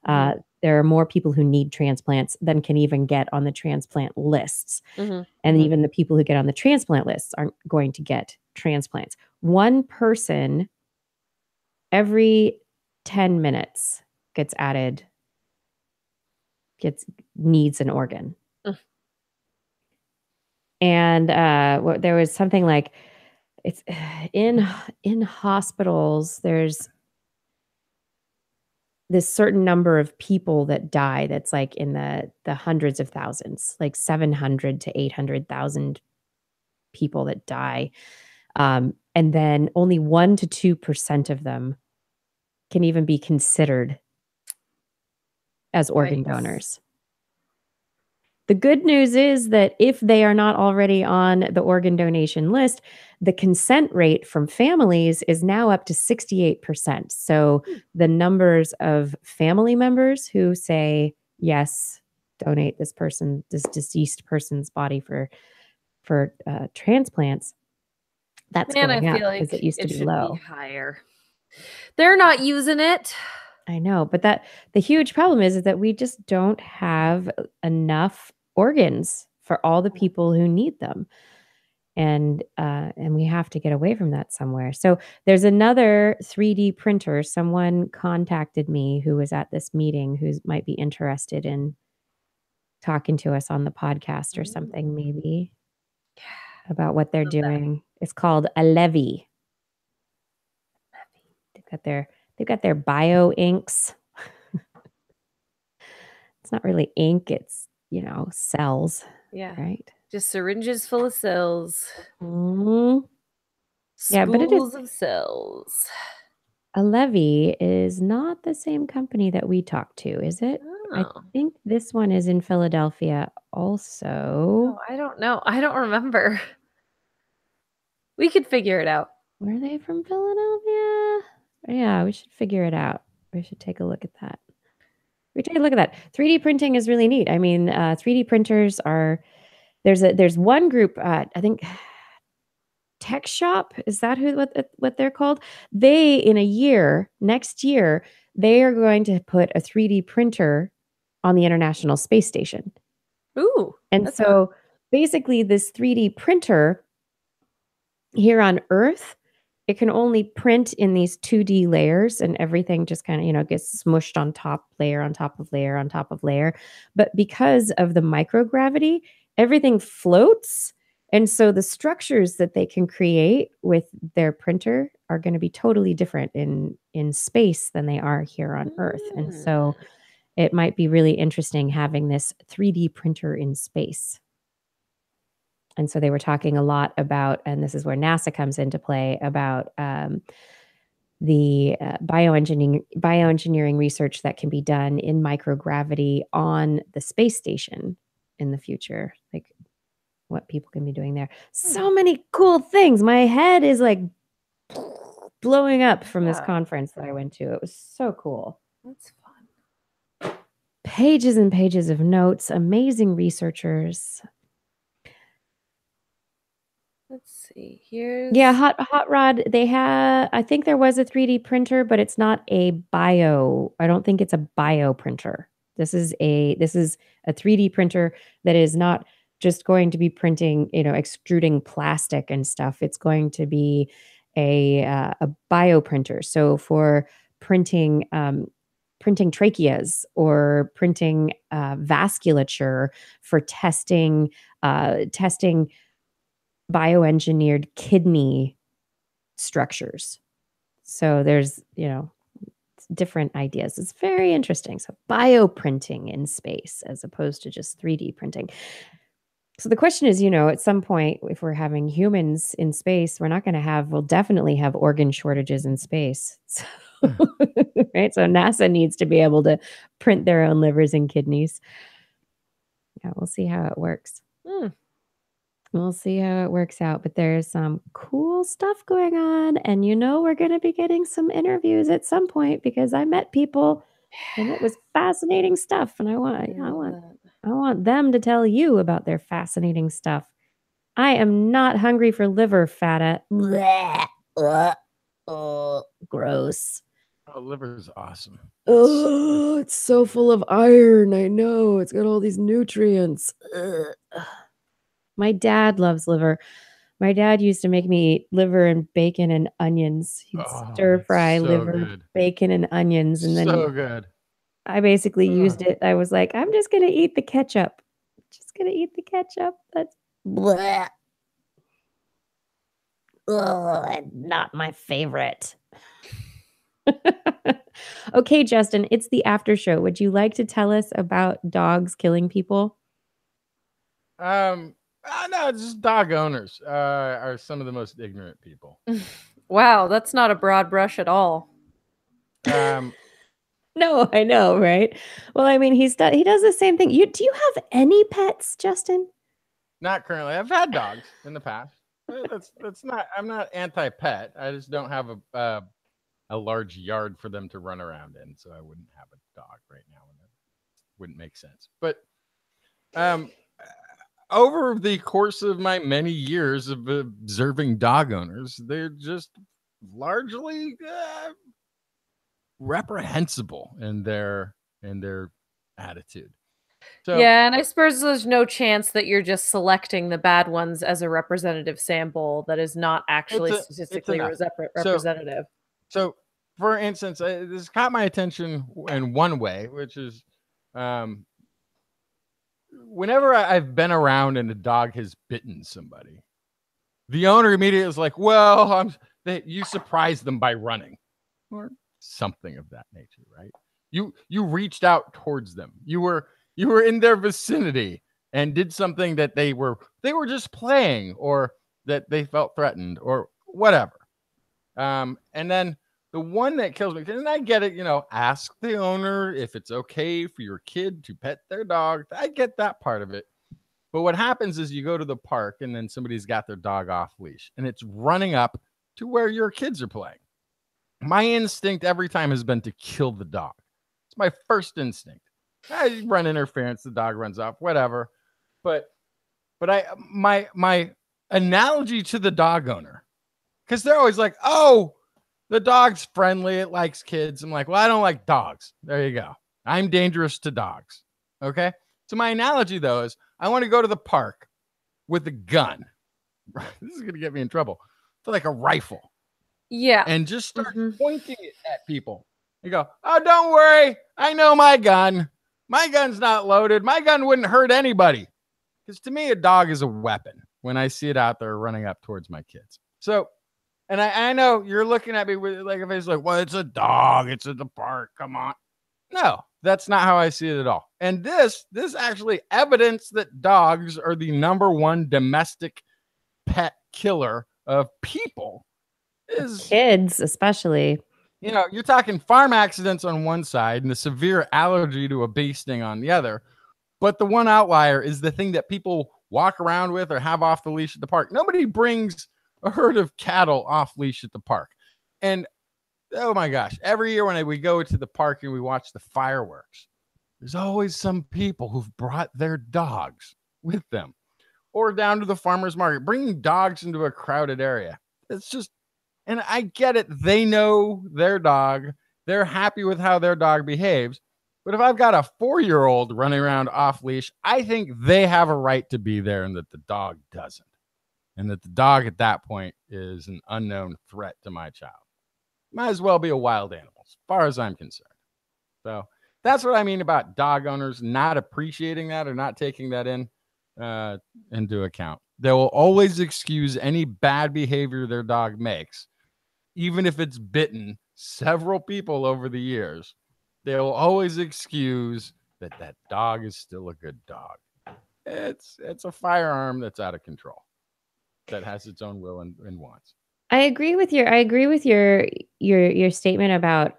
there are more people who need transplants than can even get on the transplant lists. And even the people who get on the transplant lists aren't going to get transplants. One person every 10 minutes needs an organ. And there was something like, it's in hospitals, there's this certain number of people that die that's like in the hundreds of thousands, like 700 to 800,000 people that die. And then only 1 to 2% of them can even be considered as organ donors. The good news is that if they are not already on the organ donation list, the consent rate from families is now up to 68%. So the numbers of family members who say, yes, donate this deceased person's body for transplants, that's going up because it used to be low.
Be higher. They're not using it.
I know, but the huge problem is that we just don't have enough organs for all the people who need them. And we have to get away from that somewhere. So there's another 3D printer. Someone contacted me who was at this meeting who might be interested in talking to us on the podcast or something, maybe, about what they're doing. It's called a levy. They've got their bio inks. It's not really ink, it's, cells.
Yeah.
Right.
Just syringes full of cells.
Yeah, but it is
of cells.
A levy is not the same company that we talked to, is it?
Oh.
I think this one is in Philadelphia also.
No, I don't know. I don't remember. We could figure it out.
Were they from Philadelphia? Yeah, we should figure it out. We should take a look at that. 3D printing is really neat. I mean, 3D printers are, there's one group, I think Tech Shop, is that what they're called? They, in next year, they are going to put a 3D printer on the International Space Station.
Ooh.
And so basically this 3D printer here on Earth, it can only print in these 2D layers, and everything just kind of, gets smushed on top, layer on top of layer on top of layer. But because of the microgravity, everything floats. And so the structures that they can create with their printer are going to be totally different in space than they are here on Earth. And so it might be really interesting having this 3D printer in space. And so they were talking a lot about, and this is where NASA comes into play, about the bioengineering research that can be done in microgravity on the space station in the future, like what people can be doing there. So many cool things. My head is like blowing up from this conference that I went to. It was so cool.
That's fun.
Pages and pages of notes, amazing researchers.
Let's see. Here's
Hot Rod. They have, I think there was a 3D printer, but it's not a bio. I don't think it's a bio printer. This is a 3D printer that is not just going to be printing, extruding plastic and stuff. It's going to be a bio printer. So for printing tracheas or printing vasculature, for testing bioengineered kidney structures. So there's, different ideas. It's very interesting. So bioprinting in space as opposed to just 3D printing. So the question is, at some point, if we're having humans in space, we'll definitely have organ shortages in space. So, right? So NASA needs to be able to print their own livers and kidneys. Yeah, we'll see how it works. We'll see how it works out, but there's some cool stuff going on, and we're going to be getting some interviews at some point because I met people, and it was fascinating stuff, and I want them to tell you about their fascinating stuff. I am not hungry for liver, fata. Gross.
Oh, liver is awesome.
Oh, it's so full of iron. I know. It's got all these nutrients. My dad loves liver. My dad used to make me eat liver and bacon and onions. He'd stir fry liver, bacon, and onions. And then
so good.
I basically used it. I was like, I'm just going to eat the ketchup. Just going to eat the ketchup. That's bleh. Not my favorite. Okay, Justin, it's the after show. Would you like to tell us about dogs killing people?
No, just dog owners are some of the most ignorant people.
Wow, that's not a broad brush at all.
No, I know, right? Well, I mean, he does the same thing. Do you have any pets, Justin?
Not currently. I've had dogs in the past. That's not. I'm not anti-pet. I just don't have a large yard for them to run around in, so I wouldn't have a dog right now. And that wouldn't make sense. But over the course of my many years of observing dog owners, they're just largely reprehensible in their attitude. So,
yeah, and I suppose there's no chance that you're just selecting the bad ones as a representative sample that is not actually statistically representative.
So, for instance, this caught my attention in one way, which is whenever I've been around and a dog has bitten somebody, the owner immediately is like, well, you surprised them by running or something of that nature, right? You reached out towards them. You were in their vicinity and did something that they were just playing, or that they felt threatened or whatever. And then the one that kills me, and I get it, ask the owner if it's okay for your kid to pet their dog. I get that part of it. But what happens is you go to the park and then somebody's got their dog off leash and it's running up to where your kids are playing. My instinct every time has been to kill the dog. It's my first instinct. I run interference, the dog runs off, whatever. But my analogy to the dog owner, because they're always like, oh, the dog's friendly, it likes kids. I'm like, well, I don't like dogs. There you go. I'm dangerous to dogs. Okay. So my analogy though is I want to go to the park with a gun. This is going to get me in trouble. For like a rifle.
Yeah.
And just start pointing it at people. You go, oh, don't worry. I know my gun. My gun's not loaded. My gun wouldn't hurt anybody. Because to me, a dog is a weapon when I see it out there running up towards my kids. So, and I know you're looking at me with like a face like, well, it's a dog. It's at the park. Come on. No, that's not how I see it at all. And this actually evidence that dogs are the #1 domestic pet killer of people is
kids, especially.
You know, you're talking farm accidents on one side and the severe allergy to a bee sting on the other. But the one outlier is the thing that people walk around with or have off the leash at the park. Nobody brings a herd of cattle off leash at the park. And oh my gosh, every year when we go to the park and we watch the fireworks, there's always some people who've brought their dogs with them. Or down to the farmer's market, bringing dogs into a crowded area. It's just, and I get it. They know their dog. They're happy with how their dog behaves. But if I've got a 4-year-old running around off leash, I think they have a right to be there and that the dog doesn't. And that the dog at that point is an unknown threat to my child. Might as well be a wild animal, as far as I'm concerned. So that's what I mean about dog owners not appreciating that or not taking that into account. They will always excuse any bad behavior their dog makes, even if it's bitten several people over the years. They will always excuse that dog is still a good dog. It's a firearm that's out of control, that has its own will and wants.
I agree with your statement about,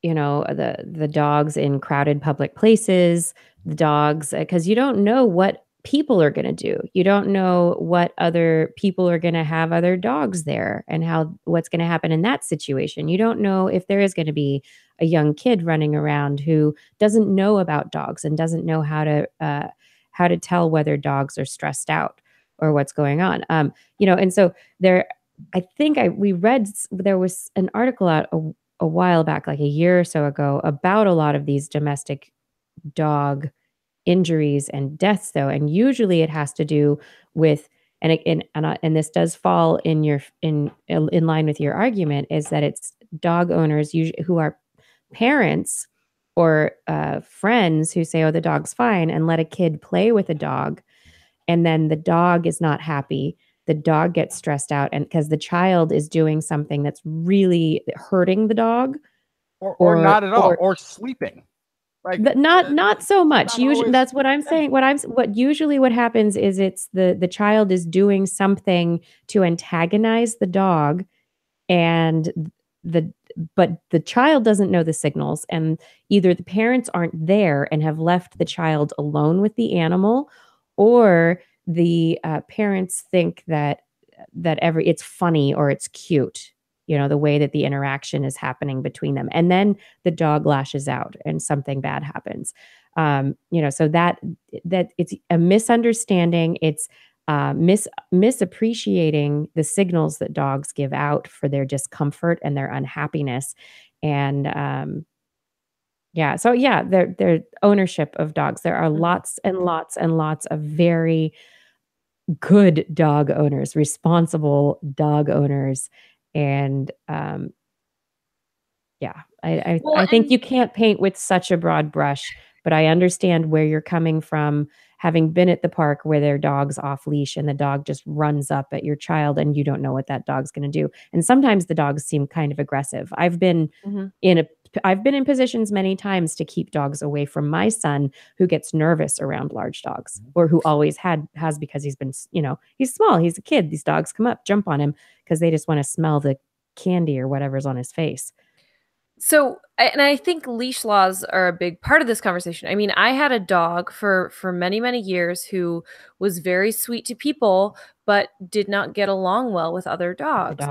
you know, the dogs in crowded public places, the dogs, because you don't know what people are going to do. You don't know what other people are going to have other dogs there and what's going to happen in that situation. You don't know if there is going to be a young kid running around who doesn't know about dogs and doesn't know how to tell whether dogs are stressed out or what's going on. You know, and so we read, there was an article out a while back, like a year or so ago, about a lot of these domestic dog injuries and deaths, though, and usually it has to do with, and this does fall in line with your argument, is that it's dog owners usually who are parents or friends who say, "Oh, the dog's fine," and let a kid play with a dog, and then the dog is not happy. The dog gets stressed out, and because the child is doing something that's really hurting the dog,
or not at all, or sleeping. Like
not so much. Usually, that's what I'm saying. What happens is it's the child is doing something to antagonize the dog, and but the child doesn't know the signals, and either the parents aren't there and have left the child alone with the animal, or the parents think that it's funny or it's cute, you know, the way that the interaction is happening between them. And then the dog lashes out and something bad happens. You know, so that it's a misunderstanding. It's misappreciating the signals that dogs give out for their discomfort and their unhappiness. And their ownership of dogs. There are lots and lots and lots of very good dog owners, responsible dog owners. And I think you can't paint with such a broad brush, but I understand where you're coming from, having been at the park where their dog's off leash and the dog just runs up at your child and you don't know what that dog's going to do. And sometimes the dogs seem kind of aggressive. I've been in positions many times to keep dogs away from my son, who gets nervous around large dogs, or who always has, because he's been, you know, he's small, he's a kid. These dogs come up, jump on him because they just want to smell the candy or whatever's on his face.
So, and I think leash laws are a big part of this conversation. I mean, I had a dog for many, many years who was very sweet to people, but did not get along well with other dogs.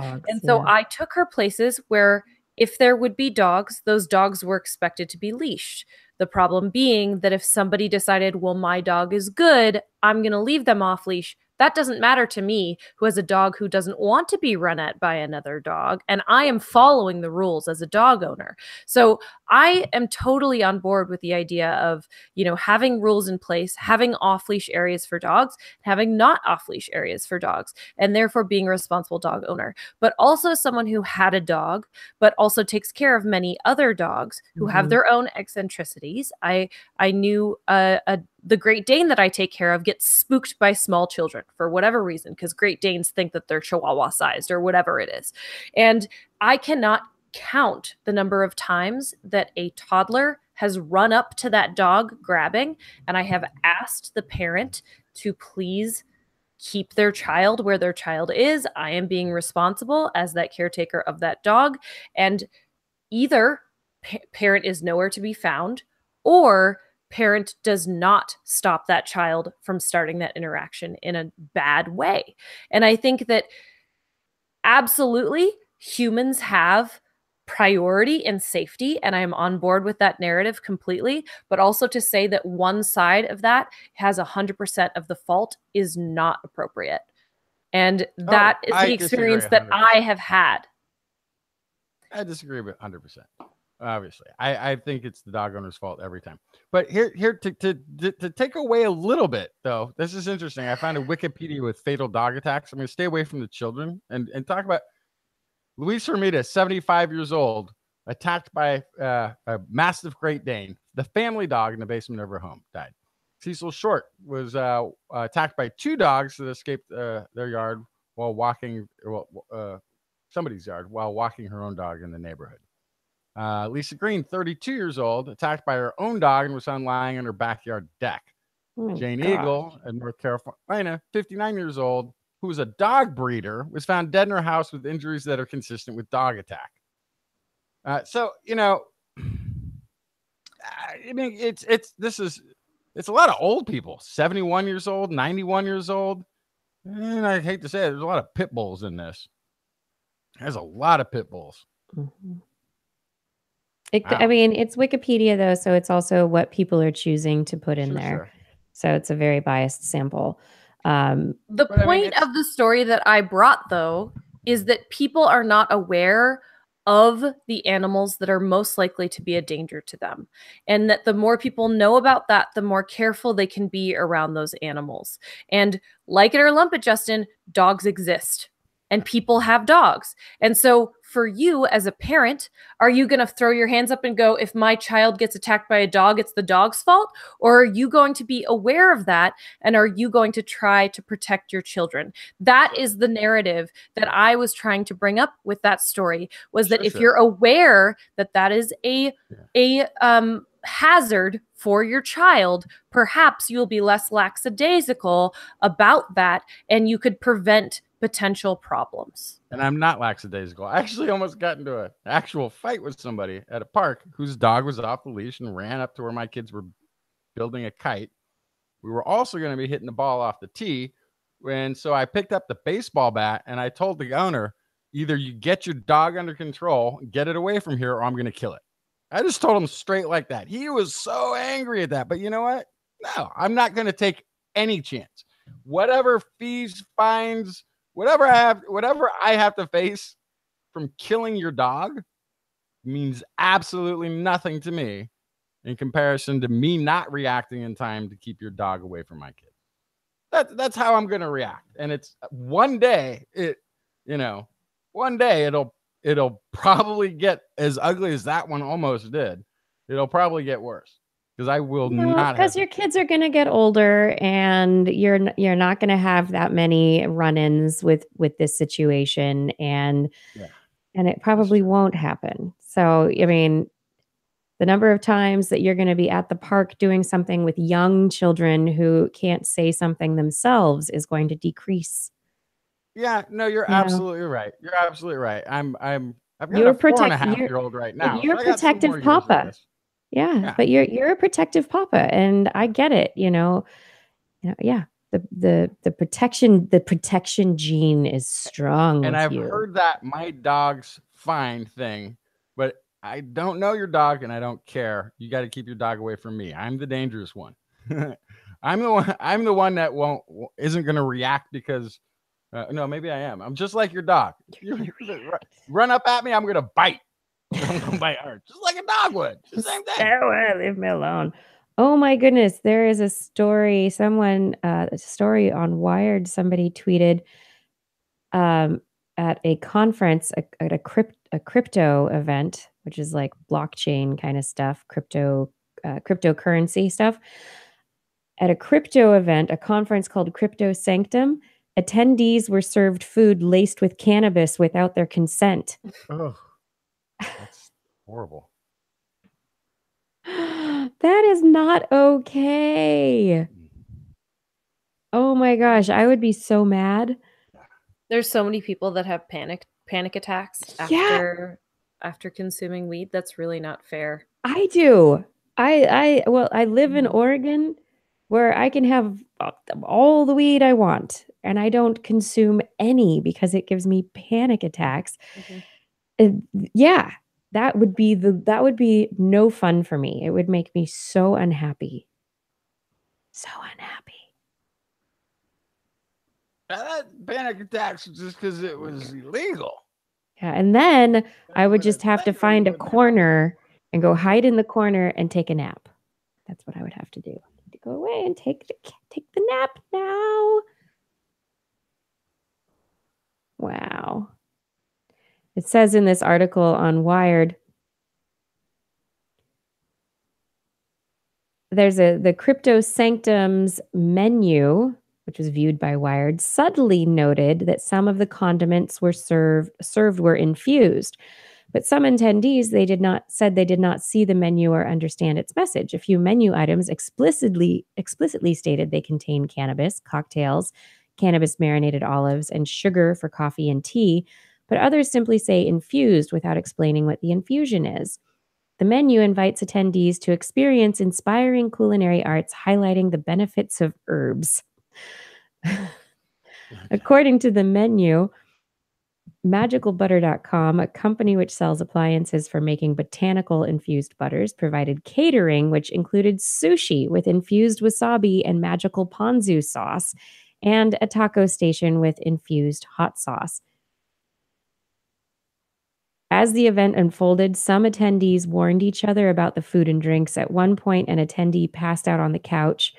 So I took her places where if there would be dogs, those dogs were expected to be leashed. The problem being that if somebody decided, well, my dog is good, I'm going to leave them off leash, That doesn't matter to me, who has a dog who doesn't want to be run at by another dog, and I am following the rules as a dog owner. So I am totally on board with the idea of, having rules in place, having off-leash areas for dogs, having not off-leash areas for dogs, and therefore being a responsible dog owner. But also someone who had a dog, but also takes care of many other dogs who have their own eccentricities. I knew the Great Dane that I take care of gets spooked by small children for whatever reason, because Great Danes think that they're Chihuahua sized or whatever it is. And I cannot count the number of times that a toddler has run up to that dog grabbing, and I have asked the parent to please keep their child where their child is. I am being responsible as that caretaker of that dog. And either parent is nowhere to be found, or parent does not stop that child from starting that interaction in a bad way. And I think that absolutely humans have priority in safety, and I'm on board with that narrative completely. But also to say that one side of that has 100% of the fault is not appropriate. And that is the experience that I have had.
I disagree with 100%. Obviously, I think it's the dog owner's fault every time. But here to take away a little bit, though, this is interesting. I found a Wikipedia with fatal dog attacks. I'm going to stay away from the children and talk about Luis Hermida, 75 years old, attacked by a mastiff Great Dane. The family dog in the basement of her home died. Cecil Short was attacked by two dogs that escaped their yard while walking, somebody's yard, while walking her own dog in the neighborhood. Lisa Green, 32 years old, attacked by her own dog and was found lying on her backyard deck. Jane Eagle in North Carolina, 59 years old, who was a dog breeder, was found dead in her house with injuries that are consistent with dog attack. So, I mean, it's a lot of old people, 71 years old, 91 years old. And I hate to say it, there's a lot of pit bulls in this. There's a lot of pit bulls.
Wow. I mean, it's Wikipedia, though, so it's also what people are choosing to put in there. Sure. So it's a very biased sample.
The point of the story that I brought, though, is that people are not aware of the animals that are most likely to be a danger to them. And that the more people know about that, the more careful they can be around those animals. And like it or lump it, Justin, dogs exist. And people have dogs. And so for you as a parent, are you going to throw your hands up and go, if my child gets attacked by a dog, it's the dog's fault? Or are you going to be aware of that? And are you going to try to protect your children? That is the narrative that I was trying to bring up with that story, was that if you're aware that that is a hazard for your child, perhaps you'll be less lackadaisical about that, and you could prevent potential problems.
And I'm not lackadaisical. I actually almost got into an actual fight with somebody at a park whose dog was off the leash and ran up to where my kids were building a kite. We were also going to be hitting the ball off the tee. And so I picked up the baseball bat and I told the owner, either you get your dog under control, get it away from here, or I'm going to kill it. I just told him straight like that. He was so angry at that. But you know what? No, I'm not going to take any chance. Whatever fees, fines, whatever I have to face from killing your dog means absolutely nothing to me in comparison to me not reacting in time to keep your dog away from my kid. That's how I'm going to react. And it's one day it'll probably get as ugly as that one almost did. It'll probably get worse. Because I will not.
Because your kids are going to get older, and you're not going to have that many run-ins with this situation, and it probably won't happen. So, I mean, the number of times that you're going to be at the park doing something with young children who can't say something themselves is going to decrease.
Yeah, no, you're absolutely right. You're absolutely right. I've got a 4.5-year-old right now.
You're a protective papa. Yeah, but you're a protective papa, and I get it. The protection gene is strong.
And I've heard that my dog's fine thing, but I don't know your dog, and I don't care. You got to keep your dog away from me. I'm the dangerous one. I'm the one that isn't going to react because no, maybe I am. I'm just like your dog. You run up at me, I'm going to bite. I'm going to bite hard, just like a dog would. It's the same thing.
Stay away, leave me alone. Oh my goodness, there is a story. A story on Wired. Somebody tweeted at a conference, at a crypto event, which is like blockchain kind of stuff, cryptocurrency stuff. At a crypto event, a conference called Crypto Sanctum, attendees were served food laced with cannabis without their consent.
Oh, that's horrible.
That is not okay. Oh my gosh, I would be so mad.
There's so many people that have panic attacks after consuming weed. That's really not fair.
I do. I live in Oregon where I can have all the weed I want and I don't consume any because it gives me panic attacks. Yeah, that would be no fun for me. It would make me so unhappy. So unhappy.
That panic attacks just because it was illegal.
Yeah, and then I would just have to find a corner and go hide in the corner and take a nap. That's what I would have to do. To go away and take the nap now. Wow. It says in this article on Wired, there's the Crypto Sanctum's menu, which was viewed by Wired, subtly noted that some of the condiments were served were infused. But some attendees said they did not see the menu or understand its message. A few menu items explicitly stated they contain cannabis, cocktails, cannabis marinated olives, and sugar for coffee and tea, but others simply say infused without explaining what the infusion is. The menu invites attendees to experience inspiring culinary arts highlighting the benefits of herbs. According to the menu, magicalbutter.com, a company which sells appliances for making botanical infused butters, provided catering, which included sushi with infused wasabi and magical ponzu sauce, and a taco station with infused hot sauce. As the event unfolded, some attendees warned each other about the food and drinks. At one point, an attendee passed out on the couch.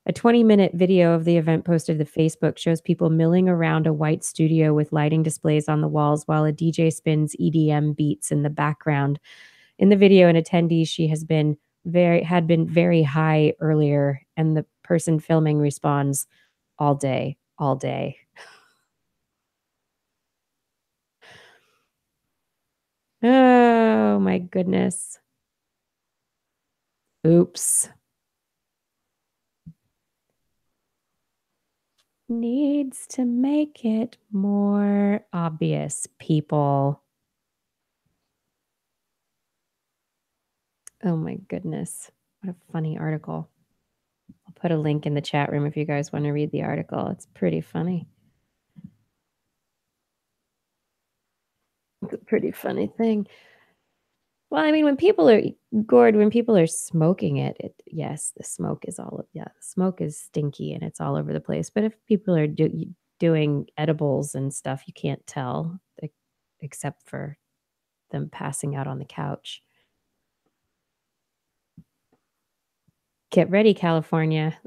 A 20-minute video of the event posted to Facebook shows people milling around a white studio with lighting displays on the walls while a DJ spins EDM beats in the background. In the video, an attendee had been very high earlier, and the person filming responds, "All day, all day." Oh my goodness. Oops. Needs to make it more obvious, people. Oh my goodness. What a funny article. I'll put a link in the chat room if you guys want to read the article. It's pretty funny. It's a pretty funny thing. Well, I mean, when people are smoking it, yes, the smoke is stinky and it's all over the place. But if people are doing edibles and stuff, you can't tell, except for them passing out on the couch. Get ready, California.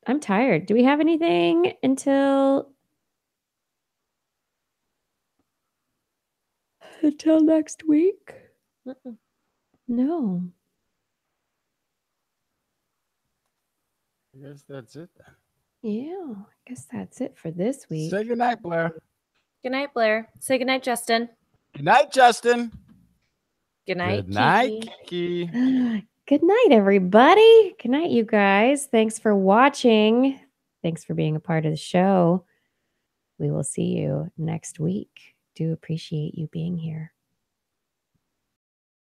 I'm tired. Do we have anything until next week? No.
I guess that's it then.
Yeah, I guess that's it for this week.
Say goodnight, Blair.
Good night, Blair. Say good night, Justin.
Good night, Justin.
Good night,
Good night,
Kiki.
Kiki.
Good night, everybody. Good night, you guys. Thanks for watching. Thanks for being a part of the show. We will see you next week. Do appreciate you being here.